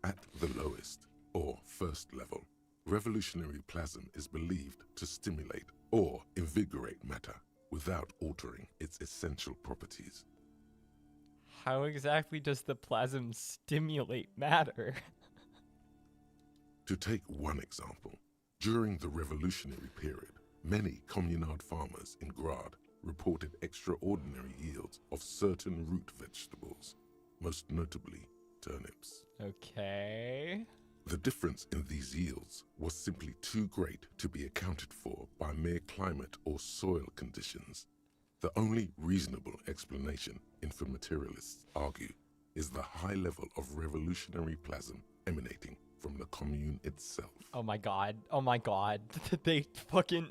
At the lowest, or first level, revolutionary plasm is believed to stimulate or invigorate matter without altering its essential properties. How exactly does the plasm stimulate matter? To take one example, during the revolutionary period, many communard farmers in Grad reported extraordinary yields of certain root vegetables, most notably turnips. Okay. The difference in these yields was simply too great to be accounted for by mere climate or soil conditions. The only reasonable explanation, inframaterialists argue, is the high level of revolutionary plasm emanating from the commune itself. Oh my god. They fucking...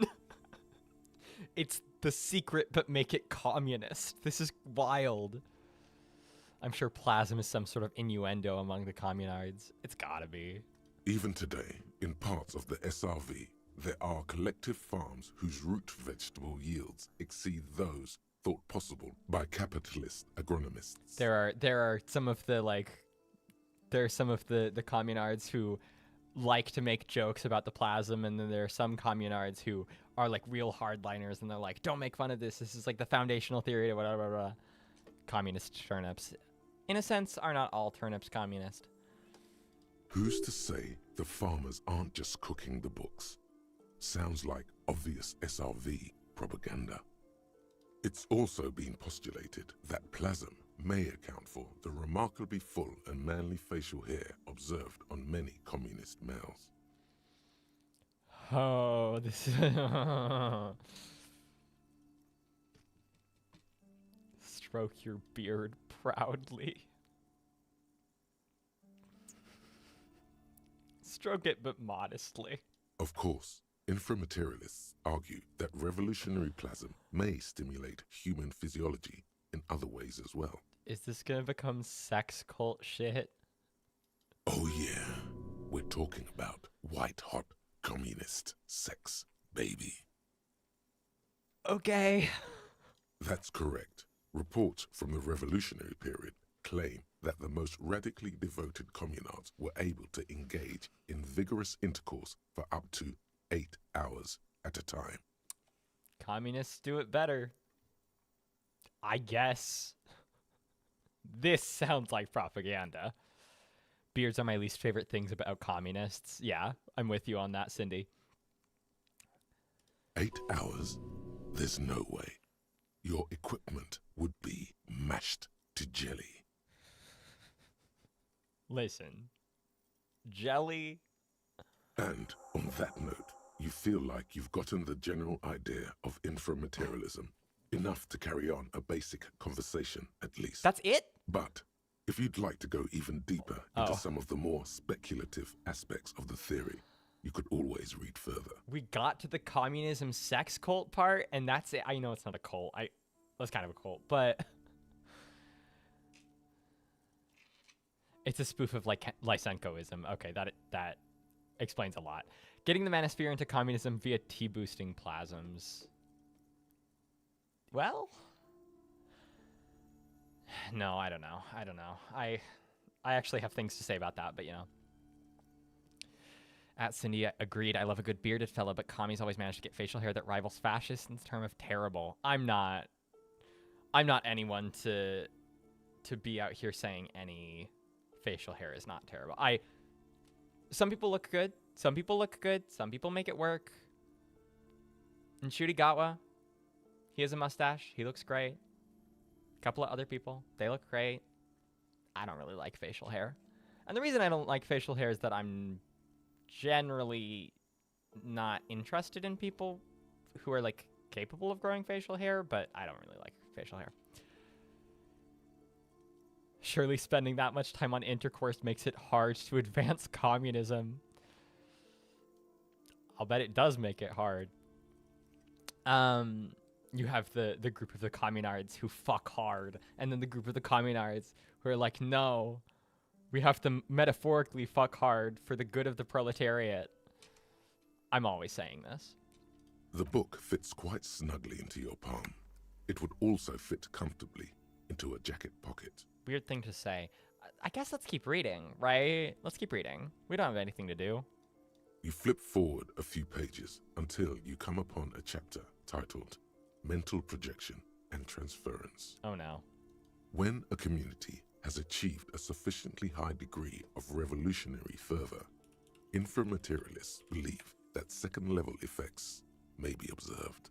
It's the secret, but make it communist. This is wild. I'm sure plasm is some sort of innuendo among the communards. It's gotta be. Even today, in parts of the SRV, there are collective farms whose root vegetable yields exceed those thought possible by capitalist agronomists. There are some of the the communards who like to make jokes about the plasm, and then there are some communards who are like real hardliners, and they're like, don't make fun of this. This is like the foundational theory of whatever. Blah, blah, blah. Communist turnips. In a sense, are not all turnips communist? Who's to say the farmers aren't just cooking the books? Sounds like obvious SRV propaganda. It's also been postulated that plasm may account for the remarkably full and manly facial hair observed on many communist males. Oh, this is... Stroke your beard proudly. Stroke it, but modestly. Of course, inframaterialists argue that revolutionary plasm may stimulate human physiology in other ways as well. Is this gonna become sex cult shit? Oh yeah, we're talking about white-hot communist sex, baby. Okay. That's correct. Reports from the revolutionary period claim that the most radically devoted communards were able to engage in vigorous intercourse for up to 8 hours at a time. Communists do it better. I guess. This sounds like propaganda. Beards are my least favorite things about communists. Yeah, I'm with you on that, Cindy. 8 hours? There's no way. Your equipment would be mashed to jelly. Listen. Jelly? And on that note, you feel like you've gotten the general idea of inframaterialism, enough to carry on a basic conversation at least. That's it? But if you'd like to go even deeper into some of the more speculative aspects of the theory, you could always read further. We got to the communism sex cult part, and that's it. I know it's not a cult. That's kind of a cult, but it's a spoof of like Lysenkoism. Okay, that explains a lot. Getting the manosphere into communism via T-boosting plasms. Well, no, I don't know. I actually have things to say about that, but you know. At Cindy agreed, I love a good bearded fella, but commies always manage to get facial hair that rivals fascists in the term of terrible. I'm not anyone to be out here saying any facial hair is not terrible. Some people look good. Some people make it work. And Shurigawa, he has a mustache. He looks great. A couple of other people, they look great. I don't really like facial hair. And the reason I don't like facial hair is that I'm generally not interested in people who are like capable of growing facial hair, but I don't really like facial hair. Surely spending that much time on intercourse makes it hard to advance communism. I'll bet it does make it hard. You have the group of the communards who fuck hard, and then the group of the communards who are like, no, we have to metaphorically fuck hard for the good of the proletariat. I'm always saying this. The book fits quite snugly into your palm. It would also fit comfortably into a jacket pocket. Weird thing to say. I guess let's keep reading, right? Let's keep reading. We don't have anything to do. You flip forward a few pages until you come upon a chapter titled Mental Projection and Transference. Oh no. When a community has achieved a sufficiently high degree of revolutionary fervor, inframaterialists believe that second-level effects may be observed.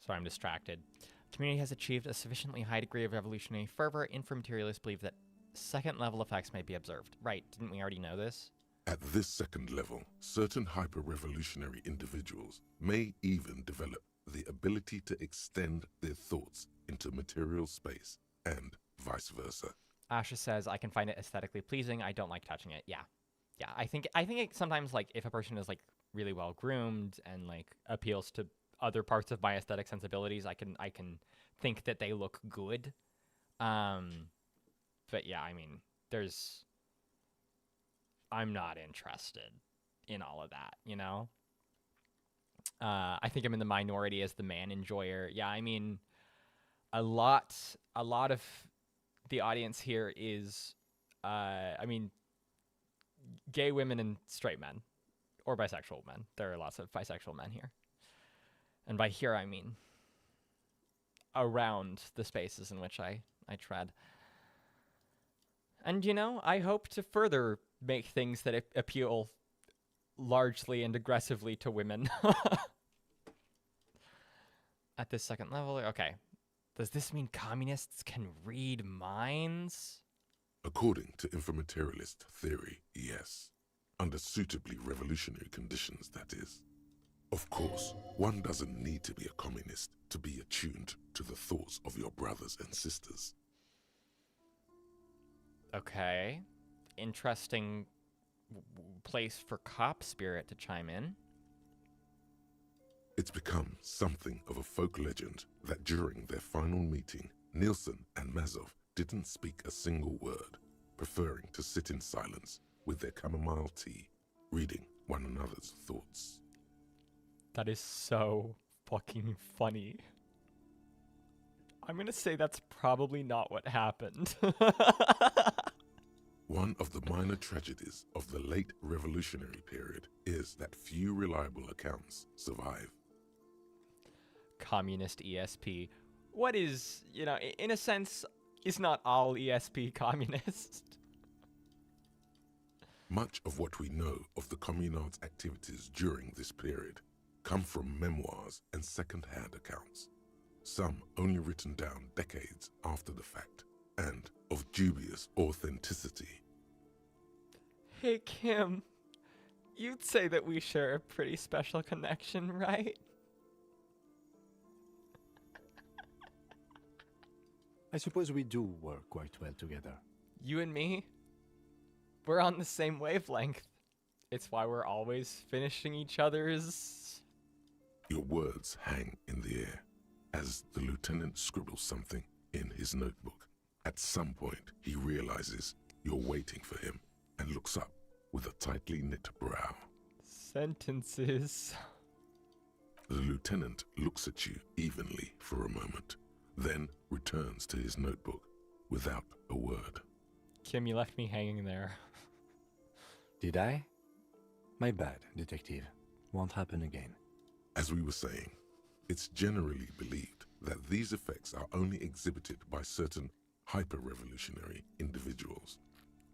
Sorry, I'm distracted. Community has achieved a sufficiently high degree of revolutionary fervor. Inframaterialists believe that second-level effects may be observed. Right, didn't we already know this? At this second level, certain hyper-revolutionary individuals may even develop the ability to extend their thoughts into material space, and vice versa. Asha says, I can find it aesthetically pleasing. I don't like touching it. Yeah. I think it sometimes, like, if a person is like really well groomed and like appeals to other parts of my aesthetic sensibilities, I can think that they look good. But yeah, I mean, I'm not interested in all of that, you know? I think I'm in the minority as the man enjoyer. Yeah, I mean, a lot of the audience here is, I mean, gay women and straight men, or bisexual men. There are lots of bisexual men here. And by here, I mean around the spaces in which I tread. And, you know, I hope to further make things that appeal largely and aggressively to women. At this second level, okay. Does this mean communists can read minds? According to inframaterialist theory, yes. Under suitably revolutionary conditions, that is. Of course, one doesn't need to be a communist to be attuned to the thoughts of your brothers and sisters. Okay. Interesting place for cop spirit to chime in. It's become something of a folk legend that during their final meeting, Nielsen and Mazov didn't speak a single word, preferring to sit in silence with their chamomile tea, reading one another's thoughts. That is so fucking funny. I'm gonna say that's probably not what happened. One of the minor tragedies of the late revolutionary period is that few reliable accounts survive. Communist ESP. What is, you know, in a sense, is not all ESP communist? Much of what we know of the communards' activities during this period come from memoirs and second-hand accounts, some only written down decades after the fact, and of dubious authenticity. Hey, Kim, you'd say that we share a pretty special connection, right? I suppose we do work quite well together. You and me, we're on the same wavelength. It's why we're always finishing each other's... Your words hang in the air as the lieutenant scribbles something in his notebook. At some point, he realizes you're waiting for him and looks up with a tightly knit brow. Sentences. The lieutenant looks at you evenly for a moment, then returns to his notebook without a word. Kim, you left me hanging there. Did I? My bad, detective. Won't happen again. As we were saying, it's generally believed that these effects are only exhibited by certain hyper-revolutionary individuals,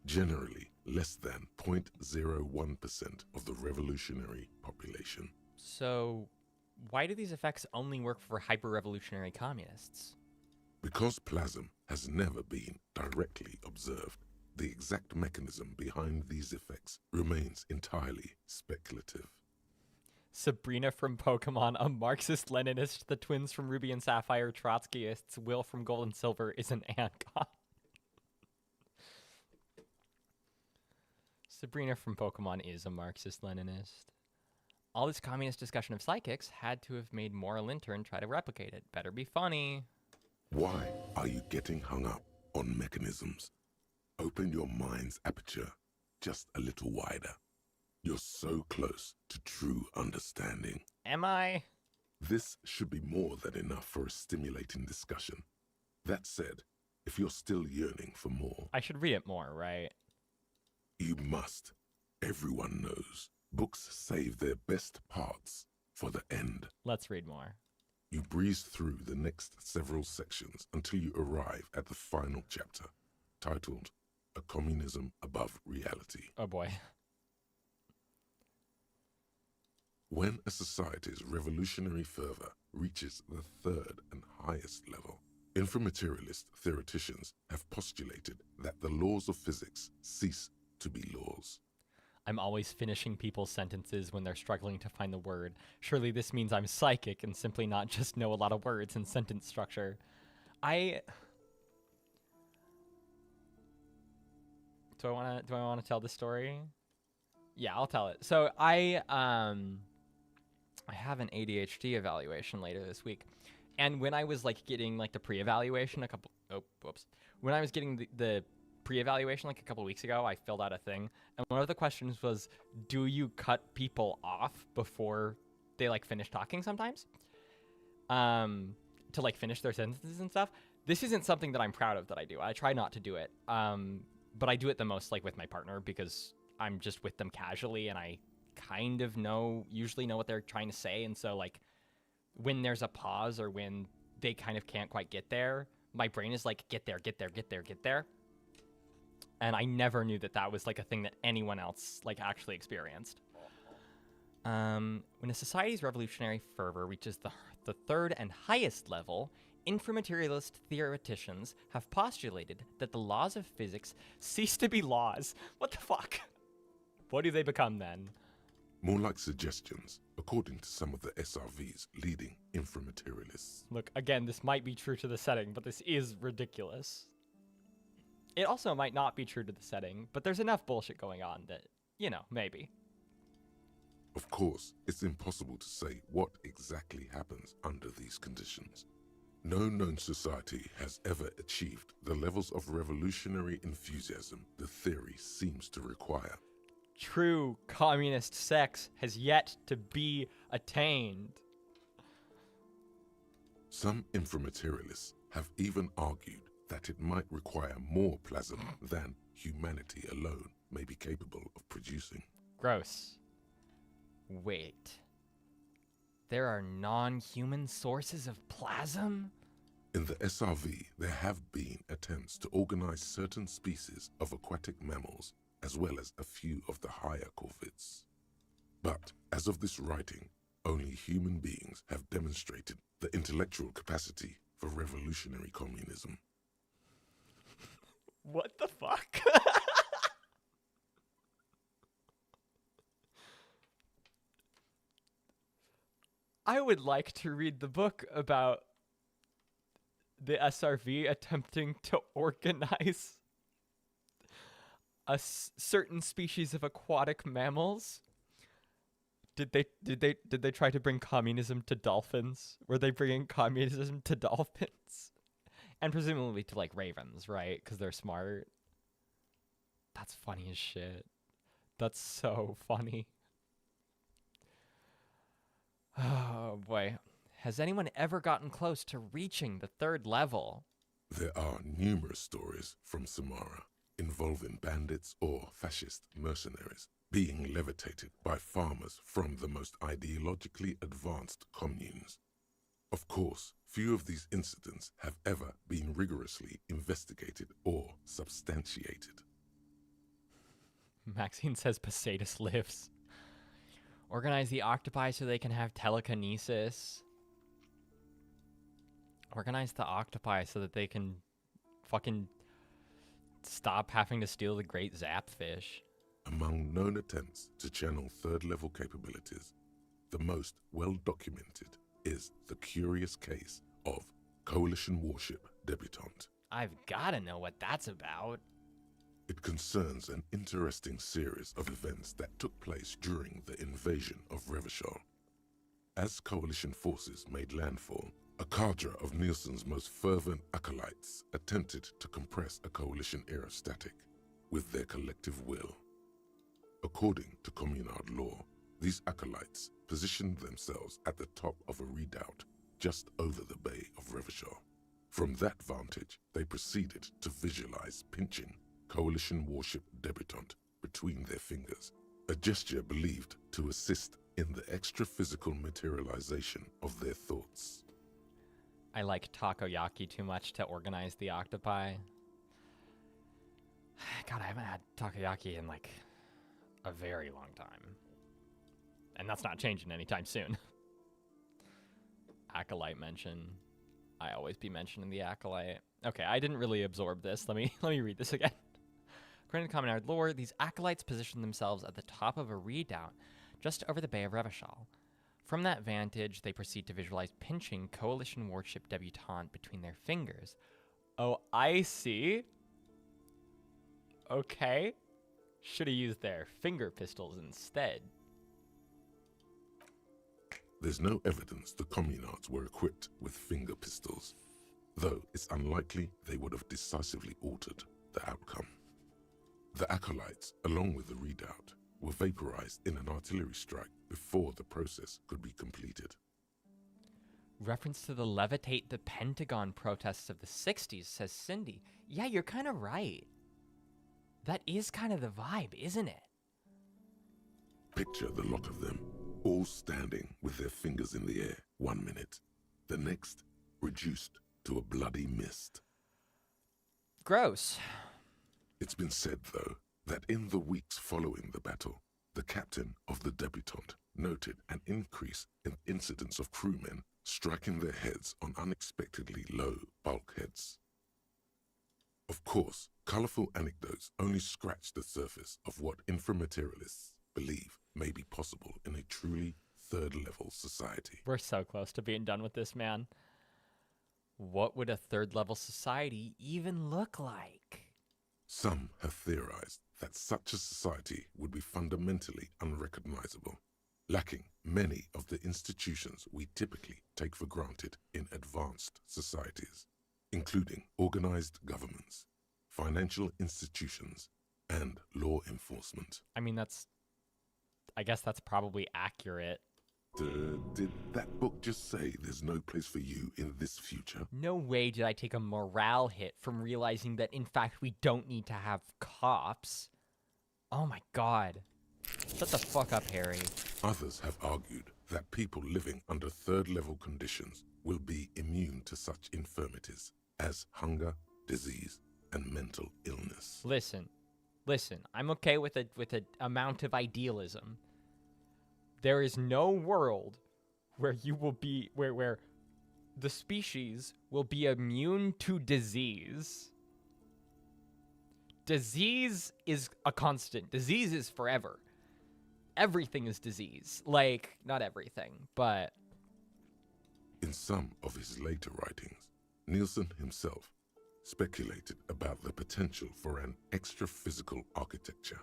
generally less than 0.01% of the revolutionary population. So, why do these effects only work for hyper-revolutionary communists? Because plasm has never been directly observed, the exact mechanism behind these effects remains entirely speculative. Sabrina from Pokemon, a Marxist-Leninist, the twins from Ruby and Sapphire, Trotskyists, Will from Gold and Silver is an Ancon. Sabrina from Pokemon is a Marxist-Leninist. All this communist discussion of psychics had to have made Maura Lintern try to replicate it. Better be funny. Why are you getting hung up on mechanisms? Open your mind's aperture just a little wider. You're so close to true understanding. Am I? This should be more than enough for a stimulating discussion. That said, if you're still yearning for more... I should read it more, right? You must. Everyone knows. Books save their best parts for the end. Let's read more. You breeze through the next several sections until you arrive at the final chapter, titled A Communism Above Reality. Oh boy. When a society's revolutionary fervor reaches the third and highest level, inframaterialist theoreticians have postulated that the laws of physics cease to be laws. I'm always finishing people's sentences when they're struggling to find the word. Surely this means I'm psychic and simply not just know a lot of words and sentence structure. Do I want to tell the story? Yeah, I'll tell it. So I have an ADHD evaluation later this week. And when I was like getting like the pre-evaluation when I was getting the pre-evaluation like a couple weeks ago, I filled out a thing. And one of the questions was, do you cut people off before they like finish talking sometimes? To like finish their sentences and stuff. This isn't something that I'm proud of that I do. I try not to do it. But I do it the most like with my partner because I'm just with them casually and I kind of usually know what they're trying to say. And so like when there's a pause or when they kind of can't quite get there, my brain is like, get there, get there, get there, get there. And I never knew that that was like a thing that anyone else like actually experienced. When a society's revolutionary fervor reaches the third and highest level, inframaterialist theoreticians have postulated that the laws of physics cease to be laws. What the fuck? What do they become then? More like suggestions, according to some of the SRV's leading inframaterialists. Look, again, this might be true to the setting, but this is ridiculous. It also might not be true to the setting, but there's enough bullshit going on that, you know, maybe. Of course, it's impossible to say what exactly happens under these conditions. No known society has ever achieved the levels of revolutionary enthusiasm the theory seems to require. True communist sex has yet to be attained. Some inframaterialists have even argued that it might require more plasm than humanity alone may be capable of producing. Gross. Wait. There are non-human sources of plasm? In the SRV, there have been attempts to organize certain species of aquatic mammals, as well as a few of the higher corvids. But, as of this writing, only human beings have demonstrated the intellectual capacity for revolutionary communism. What the fuck? I would like to read the book about the SRV attempting to organize a certain species of aquatic mammals. Did they try to bring communism to dolphins? Were they bringing communism to dolphins? And presumably to, like, ravens, right? Because they're smart. That's funny as shit. That's so funny. Oh, boy. Has anyone ever gotten close to reaching the 3rd level? There are numerous stories from Samara involving bandits or fascist mercenaries being levitated by farmers from the most ideologically advanced communes. Of course, few of these incidents have ever been rigorously investigated or substantiated. Maxine says Poseidus lives. Organize the octopi so they can have telekinesis. Organize the octopi so that they can fucking stop having to steal the great zapfish. Among known attempts to channel 3rd level capabilities, the most well documented is the curious case of Coalition warship Debutante. I've gotta know what that's about. It concerns an interesting series of events that took place during the invasion of Revachol. As Coalition forces made landfall, a cadre of Nielsen's most fervent acolytes attempted to compress a Coalition-era static with their collective will. According to Communard law, these acolytes positioned themselves at the top of a redoubt just over the bay of Revachol. From that vantage, they proceeded to visualize pinching Coalition warship Debutante between their fingers, a gesture believed to assist in the extra-physical materialization of their thoughts. I like takoyaki too much to organize the octopi. God, I haven't had takoyaki in, like, a very long time. And that's not changing anytime soon. Acolyte mention. I always be mentioning the acolyte. Okay, I didn't really absorb this. Let me read this again. According to Communard lore, these acolytes position themselves at the top of a redoubt just over the Bay of Revachol. From that vantage, they proceed to visualize pinching Coalition warship Debutante between their fingers. Oh, I see. Okay. Should have used their finger pistols instead. There's no evidence the Communards were equipped with finger pistols, though it's unlikely they would have decisively altered the outcome. The acolytes, along with the redoubt, were vaporized in an artillery strike before the process could be completed. Reference to the levitate the Pentagon protests of the 60s, says Cindy. Yeah, you're kind of right. That is kind of the vibe, isn't it? Picture the lot of them, all standing with their fingers in the air 1 minute, the next reduced to a bloody mist. Gross. It's been said, though, that in the weeks following the battle, the captain of the Debutante noted an increase in incidents of crewmen striking their heads on unexpectedly low bulkheads. Of course, colorful anecdotes only scratch the surface of what inframaterialists believe may be possible. possible in a truly third-level society. We're so close to being done with this, man. What would a third-level society even look like? Some have theorized that such a society would be fundamentally unrecognizable, lacking many of the institutions we typically take for granted in advanced societies, including organized governments, financial institutions, and law enforcement. I mean, I guess that's probably accurate. Did that book just say there's no place for you in this future? No way did I take a morale hit from realizing that, in fact, we don't need to have cops. Oh my god. Shut the fuck up, Harry. Others have argued that people living under third-level conditions will be immune to such infirmities as hunger, disease, and mental illness. Listen, I'm okay with a amount of idealism. There is no world where you will be where the species will be immune to disease. Disease is a constant. Disease is forever. Everything is disease. Like, not everything, but In some of his later writings, Nielsen himself speculated about the potential for an extra-physical architecture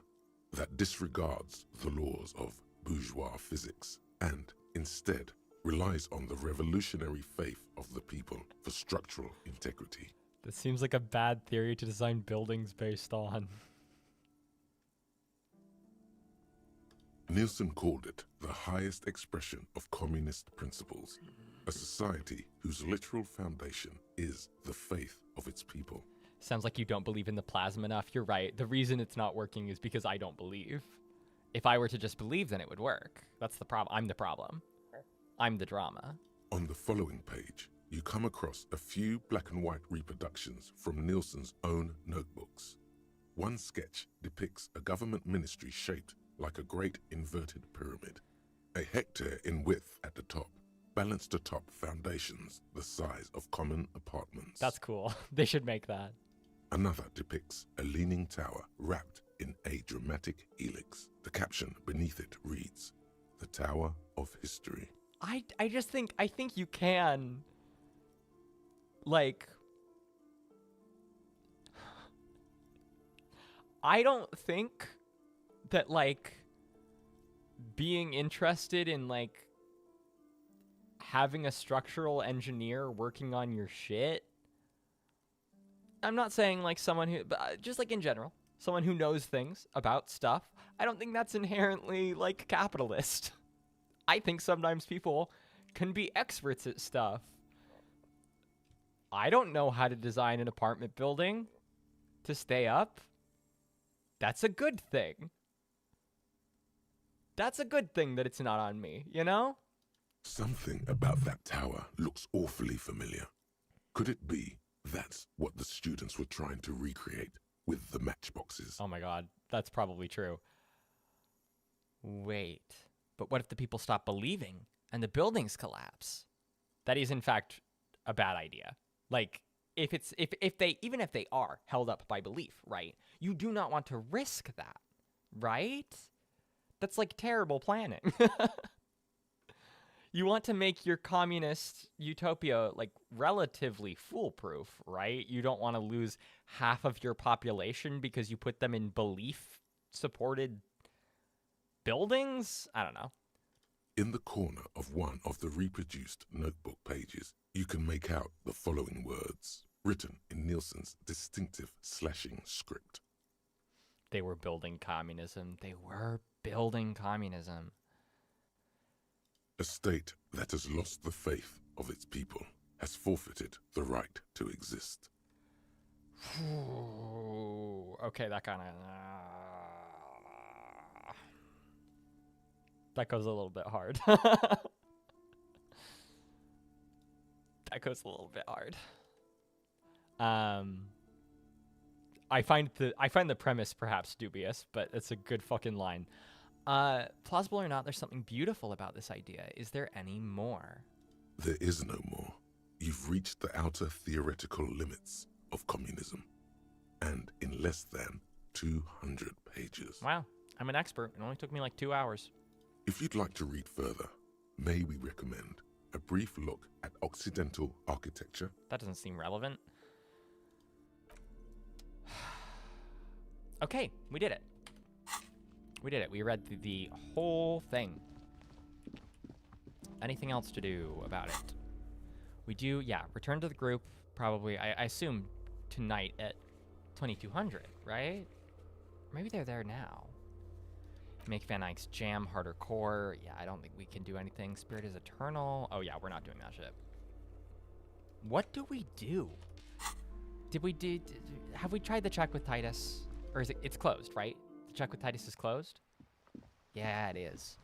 that disregards the laws of bourgeois physics and instead relies on the revolutionary faith of the people for structural integrity. that seems like a bad theory to design buildings based on. Nielsen called it the highest expression of communist principles, a society whose literal foundation is the faith of its people. Sounds like you don't believe in the plasma enough. You're right. The reason it's not working is because I don't believe. If I were to just believe, then it would work. That's the problem. I'm the problem. I'm the drama. On the following page, you come across a few black and white reproductions from Nielsen's own notebooks. One sketch depicts a government ministry shaped like a great inverted pyramid, a hectare in width at the top, balanced atop foundations the size of common apartments. That's cool. They should make that. Another depicts a leaning tower wrapped in a dramatic helix. The caption beneath it reads, "The Tower of History." I think you can, like, I don't think that, like, being interested in, like, having a structural engineer working on your shit, I'm not saying, like, someone who, but just, like, in general, someone who knows things about stuff, I don't think that's inherently, like, capitalist. I think sometimes people can be experts at stuff. I don't know how to design an apartment building to stay up. That's a good thing. That's a good thing that it's not on me, you know? Something about that tower looks awfully familiar. Could it be that's what the students were trying to recreate with the matchboxes? Oh my god, that's probably true. Wait, but what if the people stop believing and the buildings collapse? That is, in fact, a bad idea. Like, if they are held up by belief, right? You do not want to risk that, right? That's like terrible planning. You want to make your communist utopia, like, relatively foolproof, right? You don't want to lose half of your population because you put them in belief-supported buildings? I don't know. In the corner of one of the reproduced notebook pages, you can make out the following words, written in Nielsen's distinctive slashing script. They were building communism. They were building communism. A state that has lost the faith of its people has forfeited the right to exist. Okay, that kind of... that goes a little bit hard. That goes a little bit hard. I find the premise perhaps dubious, but it's a good fucking line. Plausible or not, there's something beautiful about this idea. Is there any more? There is no more. You've reached the outer theoretical limits of communism, and in less than 200 pages. Wow, I'm an expert. It only took me like 2 hours. If you'd like to read further, may we recommend a brief look at Occidental architecture? That doesn't seem relevant. Okay, we did it. We did it. We read the whole thing. Anything else to do about it? We do, yeah, return to the group, probably, I assume, tonight at 2200, right? Maybe they're there now. Make Van Eyck's Jam harder core. Yeah, I don't think we can do anything. Spirit is eternal. Oh, yeah, we're not doing that shit. What do we do? Have we tried the check with Titus? Or is it's closed, right? The check with Titus is closed? Yeah, it is.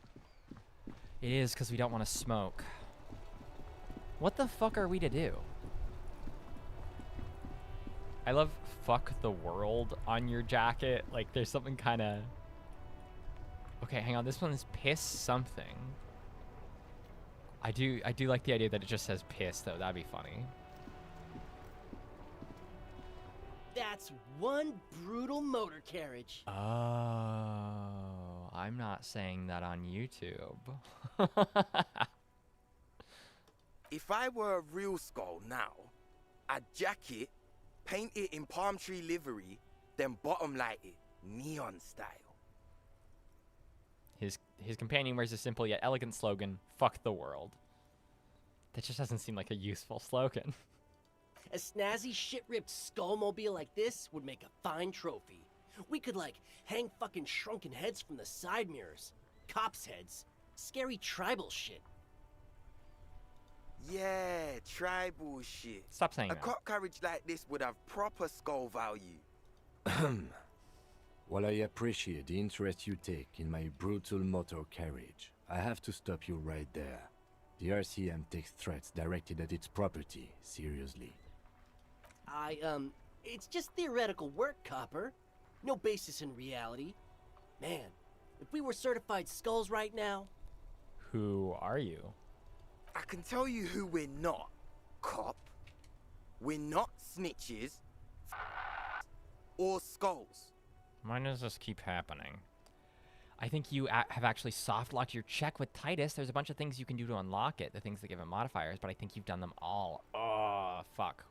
It is because we don't want to smoke. What the fuck are we to do? I love fuck the world on your jacket. Like, there's something kind of... Okay, hang on. This one is piss something. I do like the idea that it just says piss, though. That'd be funny. That's one brutal motor carriage. Oh, I'm not saying that on YouTube. If I were a real skull now, I'd jack it, paint it in palm tree livery, then bottom light it, neon style. His companion wears a simple yet elegant slogan, fuck the world. That just doesn't seem like a useful slogan. A snazzy shit-ripped skullmobile like this would make a fine trophy. We could, like, hang fucking shrunken heads from the side mirrors. Cops' heads. Scary tribal shit. Yeah, tribal shit. Stop saying a that. cop carriage like this would have proper skull value. While I appreciate the interest you take in my brutal motor carriage, I have to stop you right there. The RCM takes threats directed at its property seriously. It's just theoretical work, Copper. No basis in reality. Man, if we were certified skulls right now... Who are you? I can tell you who we're not, cop. We're not snitches or skulls. Why does this keep happening? I think you have actually soft-locked your check with Titus. There's a bunch of things you can do to unlock it, the things that give it modifiers, but I think you've done them all. Oh, fuck.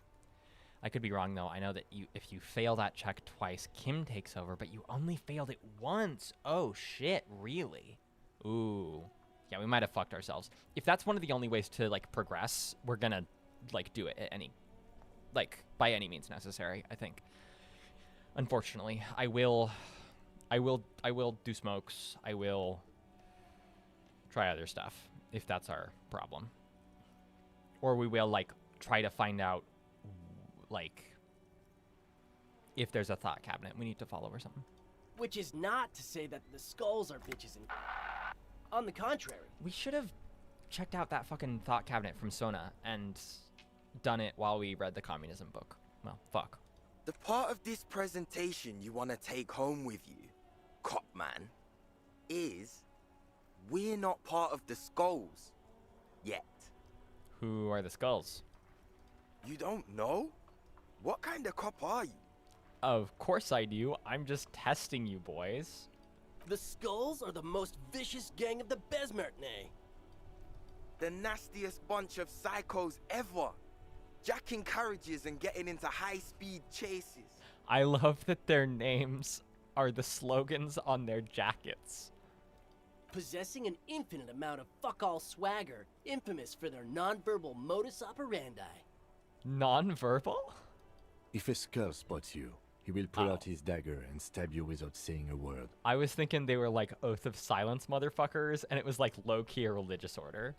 I could be wrong, though. I know that if you fail that check twice, Kim takes over, but you only failed it once. Oh, shit, really? Ooh. Yeah, we might have fucked ourselves. If that's one of the only ways to, like, progress, we're gonna, like, do it at any, like, by any means necessary, I think. Unfortunately, I will do smokes. I will try other stuff, if that's our problem. Or we will, like, try to find out, like, if there's a thought cabinet we need to follow or something. Which is not to say that the skulls are bitches and... On the contrary. We should have checked out that fucking thought cabinet from Sona and done it while we read the communism book. Well, fuck. The part of this presentation you want to take home with you, cop man, is we're not part of the skulls yet. Who are the skulls? You don't know? What kind of cop are you? Of course I do. I'm just testing you, boys. The skulls are the most vicious gang of the Besmertne. The nastiest bunch of psychos ever. Jacking carriages and getting into high-speed chases. I love that their names are the slogans on their jackets. Possessing an infinite amount of fuck-all swagger, infamous for their non-verbal modus operandi. Non-verbal? If a skull spots you, he will pull out his dagger and stab you without saying a word. I was thinking they were like Oath of Silence motherfuckers, and it was like low-key a religious order.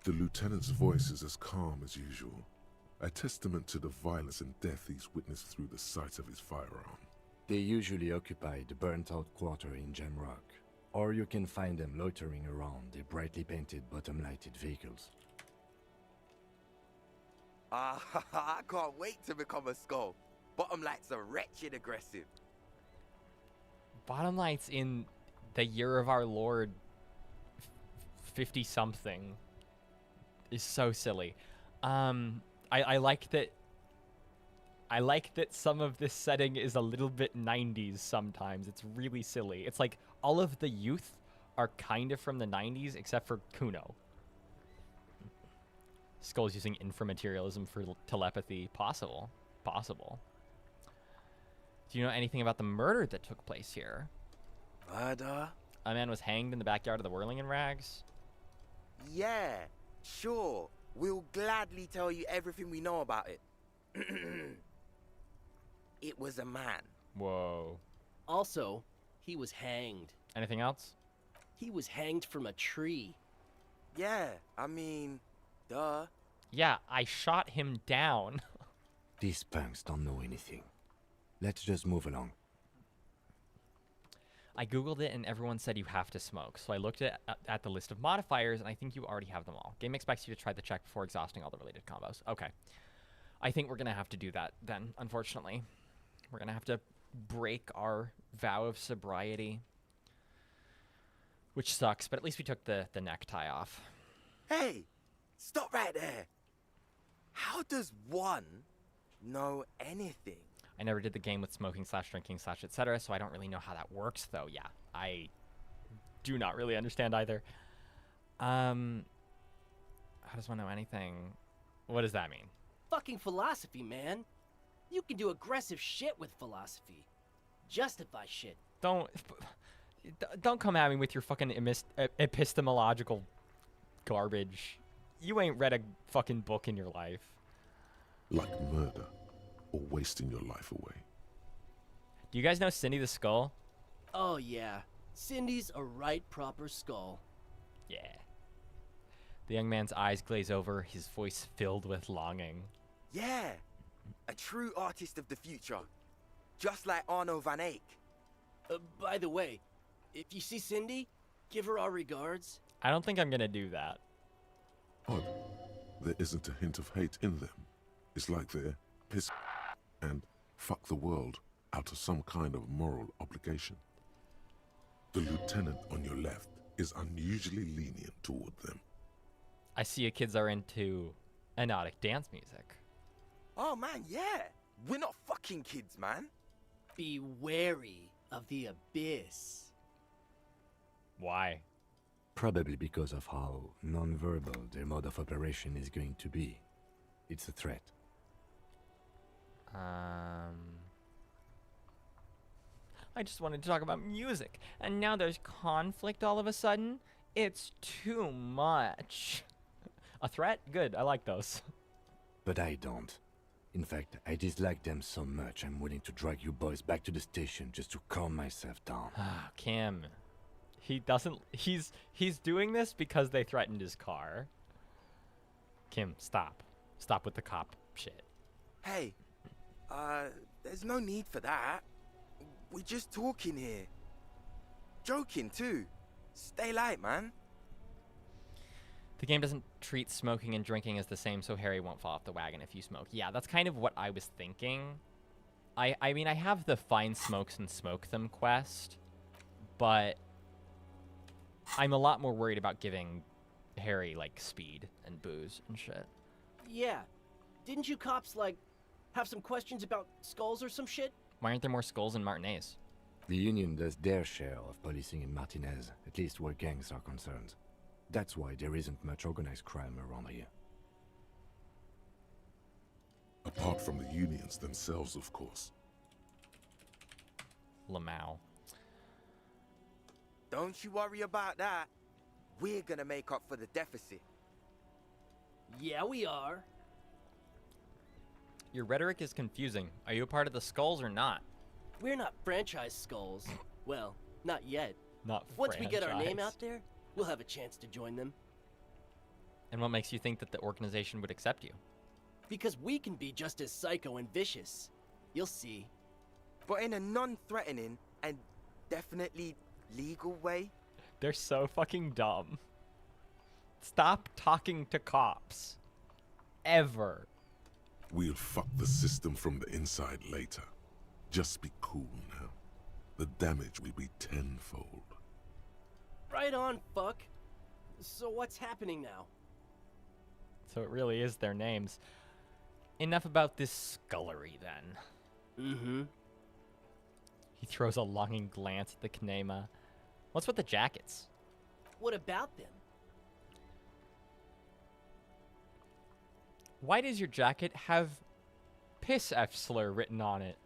The lieutenant's voice is as calm as usual, a testament to the violence and death he's witnessed through the sight of his firearm. They usually occupy the burnt-out quarter in Jamrock, or you can find them loitering around their brightly painted bottom-lighted vehicles. I can't wait to become a skull. Bottom lights are wretched aggressive. Bottom lights in the year of our Lord 50-something is so silly. I like that. I like that some of this setting is a little bit 90s sometimes. It's really silly. It's like all of the youth are kind of from the 90s, except for Kuno. Skull's using inframaterialism for telepathy. Possible. Possible. Do you know anything about the murder that took place here? Murder? A man was hanged in the backyard of the Whirling Rags? Yeah, sure. We'll gladly tell you everything we know about it. It was a man. Whoa. Also, he was hanged. Anything else? He was hanged from a tree. Yeah, I mean, duh. Yeah, I shot him down. These punks don't know anything. Let's just move along. I googled it and everyone said you have to smoke. So I looked at the list of modifiers and I think you already have them all. Game expects you to try the check before exhausting all the related combos. Okay. I think we're going to have to do that then, unfortunately. We're going to have to break our vow of sobriety. Which sucks, but at least we took the necktie off. Hey, stop right there. How does one know anything? I never did the game with smoking / drinking / etc., so I don't really know how that works, though. Yeah, I do not really understand either. How does one know anything? What does that mean? Fucking philosophy, man. You can do aggressive shit with philosophy. Justify shit. Don't come at me with your fucking epistemological garbage. You ain't read a fucking book in your life. Like murder or wasting your life away. Do you guys know Cindy the Skull? Oh yeah, Cindy's a right proper skull. Yeah. The young man's eyes glaze over, his voice filled with longing. Yeah, a true artist of the future. Just like Arno van Eyck. By the way, if you see Cindy, give her our regards. I don't think I'm gonna do that. Odd. There isn't a hint of hate in them. It's like they're piss and fuck the world out of some kind of moral obligation. The lieutenant on your left is unusually lenient toward them. I see you kids are into anodic dance music. Oh man, yeah. We're not fucking kids, man. Be wary of the abyss. Why? Probably because of how non-verbal their mode of operation is going to be. It's a threat. I just wanted to talk about music, and now there's conflict all of a sudden? It's too much. A threat? Good, I like those. But I don't. In fact, I dislike them so much I'm willing to drag you boys back to the station just to calm myself down. Kim. He's doing this because they threatened his car. Kim, stop. Stop with the cop shit. Hey, there's no need for that. We're just talking here. Joking too. Stay light, man. The game doesn't treat smoking and drinking as the same, so Harry won't fall off the wagon if you smoke. Yeah, that's kind of what I was thinking. I mean, I have the find smokes and smoke them quest, but I'm a lot more worried about giving Harry, like, speed and booze and shit. Yeah. Didn't you cops, like, have some questions about skulls or some shit? Why aren't there more skulls in Martinez? The Union does their share of policing in Martinez, at least where gangs are concerned. That's why there isn't much organized crime around here. Apart from the unions themselves, of course. Lamau. Don't you worry about that. We're gonna make up for the deficit. Yeah, we are. Your rhetoric is confusing. Are you a part of the Skulls or not? We're not franchise skulls. Well, not yet. Not Once we get our name franchise. out there, we'll have a chance to join them. And what makes you think that the organization would accept you? Because we can be just as psycho and vicious. You'll see. But in a non-threatening and definitely legal way. They're so fucking dumb. Stop talking to cops. Ever. We'll fuck the system from the inside later. Just be cool now. The damage will be tenfold. Right on, fuck. So what's happening now? So it really is their names. Enough about this scullery, then. Mm-hmm. He throws a longing glance at the Knema. What's with the jackets? What about them? Why does your jacket have piss F slur written on it?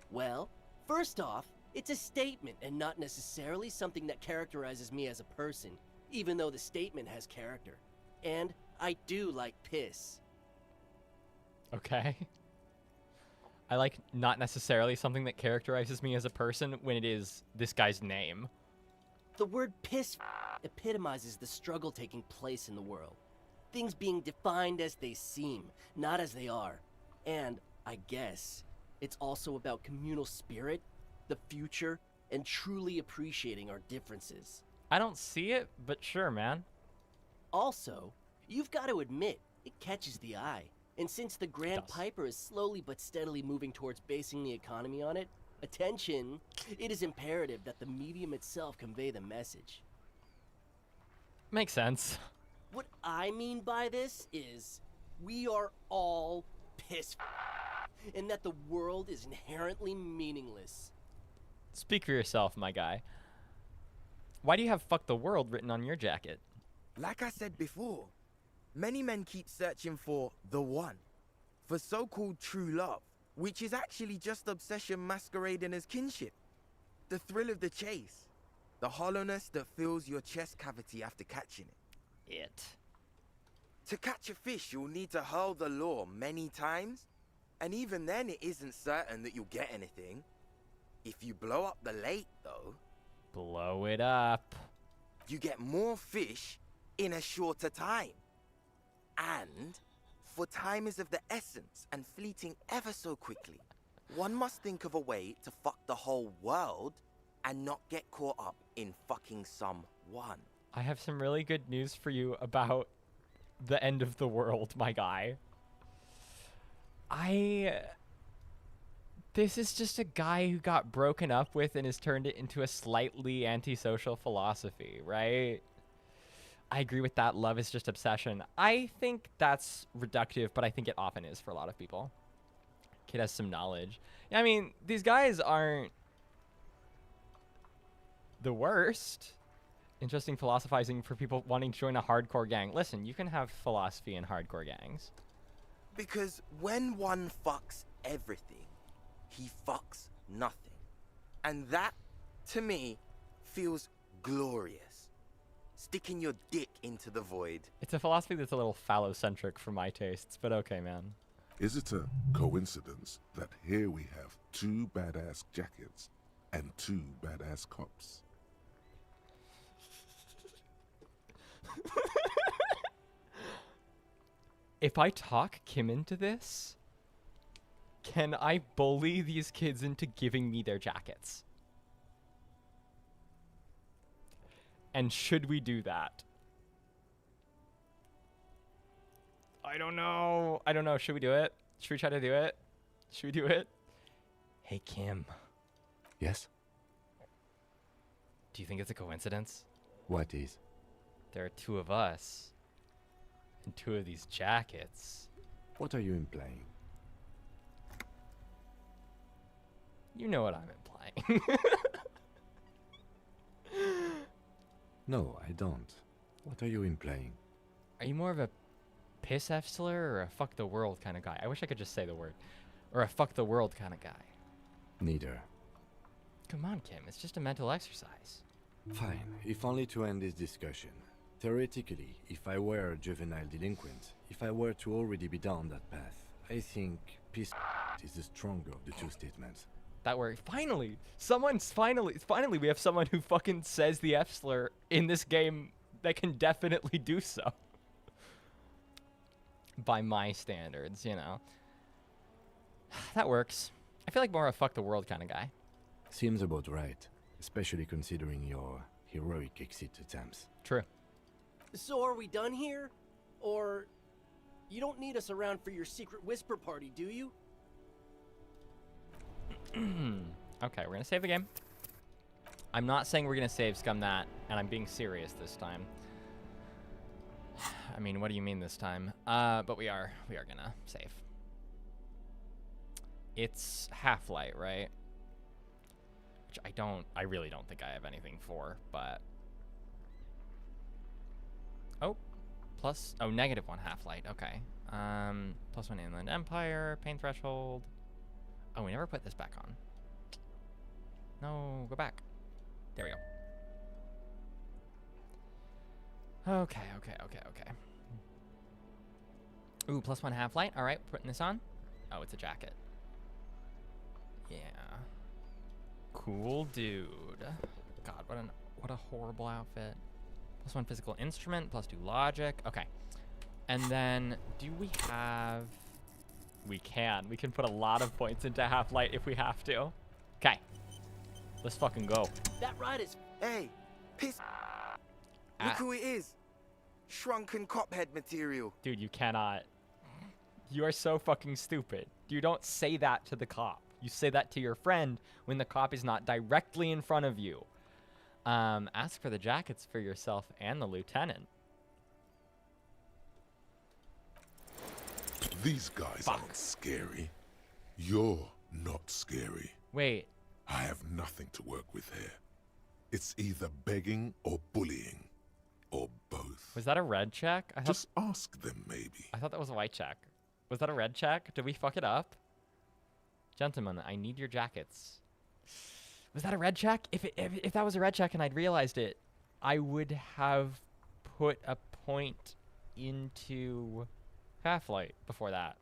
Well, first off, it's a statement and not necessarily something that characterizes me as a person, even though the statement has character. And I do like piss. Okay. I like not necessarily something that characterizes me as a person when it is this guy's name. The word piss epitomizes the struggle taking place in the world. Things being defined as they seem, not as they are. And, I guess, it's also about communal spirit, the future, and truly appreciating our differences. I don't see it, but sure, man. Also, you've got to admit, it catches the eye. And since the Grand Piper is slowly but steadily moving towards basing the economy on it, attention, it is imperative that the medium itself convey the message. Makes sense. What I mean by this is, we are all piss and that the world is inherently meaningless. Speak for yourself, my guy. Why do you have fuck the world written on your jacket? Like I said before, many men keep searching for the one, for so-called true love, which is actually just obsession masquerading as kinship. The thrill of the chase, the hollowness that fills your chest cavity after catching it. To catch a fish, you'll need to hurl the lure many times, and even then it isn't certain that you'll get anything. If you blow up the lake, though... Blow it up. You get more fish in a shorter time. And, for time is of the essence and fleeting ever so quickly, one must think of a way to fuck the whole world and not get caught up in fucking someone. I have some really good news for you about the end of the world, my guy. This is just a guy who got broken up with and has turned it into a slightly antisocial philosophy, right? I agree with that. Love is just obsession. I think that's reductive, but I think it often is for a lot of people. Kid has some knowledge. I mean, these guys aren't the worst. Interesting philosophizing for people wanting to join a hardcore gang. Listen, you can have philosophy in hardcore gangs. Because when one fucks everything, he fucks nothing. And that, to me, feels glorious. Sticking your dick into the void. It's a philosophy that's a little phallocentric for my tastes, but okay, man. Is it a coincidence that here we have 2 badass jackets and 2 badass cops? If I talk Kim into this, can I bully these kids into giving me their jackets? And should we do that? I don't know. I don't know. Should we do it? Should we try to do it? Should we do it? Hey, Kim. Yes? Do you think it's a coincidence? What is? There are 2 of us. And 2 of these jackets. What are you implying? You know what I'm implying. No, I don't. What are you implying? Are you more of a piss F slur or a fuck the world kind of guy? I wish I could just say the word. Or a fuck the world kind of guy. Neither. Come on, Kim. It's just a mental exercise. Fine, if only to end this discussion. Theoretically, if I were a juvenile delinquent, if I were to already be down that path, I think piss is the stronger of the 2 statements. That word. Finally! Finally we have someone who fucking says the F slur in this game that can definitely do so. By my standards, you know. That works. I feel like more of a fuck the world kind of guy. Seems about right, especially considering your heroic exit attempts. True. So are we done here? Or you don't need us around for your secret whisper party, do you? Okay, we're gonna save the game. I'm not saying we're gonna save Scum that, and I'm being serious this time. I mean, what do you mean this time? But we are gonna save. It's Half-Light, right? Which I really don't think I have anything for, but Oh, plus, oh, -1 half-light. Okay. +1 Inland Empire, pain threshold. Oh, we never put this back on. No, go back. There we go. Okay. Ooh, +1 half-light. All right, putting this on. Oh, it's a jacket. Yeah. Cool dude. God, what a horrible outfit. +1 physical instrument, +2 logic. Okay. And then, do we have... We can put a lot of points into half-light if we have to. Okay. Let's fucking go. That ride is... Hey, piss. Look who it is. Shrunken cophead material. Dude, you cannot. You are so fucking stupid. You don't say that to the cop. You say that to your friend when the cop is not directly in front of you. Ask for the jackets for yourself and the lieutenant. These guys aren't scary. You're not scary. Wait. I have nothing to work with here. It's either begging or bullying. Or both. Was that a red check? Just ask them, maybe. I thought that was a white check. Was that a red check? Did we fuck it up? Gentlemen, I need your jackets. Was that a red check? If that was a red check and I'd realized it, I would have put a point into half-light before that.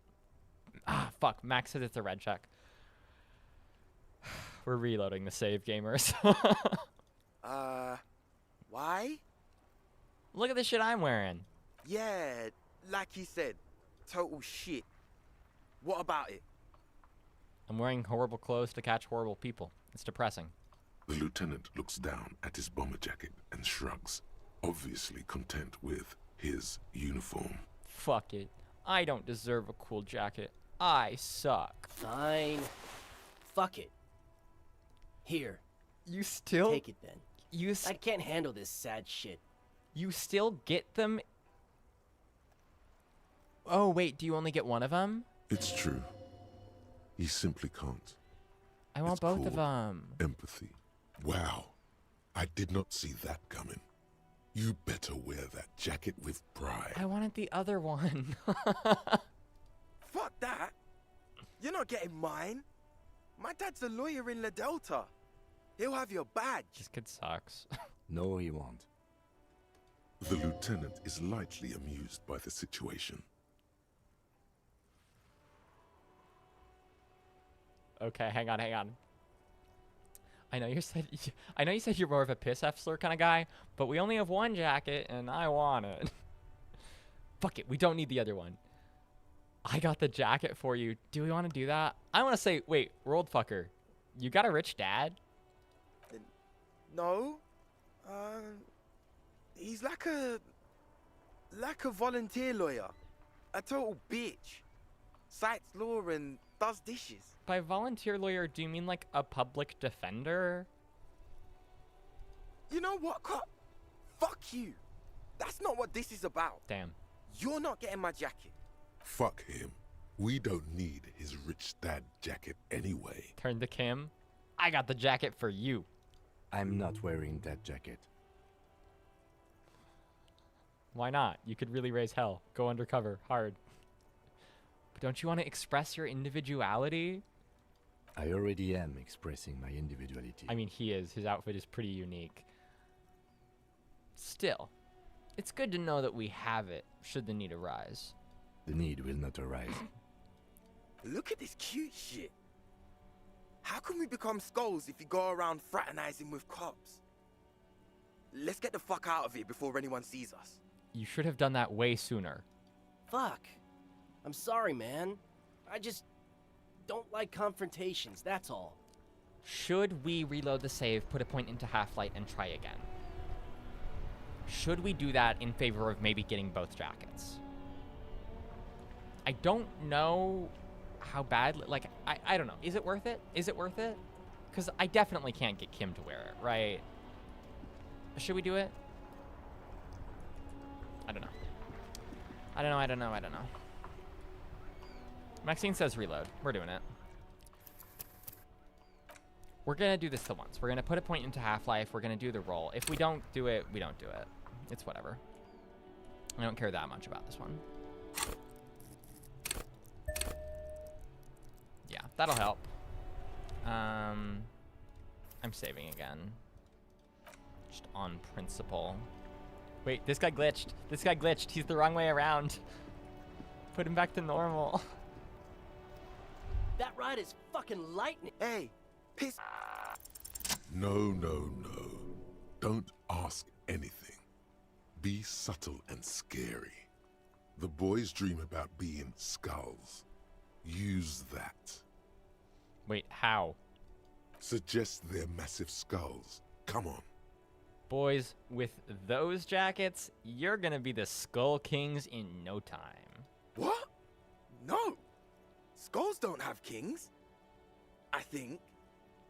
Ah, fuck. Max says it's a red check. We're reloading the save, gamers. Why? Look at the shit I'm wearing. Yeah, like he said, total shit. What about it? I'm wearing horrible clothes to catch horrible people. It's depressing. The lieutenant looks down at his bomber jacket and shrugs, obviously content with his uniform. Fuck it. I don't deserve a cool jacket. I suck. Fine. Fuck it. Here. You still... Take it then. I can't handle this sad shit. You still get them? Oh, wait, do you only get one of them? It's true. He simply can't. I want both of them. Empathy. Wow. I did not see that coming. You better wear that jacket with pride. I wanted the other one. Fuck that. You're not getting mine. My dad's a lawyer in La Delta. He'll have your badge. This kid sucks. No, he won't. The lieutenant is lightly amused by the situation. Okay, hang on. I know you said you're more of a piss F-slur kind of guy, but we only have one jacket and I want it. Fuck it, we don't need the other one. I got the jacket for you. Do we want to do that? I want to say, wait, world fucker, you got a rich dad? No. He's like a volunteer lawyer. A total bitch. Cites law and does dishes. By volunteer lawyer, do you mean like a public defender? You know what, cop? Fuck you. That's not what this is about. Damn. You're not getting my jacket. Fuck him. We don't need his rich dad jacket anyway. Turn to Kim. I got the jacket for you. I'm not wearing that jacket. Why not? You could really raise hell. Go undercover. Hard. But don't you want to express your individuality? I already am expressing my individuality. I mean, he is. His outfit is pretty unique. Still, it's good to know that we have it, should the need arise. The need will not arise. Look at this cute shit. How can we become skulls if you go around fraternizing with cops? Let's get the fuck out of here before anyone sees us. You should have done that way sooner. Fuck. I'm sorry, man. I just don't like confrontations, that's all. Should we reload the save, put a point into half-light, and try again? Should we do that in favor of maybe getting both jackets? I don't know how bad, like, I don't know. Is it worth it? Is it worth it? Because I definitely can't get Kim to wear it, right? Should we do it? I don't know. I don't know. Maxine says reload. We're doing it. We're going to do this the once. We're going to put a point into half-life. We're going to do the roll. If we don't do it, we don't do it. It's whatever. I don't care that much about this one. Yeah, that'll help. I'm saving again. Just on principle. Wait, this guy glitched. This guy glitched. He's the wrong way around. Put him back to normal. That ride is fucking lightning. Hey, piss. No, no, no. Don't ask anything. Be subtle and scary. The boys dream about being skulls. Use that. Wait, how? Suggest they're massive skulls. Come on. Boys, with those jackets, you're gonna be the Skull Kings in no time. What? No. Skulls don't have kings. I think.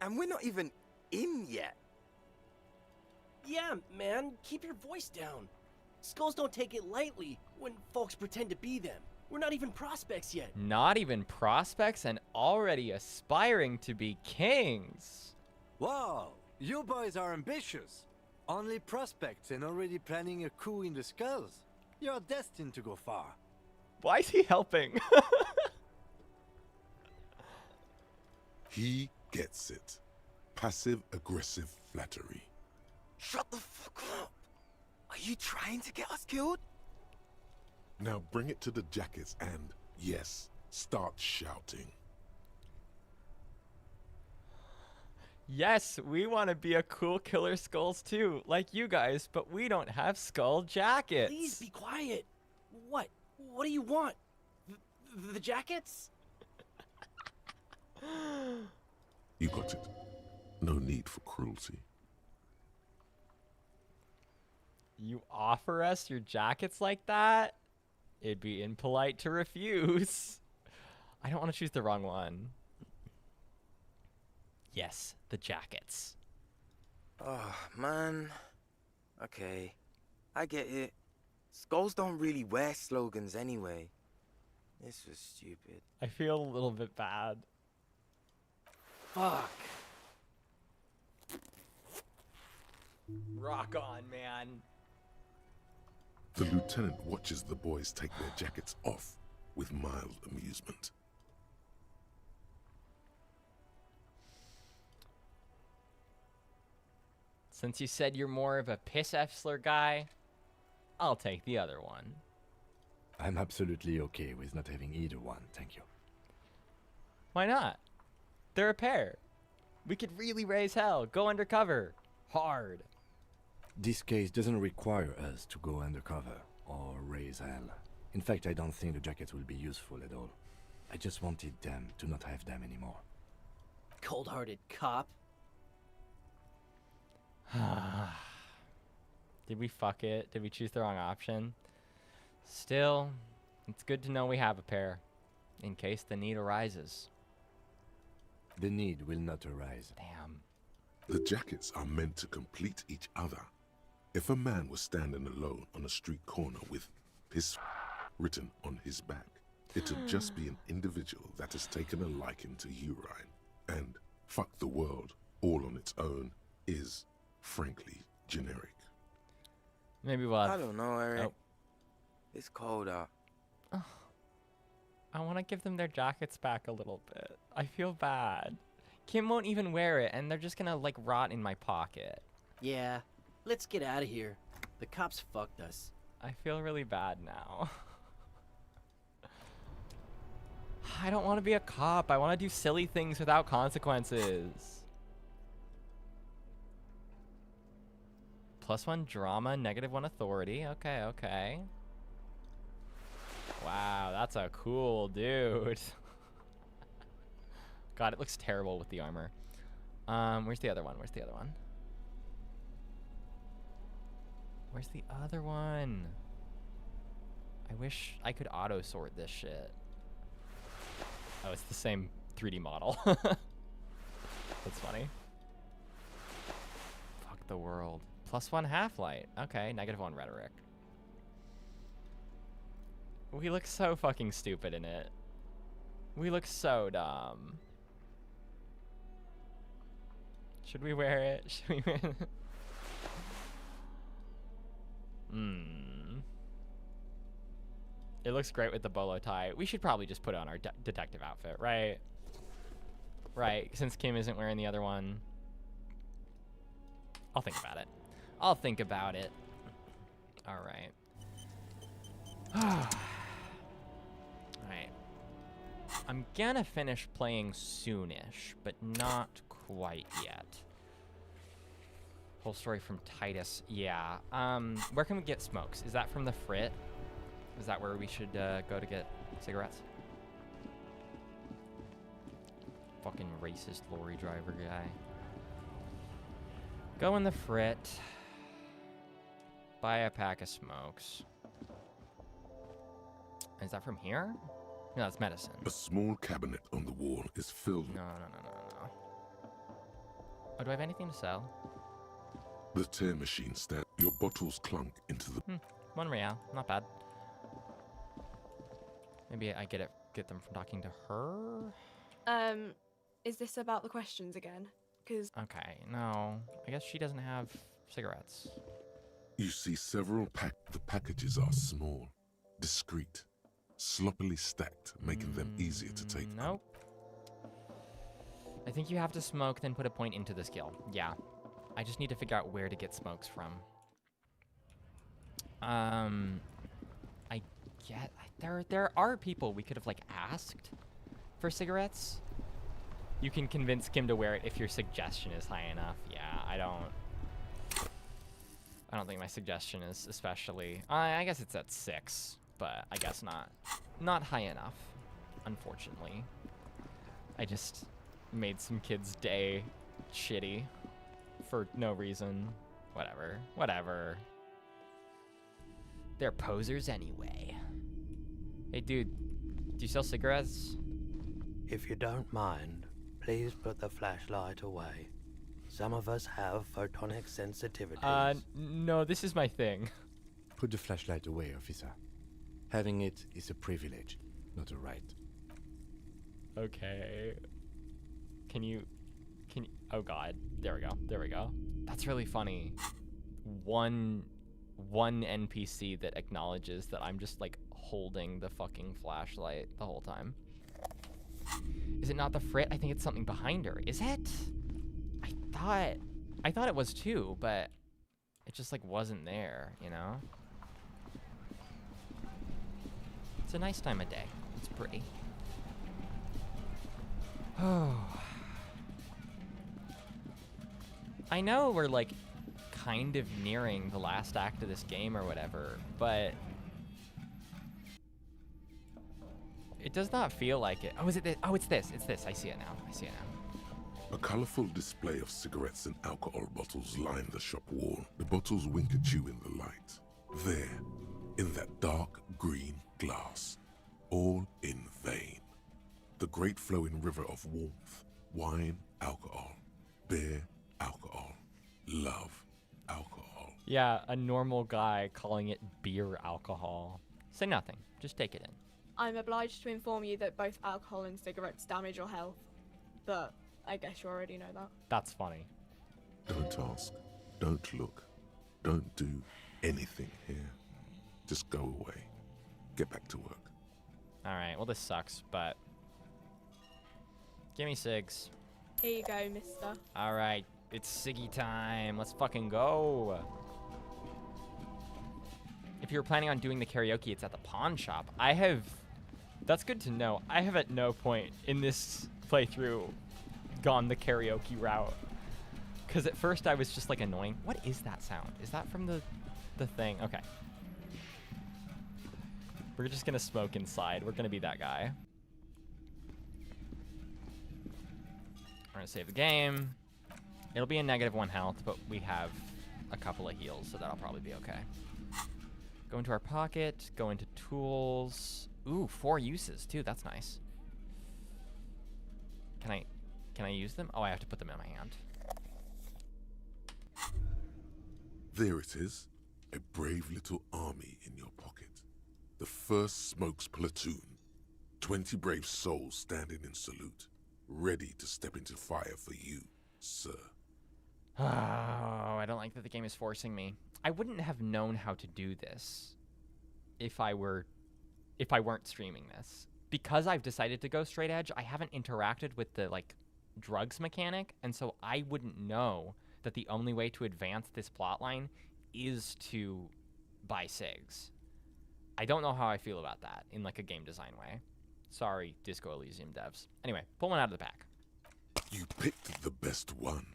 And we're not even in yet. Yeah, man, keep your voice down. Skulls don't take it lightly when folks pretend to be them. We're not even prospects yet. Not even prospects and already aspiring to be kings. Wow, you boys are ambitious. Only prospects and already planning a coup in the skulls. You're destined to go far. Why is he helping? He gets it. Passive-aggressive flattery. Shut the fuck up. Are you trying to get us killed? Now bring it to the jackets and, yes, start shouting. Yes, we want to be a cool killer skulls too, like you guys, but we don't have skull jackets. Please be quiet. What? What do you want? The jackets? You got it. No need for cruelty. You offer us your jackets like that? It'd be impolite to refuse. I don't want to choose the wrong one. Yes, the jackets. Oh, man. Okay. I get it. Skulls don't really wear slogans anyway. This was stupid. I feel a little bit bad. Fuck. Rock on, man. The lieutenant watches the boys take their jackets off with mild amusement. Since you said you're more of a piss-effler guy, I'll take the other one. I'm absolutely okay with not having either one, thank you. Why not? They're a pair. We could really raise hell, go undercover. Hard. This case doesn't require us to go undercover or raise hell. In fact, I don't think the jackets will be useful at all. I just wanted them to not have them anymore. Cold-hearted cop. Did we fuck it? Did we choose the wrong option? Still, it's good to know we have a pair, in case the need arises. The need will not arise. Damn. The jackets are meant to complete each other. If a man was standing alone on a street corner with his written on his back, it'd just be an individual that has taken a liking to urine. And fuck the world all on its own is, frankly, generic. Maybe we'll have... I don't know, Eric. Oh. It's cold out. Oh. I want to give them their jackets back a little bit. I feel bad. Kim won't even wear it, and they're just gonna, like, rot in my pocket. Yeah, let's get out of here. The cops fucked us. I feel really bad now. I don't want to be a cop. I want to do silly things without consequences. +1 drama, -1 authority. Okay, okay. Wow, that's a cool dude. God, it looks terrible with the armor. Where's the other one? Where's the other one? Where's the other one? I wish I could auto-sort this shit. Oh, it's the same 3D model. That's funny. Fuck the world. +1 half-light. Okay, -1 rhetoric. We look so fucking stupid in it. We look so dumb. Should we wear it? Should we wear it? It looks great with the bolo tie. We should probably just put on our detective outfit, right? Right, since Kim isn't wearing the other one. I'll think about it. I'll think about it. All right. All right. I'm gonna finish playing soonish, but not quite yet. Whole story from Titus. Yeah. Where can we get smokes? Is that from the Frit? Is that where we should go to get cigarettes? Fucking racist lorry driver guy. Go in the Frit. Buy a pack of smokes. Is that from here? No, that's medicine. A small cabinet on the wall is filled. No. Oh, do I have anything to sell? The tear machine stand. Your bottles clunk into the. 1 real, not bad. Maybe I get them from talking to her. Is this about the questions again? Because Okay, no. I guess she doesn't have cigarettes. You see several the packages are small, discreet, sloppily stacked, making them easier to take. Nope. I think you have to smoke, then put a point into the skill. Yeah. I just need to figure out where to get smokes from. I get there are people we could have like asked for cigarettes. You can convince Kim to wear it if your suggestion is high enough. Yeah, I don't think my suggestion is especially. I guess it's at 6, but I guess not high enough, unfortunately. I just made some kid's day shitty for no reason. Whatever. They're posers anyway. Hey, dude, do you sell cigarettes? If you don't mind, please put the flashlight away. Some of us have photonic sensitivities. No, this is my thing. Put the flashlight away, officer. Having it is a privilege, not a right. Okay. Can you, oh god, there we go. That's really funny. One NPC that acknowledges that I'm just like holding the fucking flashlight the whole time. Is it not the Frit? I think it's something behind her. Is it? I thought it was too, but it just like wasn't there, you know? It's a nice time of day. It's pretty. Oh. I know we're like kind of nearing the last act of this game or whatever, but it does not feel like it. Oh, is it this? Oh, it's this. I see it now. A colorful display of cigarettes and alcohol bottles line the shop wall. The bottles wink at you in the light. There, in that dark green glass, all in vain. The great flowing river of warmth, wine, alcohol, beer, alcohol, love, alcohol. Yeah, a normal guy calling it beer alcohol. Say nothing. Just take it in. I'm obliged to inform you that both alcohol and cigarettes damage your health, but I guess you already know that. That's funny. Don't ask, don't look, don't do anything here. Just go away. Get back to work. Alright, well this sucks, but give me cigs. Here you go, mister. Alright, it's ciggy time. Let's fucking go. If you were planning on doing the karaoke, it's at the pawn shop. That's good to know. I have at no point in this playthrough gone the karaoke route. Because at first I was just like annoying. What is that sound? Is that from the thing? Okay. We're just gonna smoke inside. We're gonna be that guy. We're gonna save the game. It'll be a -1 health, but we have a couple of heals, so that'll probably be okay. Go into our pocket, go into tools. Ooh, 4 uses too, that's nice. Can I use them? Oh, I have to put them in my hand. There it is, a brave little army in your pocket. The 1st Smokes platoon. 20 brave souls standing in salute, ready to step into fire for you, sir. Oh, I don't like that the game is forcing me. I wouldn't have known how to do this if I were if I weren't streaming this. Because I've decided to go straight edge, I haven't interacted with the, like, drugs mechanic, and so I wouldn't know that the only way to advance this plotline is to buy SIGs. I don't know how I feel about that in, like, a game design way. Sorry, Disco Elysium devs. Anyway, pull one out of the pack. You picked the best one.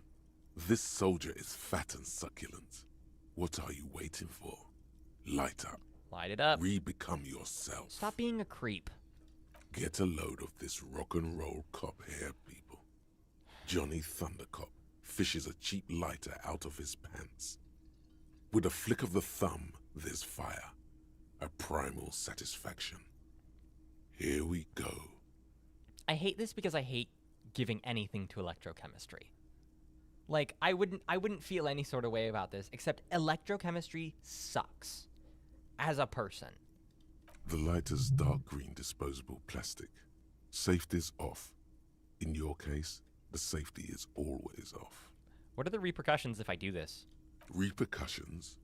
This soldier is fat and succulent. What are you waiting for? Light up. Light it up. Re-become yourself. Stop being a creep. Get a load of this rock and roll cop hair, people. Johnny Thundercop fishes a cheap lighter out of his pants. With a flick of the thumb, there's fire. A primal satisfaction. Here we go. I hate this because I hate giving anything to electrochemistry. Like, I wouldn't feel any sort of way about this, except electrochemistry sucks. As a person. The lighter's dark green disposable plastic. Safety's off. In your case, the safety is always off. What are the repercussions if I do this? Repercussions?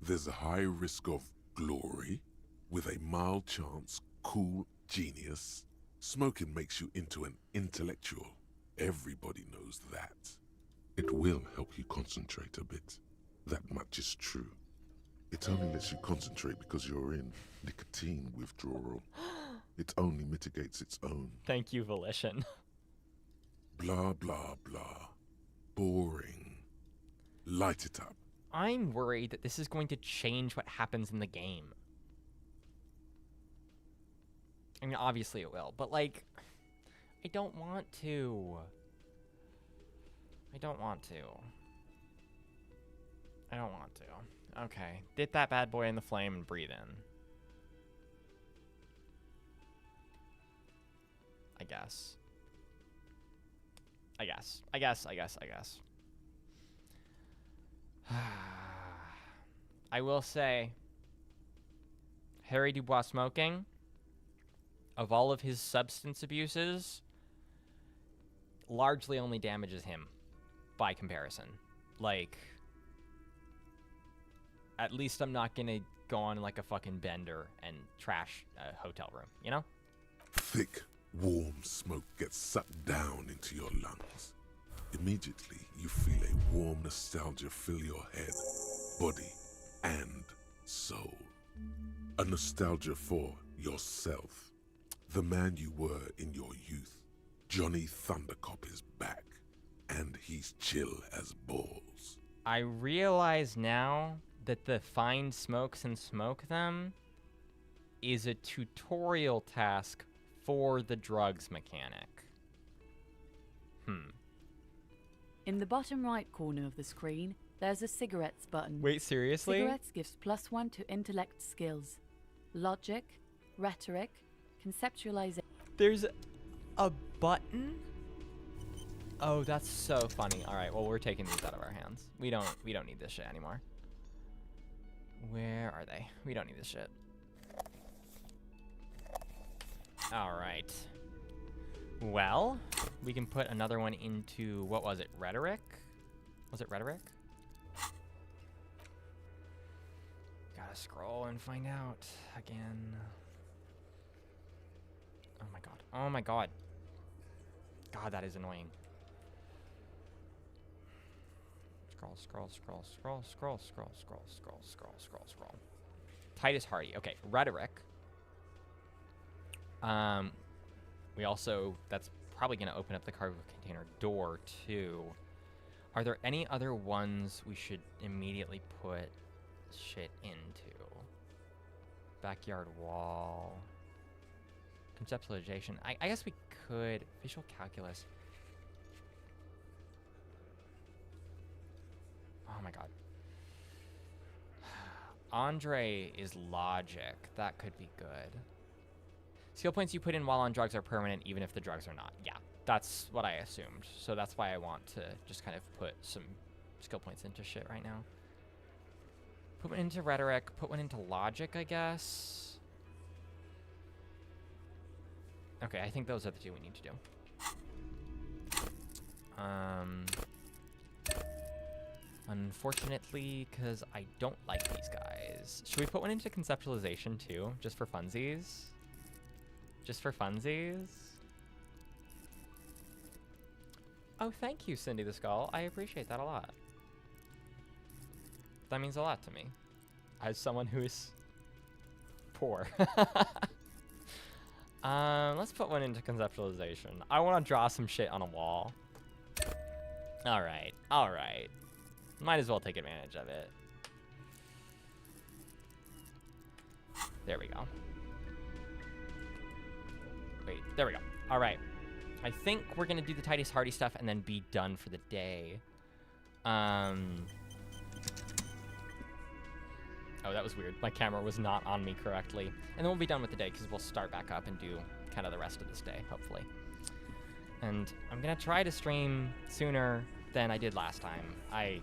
There's a high risk of glory, with a mild chance, cool genius. Smoking makes you into an intellectual. Everybody knows that. It will help you concentrate a bit. That much is true. It only lets you concentrate because you're in nicotine withdrawal. It only mitigates its own. Thank you, Volition. Blah, blah, blah. Boring. Light it up. I'm worried that this is going to change what happens in the game. I mean, obviously it will, but, like, I don't want to. I don't want to. I don't want to. Okay, get that bad boy in the flame and breathe in. I guess. I will say, Harry Dubois smoking, of all of his substance abuses, largely only damages him by comparison. Like, at least I'm not gonna go on like a fucking bender and trash a hotel room, you know? Thick, warm smoke gets sucked down into your lungs. Immediately, you feel a warm nostalgia fill your head, body, and soul. A nostalgia for yourself. The man you were in your youth. Johnny Thundercop is back, and he's chill as balls. I realize now that the find smokes and smoke them is a tutorial task for the drugs mechanic. In the bottom right corner of the screen, there's a cigarettes button. Wait, seriously? Cigarettes gives +1 to intellect skills. Logic, rhetoric, conceptualization. There's a button? Oh, that's so funny. All right, well, we're taking these out of our hands. We don't need this shit anymore. Where are they? We don't need this shit. All right. Well, we can put another one into, what was it, rhetoric? Was it rhetoric? Gotta scroll and find out again. Oh my god. Oh my god. God, that is annoying. Scroll. Titus Hardy. Okay, rhetoric. We also, that's probably going to open up the cargo container door too. Are there any other ones we should immediately put shit into? Backyard wall. Conceptualization. I guess we could. Visual calculus. Oh my god. Andre is logic. That could be good. Skill points you put in while on drugs are permanent, even if the drugs are not. Yeah, that's what I assumed. So that's why I want to just kind of put some skill points into shit right now. Put one into rhetoric, put one into logic, I guess. Okay, I think those are the two we need to do. Unfortunately, because I don't like these guys. Should we put one into conceptualization too, just for funsies? Just for funsies? Oh, thank you, Cindy the Skull. I appreciate that a lot. That means a lot to me. As someone who is poor. Let's put one into conceptualization. I want to draw some shit on a wall. Alright, alright. Might as well take advantage of it. There we go. Wait, there we go. Alright. I think we're gonna do the Titus Hardy stuff and then be done for the day. Oh, that was weird. My camera was not on me correctly. And then we'll be done with the day because we'll start back up and do kind of the rest of this day, hopefully. And I'm gonna try to stream sooner than I did last time. I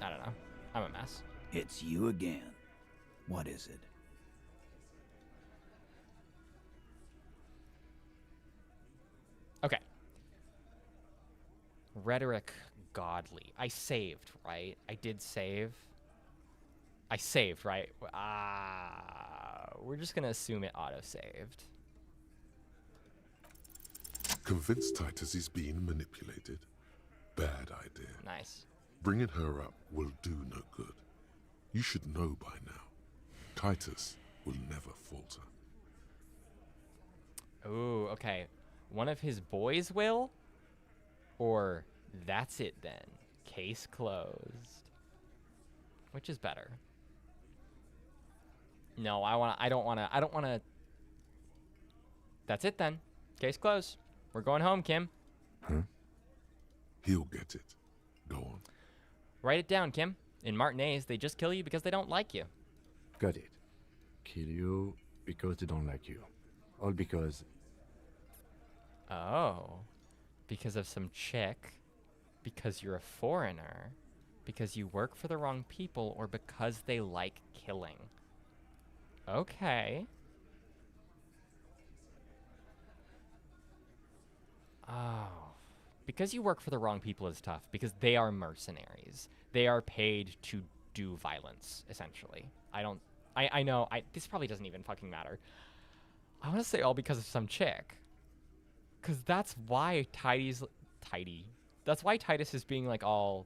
don't know. I'm a mess. It's you again. What is it? Okay. Rhetoric godly. I saved, right? I did save. I saved, right? We're just gonna assume it auto-saved. Convince Titus he's being manipulated. Bad idea. Nice. Bringing her up will do no good. You should know by now. Titus will never falter. Ooh, okay. One of his boys will? Or that's it then. Case closed. Which is better? No, I don't wanna. That's it then. Case closed. We're going home, Kim. Huh? He'll get it. Go on. Write it down, Kim. In Martinez, they just kill you because they don't like you. Got it. Kill you because they don't like you. All because... Oh. Because of some chick? Because you're a foreigner? Because you work for the wrong people? Or because they like killing? Okay. Oh. Because you work for the wrong people is tough. Because they are mercenaries. They are paid to do violence, essentially. I know, this probably doesn't even fucking matter. I want to say all because of some chick. Because that's why that's why Titus is being like all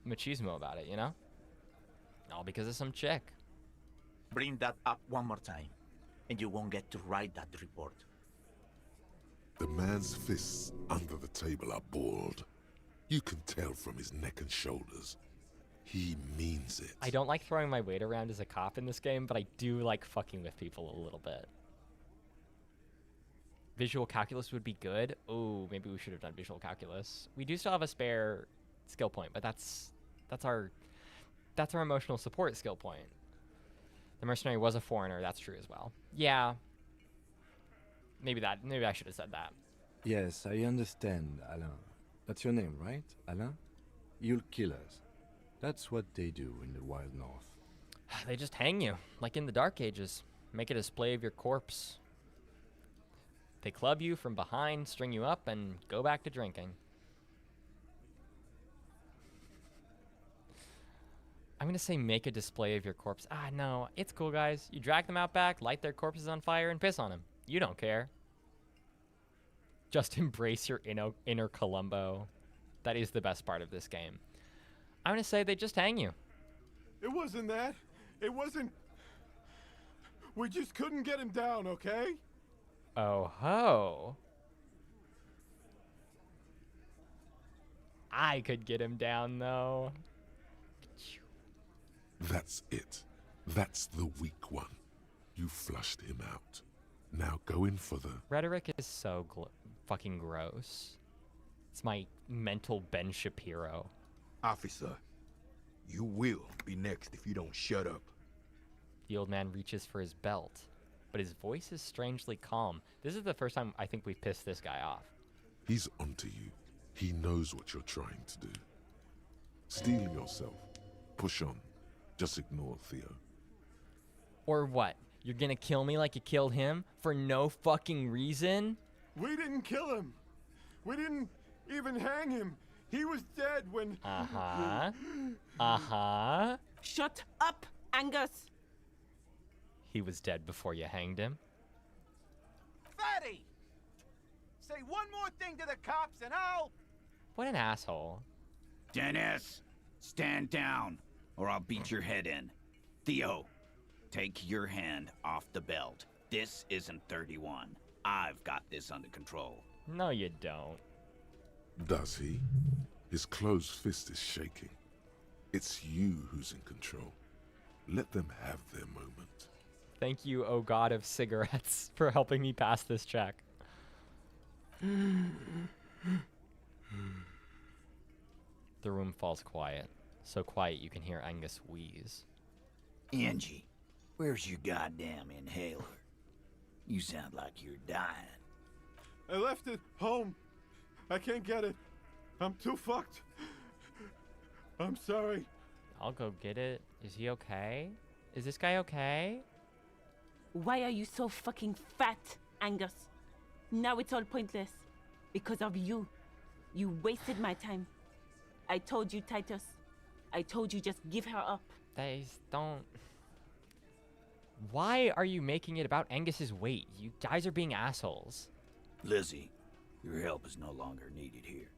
machismo about it, you know? All because of some chick. Bring that up one more time, and you won't get to write that report. The man's fists under the table are balled. You can tell from his neck and shoulders. He means it. I don't like throwing my weight around as a cop in this game, but I do like fucking with people a little bit. Visual calculus would be good. Oh, maybe we should have done visual calculus. We do still have a spare skill point, but that's our emotional support skill point. The mercenary was a foreigner. That's true as well. Yeah. Maybe I should have said that. Yes, I understand, Alain. That's your name, right, Alain? You'll kill us. That's what they do in the Wild North. They just hang you, like in the Dark Ages. Make a display of your corpse. They club you from behind, string you up, and go back to drinking. I'm gonna say make a display of your corpse. No, it's cool, guys. You drag them out back, light their corpses on fire, and piss on them. You don't care. Just embrace your inner Columbo. That is the best part of this game. I'm gonna say they just hang you. It wasn't that. It wasn't... We just couldn't get him down, okay? Oh ho. I could get him down, though. That's it. That's the weak one. You flushed him out. Now go in for the... Rhetoric is so fucking gross. It's my mental Ben Shapiro. Officer, you will be next if you don't shut up. The old man reaches for his belt, but his voice is strangely calm. This is the first time I think we've pissed this guy off. He's onto you. He knows what you're trying to do. Steel yourself. Push on. Just ignore Theo. Or what? You're gonna kill me like you killed him? For no fucking reason? We didn't kill him. We didn't even hang him. He was dead when... Uh-huh. Uh-huh. Shut up, Angus. He was dead before you hanged him. Fatty! Say one more thing to the cops and I'll... What an asshole. Dennis, stand down, or I'll beat your head in. Theo, take your hand off the belt. This isn't 31. I've got this under control. No, you don't. Does he? His closed fist is shaking. It's you who's in control. Let them have their moment. Thank you, oh god of cigarettes, for helping me pass this check. The room falls quiet. So quiet you can hear Angus wheeze. Angie, where's your goddamn inhaler? You sound like you're dying. I left it home. I can't get it. I'm too fucked. I'm sorry. I'll go get it. Is he okay? Is this guy okay? Why are you so fucking fat, Angus? Now it's all pointless. Because of you. You wasted my time. I told you, Titus. I told you just give her up. Guys, don't... Why are you making it about Angus's weight? You guys are being assholes. Lizzie, your help is no longer needed here.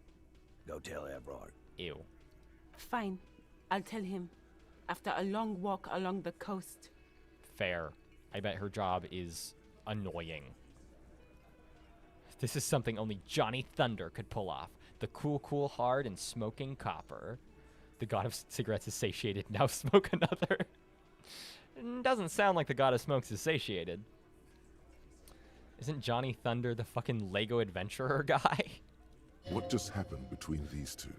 Go tell Everard. Ew. Fine. I'll tell him. After a long walk along the coast. Fair. I bet her job is annoying. This is something only Johnny Thunder could pull off. The cool, cool, hard, and smoking copper. The god of cigarettes is satiated. Now smoke another. Doesn't sound like the god of smokes is satiated. Isn't Johnny Thunder the fucking Lego adventurer guy? What just happened between these two?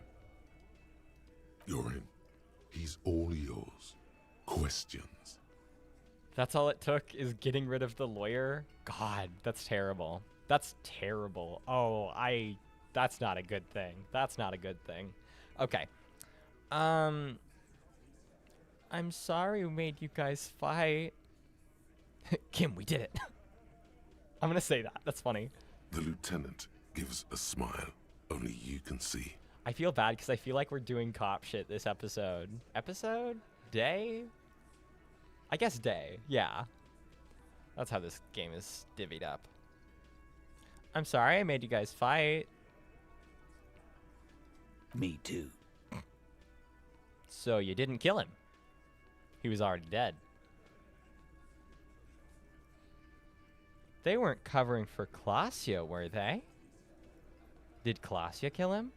You're in. He's all yours. Questions. That's all it took, is getting rid of the lawyer? God, that's terrible. That's terrible. Oh, that's not a good thing. That's not a good thing. Okay. I'm sorry we made you guys fight. Kim, we did it. I'm gonna say that. That's funny. The lieutenant gives a smile only you can see. I feel bad because I feel like we're doing cop shit this episode. Episode? Day? I guess day. Yeah. That's how this game is divvied up. I'm sorry I made you guys fight. Me too. So you didn't kill him. He was already dead. They weren't covering for Claudia, were they? Did Claudia kill him?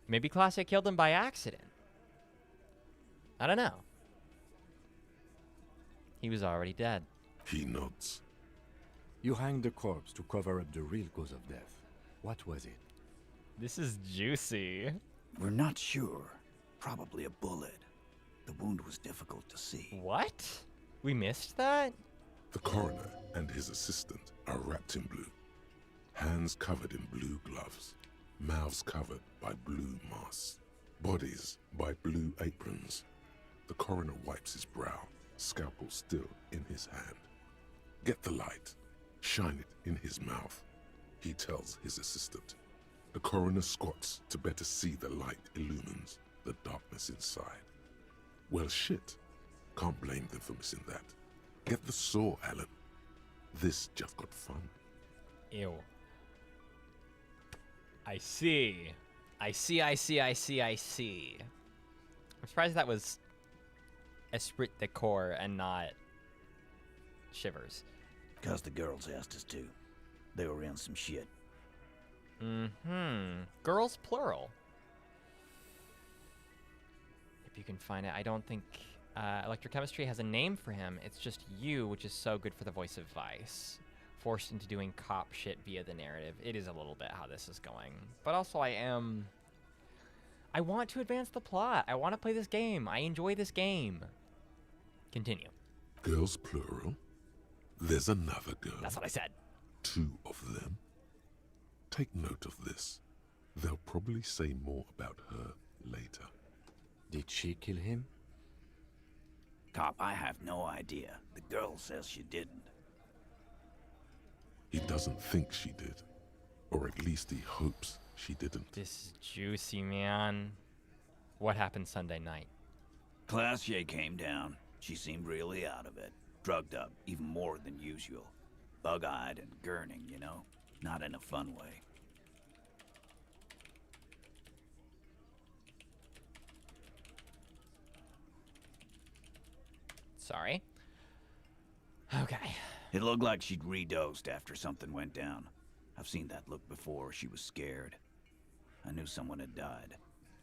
Maybe Claudia killed him by accident. I don't know. He was already dead. He nods. You hanged the corpse to cover up the real cause of death. What was it? This is juicy. We're not sure. Probably a bullet. The wound was difficult to see. What? We missed that? The coroner and his assistant are wrapped in blue. Hands covered in blue gloves. Mouths covered by blue masks. Bodies by blue aprons. The coroner wipes his brow, scalpel still in his hand. Get the light. Shine it in his mouth. He tells his assistant. The coroner squats to better see the light illumines the darkness inside. Well, shit. Can't blame them for missing that. Get the saw, Alan. This just got fun. Ew. I see. I see. I'm surprised that was esprit de corps and not shivers. Cause the girls asked us to. They were in some shit. Girls plural. If you can find it. I don't think electrochemistry has a name for him. It's just you, which is so good for the voice of Vice. Forced into doing cop shit via the narrative. It is a little bit how this is going. But also I want to advance the plot. I want to play this game. I enjoy this game. Continue. Girls plural? There's another girl. That's what I said. 2 of them. Take note of this. They'll probably say more about her later. Did she kill him? Cop, I have no idea. The girl says she didn't. He doesn't think she did. Or at least he hopes she didn't. This is juicy, man. What happened Sunday night? Claudia came down. She seemed really out of it. Drugged up, even more than usual. Bug-eyed and gurning, you know? Not in a fun way. Sorry. Okay. It looked like she'd redosed after something went down. I've seen that look before. She was scared. I knew someone had died.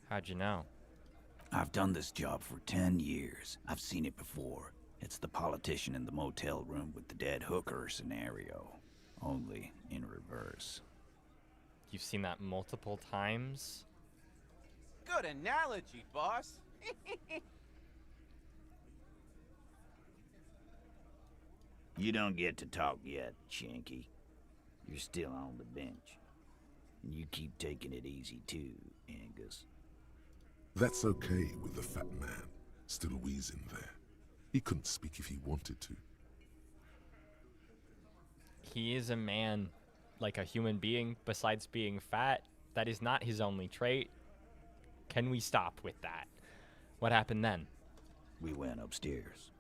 How'd you know? I've done this job for 10 years. I've seen it before. It's the politician in the motel room with the dead hooker scenario. Only in reverse. You've seen that multiple times? Good analogy, boss. You don't get to talk yet, Shanky. You're still on the bench. And you keep taking it easy too, Angus. That's okay with the fat man, still wheezing there. He couldn't speak if he wanted to. He is a man, like a human being, besides being fat. That is not his only trait. Can we stop with that? What happened then? We went upstairs.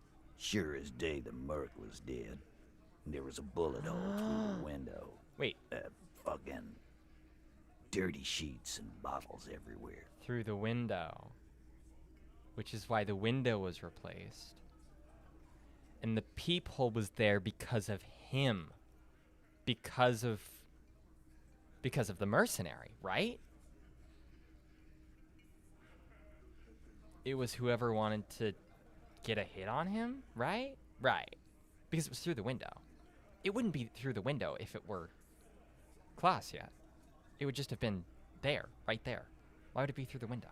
Sure as day the Merc was dead. There was a bullet hole through the window. Wait. Fucking dirty sheets and bottles everywhere. Through the window. Which is why the window was replaced. And the peephole was there because of him. Because of the mercenary, right? It was whoever wanted to get a hit on him, right? Right. Because it was through the window. It wouldn't be through the window if it were Klaus yet. It would just have been there, right there. Why would it be through the window?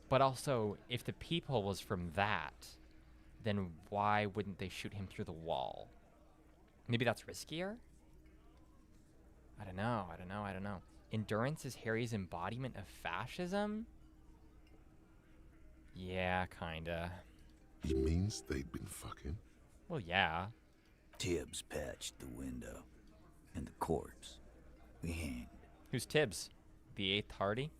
But also, if the peephole was from that, then why wouldn't they shoot him through the wall? Maybe that's riskier? I don't know. Endurance is Harry's embodiment of fascism? Yeah, kinda. He means they'd been fucking? Well, yeah. Tibbs patched the window. And the corpse. We hanged. Who's Tibbs? The 8th Hardy?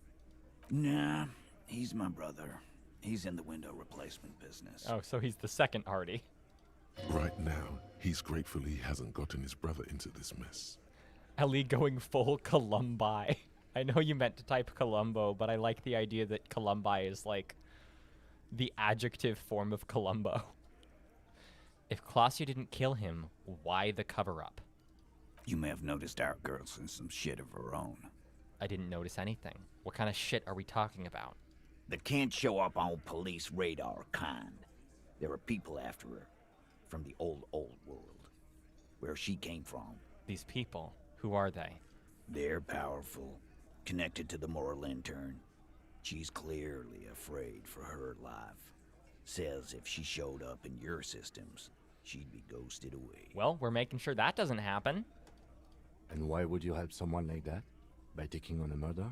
Nah, he's my brother. He's in the window replacement business. Oh, so he's the 2nd Hardy. Right now, he's grateful he hasn't gotten his brother into this mess. Ellie going full Columbi. I know you meant to type Columbo, but I like the idea that Columbi is like the adjective form of Columbo. If Klausya didn't kill him, why the cover-up? You may have noticed our girl's in some shit of her own. I didn't notice anything. What kind of shit are we talking about? That can't show up on police radar kind. There are people after her. From the old world. Where she came from. These people, who are they? They're powerful. Connected to the moral intern. She's clearly afraid for her life. Says if she showed up in your systems, she'd be ghosted away. Well, we're making sure that doesn't happen. And why would you help someone like that? By taking on a murder?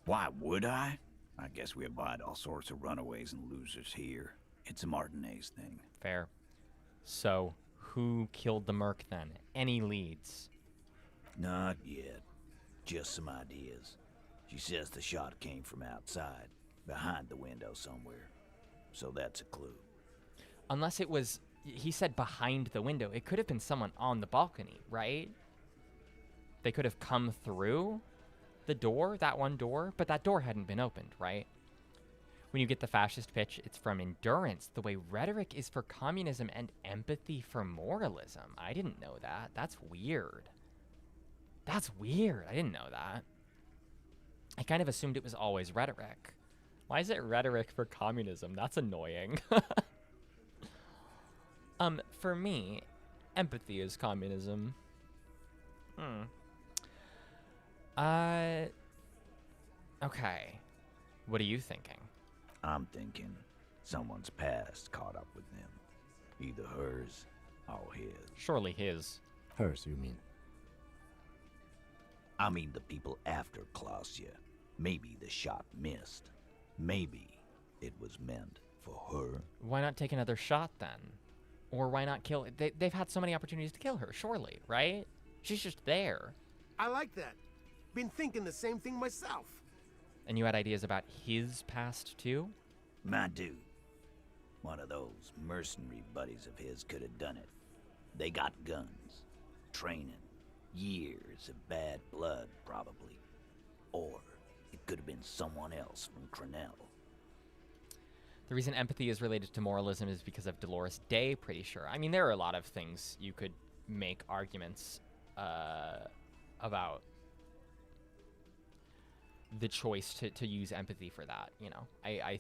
Why would I? I guess we abide all sorts of runaways and losers here. It's a Martinez thing. Fair. So, who killed the Merc then? Any leads? Not yet. Just some ideas. She says the shot came from outside, behind the window somewhere. So that's a clue. Unless it was, he said behind the window. It could have been someone on the balcony, right? They could have come through the door, that one door, but that door hadn't been opened, right? When you get the fascist pitch, it's from endurance, the way rhetoric is for communism and empathy for moralism. I didn't know that. That's weird. That's weird. I didn't know that. I kind of assumed it was always rhetoric. Why is it rhetoric for communism? That's annoying. For me, empathy is communism. Okay. What are you thinking? I'm thinking someone's past caught up with them. Either hers or his. Surely his. Hers, you mean? I mean the people after Klausya. Maybe the shot missed. Maybe it was meant for her. Why not take another shot then? Or why not kill... They've had so many opportunities to kill her, surely, right? She's just there. I like that. Been thinking the same thing myself. And you had ideas about his past too? My dude. One of those mercenary buddies of his could have done it. They got guns, training, years of bad blood, probably. Or it could have been someone else from Crenell. The reason empathy is related to moralism is because of Dolores Day, pretty sure. I mean, there are a lot of things you could make arguments about the choice to use empathy for that, you know. I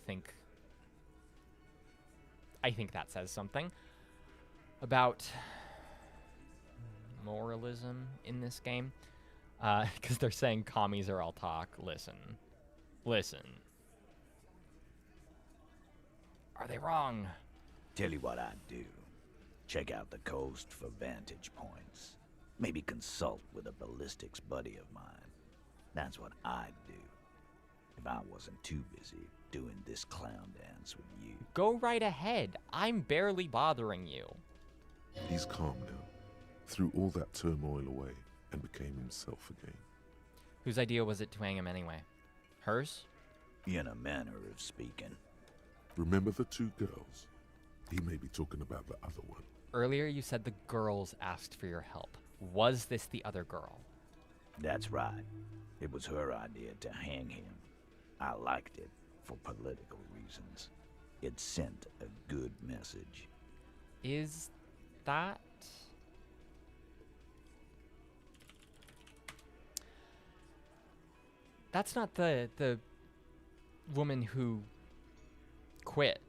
think that says something about moralism in this game. Because they're saying commies are all talk. Listen. Are they wrong? Tell you what I'd do. Check out the coast for vantage points. Maybe consult with a ballistics buddy of mine. That's what I'd do. If I wasn't too busy doing this clown dance with you. Go right ahead. I'm barely bothering you. He's calm now, threw all that turmoil away, and became himself again. Whose idea was it to hang him anyway? Hers? In a manner of speaking. Remember the two girls? He may be talking about the other one. Earlier you said the girls asked for your help. Was this the other girl? That's right. It was her idea to hang him. I liked it for political reasons. It sent a good message. Is that... That's not the woman who quit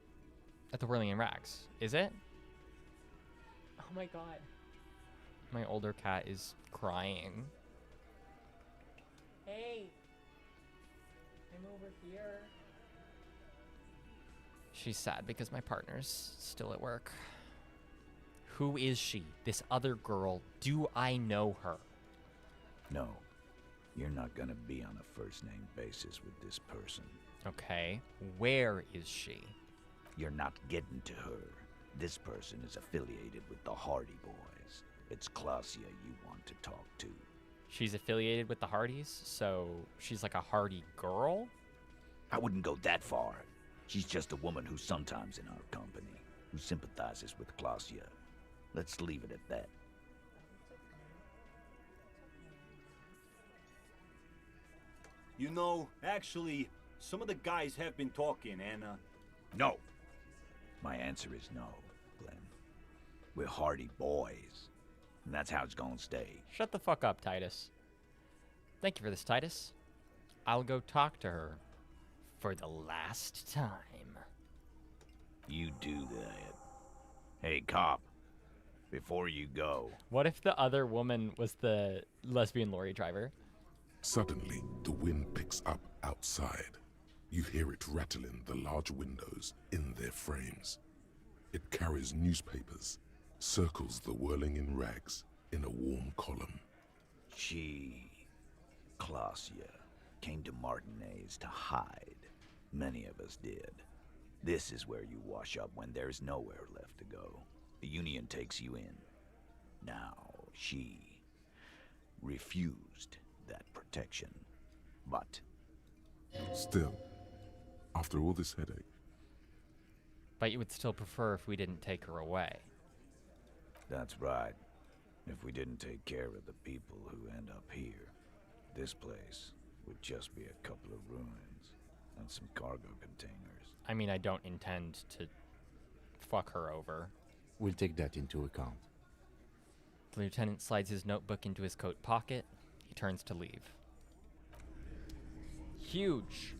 at the Whirling in Rags, is it? Oh my god. My older cat is crying. Hey. I'm over here. She's sad because my partner's still at work. Who is she? This other girl. Do I know her? No. You're not gonna be on a first-name basis with this person. Okay. Where is she? You're not getting to her. This person is affiliated with the Hardy Boys. It's Clausia you want to talk to. She's affiliated with the Hardys, so she's like a Hardy girl? I wouldn't go that far. She's just a woman who's sometimes in our company, who sympathizes with Clausia. Let's leave it at that. You know, actually, some of the guys have been talking, and, No. My answer is no, Glenn. We're Hardy Boys, and that's how it's gonna stay. Shut the fuck up, Titus. Thank you for this, Titus. I'll go talk to her for the last time. You do that. Hey, cop, before you go... What if the other woman was the lesbian lorry driver? Suddenly, the wind picks up outside. You hear it rattling the large windows in their frames. It carries newspapers, circles the Whirling in Rags in a warm column. She, Clausia, came to Martinez to hide. Many of us did. This is where you wash up when there's nowhere left to go. The Union takes you in. Now, she refused that protection, but... Still, after all this headache... But you would still prefer if we didn't take her away. That's right. If we didn't take care of the people who end up here, this place would just be a couple of ruins and some cargo containers. I mean, I don't intend to fuck her over. We'll take that into account. The lieutenant slides his notebook into his coat pocket. He turns to leave. Huge.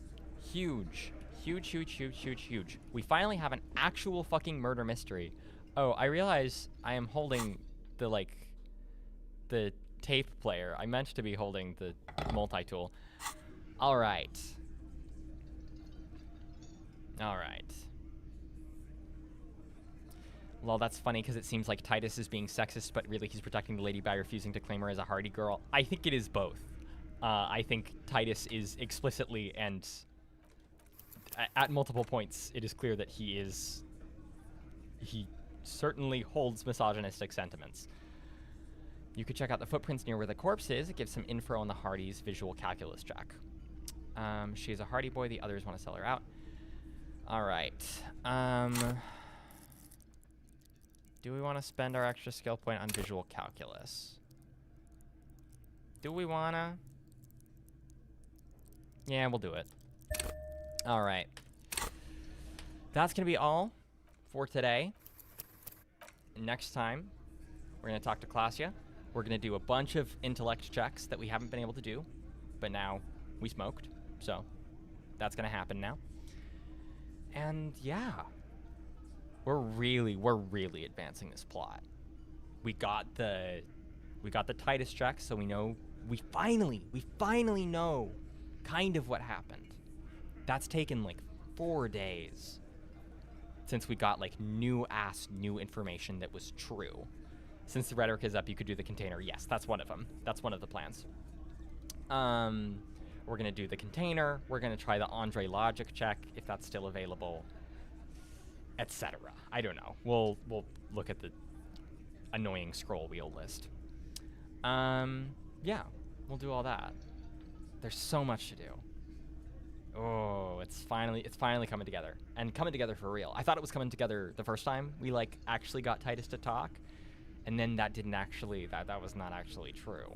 Huge. Huge, huge, huge, huge, huge. We finally have an actual fucking murder mystery. Oh, I realize I am holding the tape player. I meant to be holding the multi-tool. Alright. Alright. Well, that's funny because it seems like Titus is being sexist, but really he's protecting the lady by refusing to claim her as a Hardy girl. I think it is both. I think Titus is explicitly and at multiple points, it is clear that he certainly holds misogynistic sentiments. You could check out the footprints near where the corpse is. It gives some info on the Hardy's visual calculus check. She is a Hardy boy. The others want to sell her out. All right. Do we want to spend our extra skill point on visual calculus? Do we wanna? Yeah, we'll do it. All right. That's gonna be all for today. Next time, we're gonna talk to Klasia. We're gonna do a bunch of intellect checks that we haven't been able to do, but now we smoked, so that's gonna happen now. And yeah, we're really advancing this plot. We got the Titus check, so we know we finally know kind of what happened. That's taken like 4 days since we got like new information that was true. Since the rhetoric is up, you could do the container. Yes, that's one of them. That's one of the plans. We're gonna do the container. We're gonna try the Andre logic check if that's still available, etc. I don't know. We'll look at the annoying scroll wheel list. Yeah, we'll do all that. There's so much to do. Oh, it's finally coming together, and coming together for real. I thought it was coming together the first time we like actually got Titus to talk, and then that was not actually true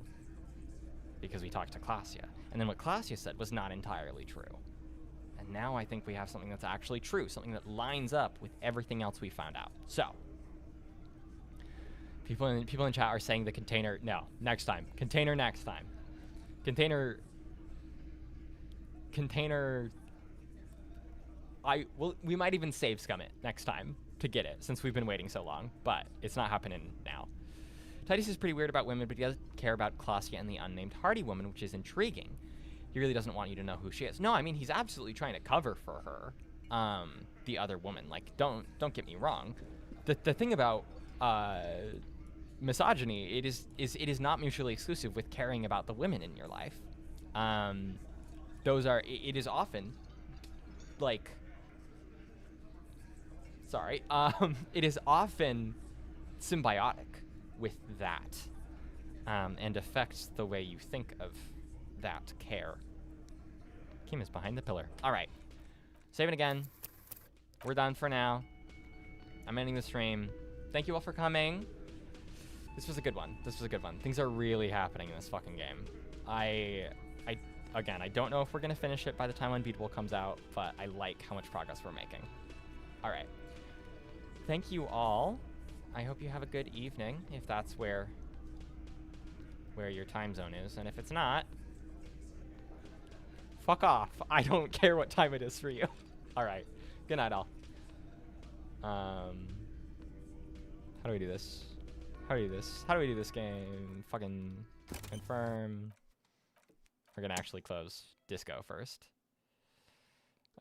because we talked to Klasia, and then what Klasia said was not entirely true. And now I think we have something that's actually true, something that lines up with everything else we found out. So, people in chat are saying the container. No, next time. Container next time. Container. We might even save scum it next time to get it, since we've been waiting so long. But it's not happening now. Titus is pretty weird about women, but he does care about Klasia and the unnamed Hardy woman, which is intriguing. He really doesn't want you to know who she is. No, I mean, he's absolutely trying to cover for her, the other woman. Like, don't get me wrong. The thing about misogyny, it is not mutually exclusive with caring about the women in your life. It is often, like, sorry, it is often symbiotic with that, and affects the way you think of that care. Kim is behind the pillar. All right, save it again. We're done for now. I'm ending the stream. Thank you all for coming. This was a good one. Things are really happening in this fucking game. Again, I don't know if we're gonna finish it by the time Unbeatable comes out, but I like how much progress we're making. All right. Thank you all. I hope you have a good evening, if that's where your time zone is, and if it's not, fuck off. I don't care what time it is for you. All right. Good night, all. How do we do this? How do we do this game? Fucking confirm. We're gonna actually close Disco first.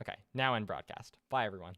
Okay, now end broadcast. Bye, everyone.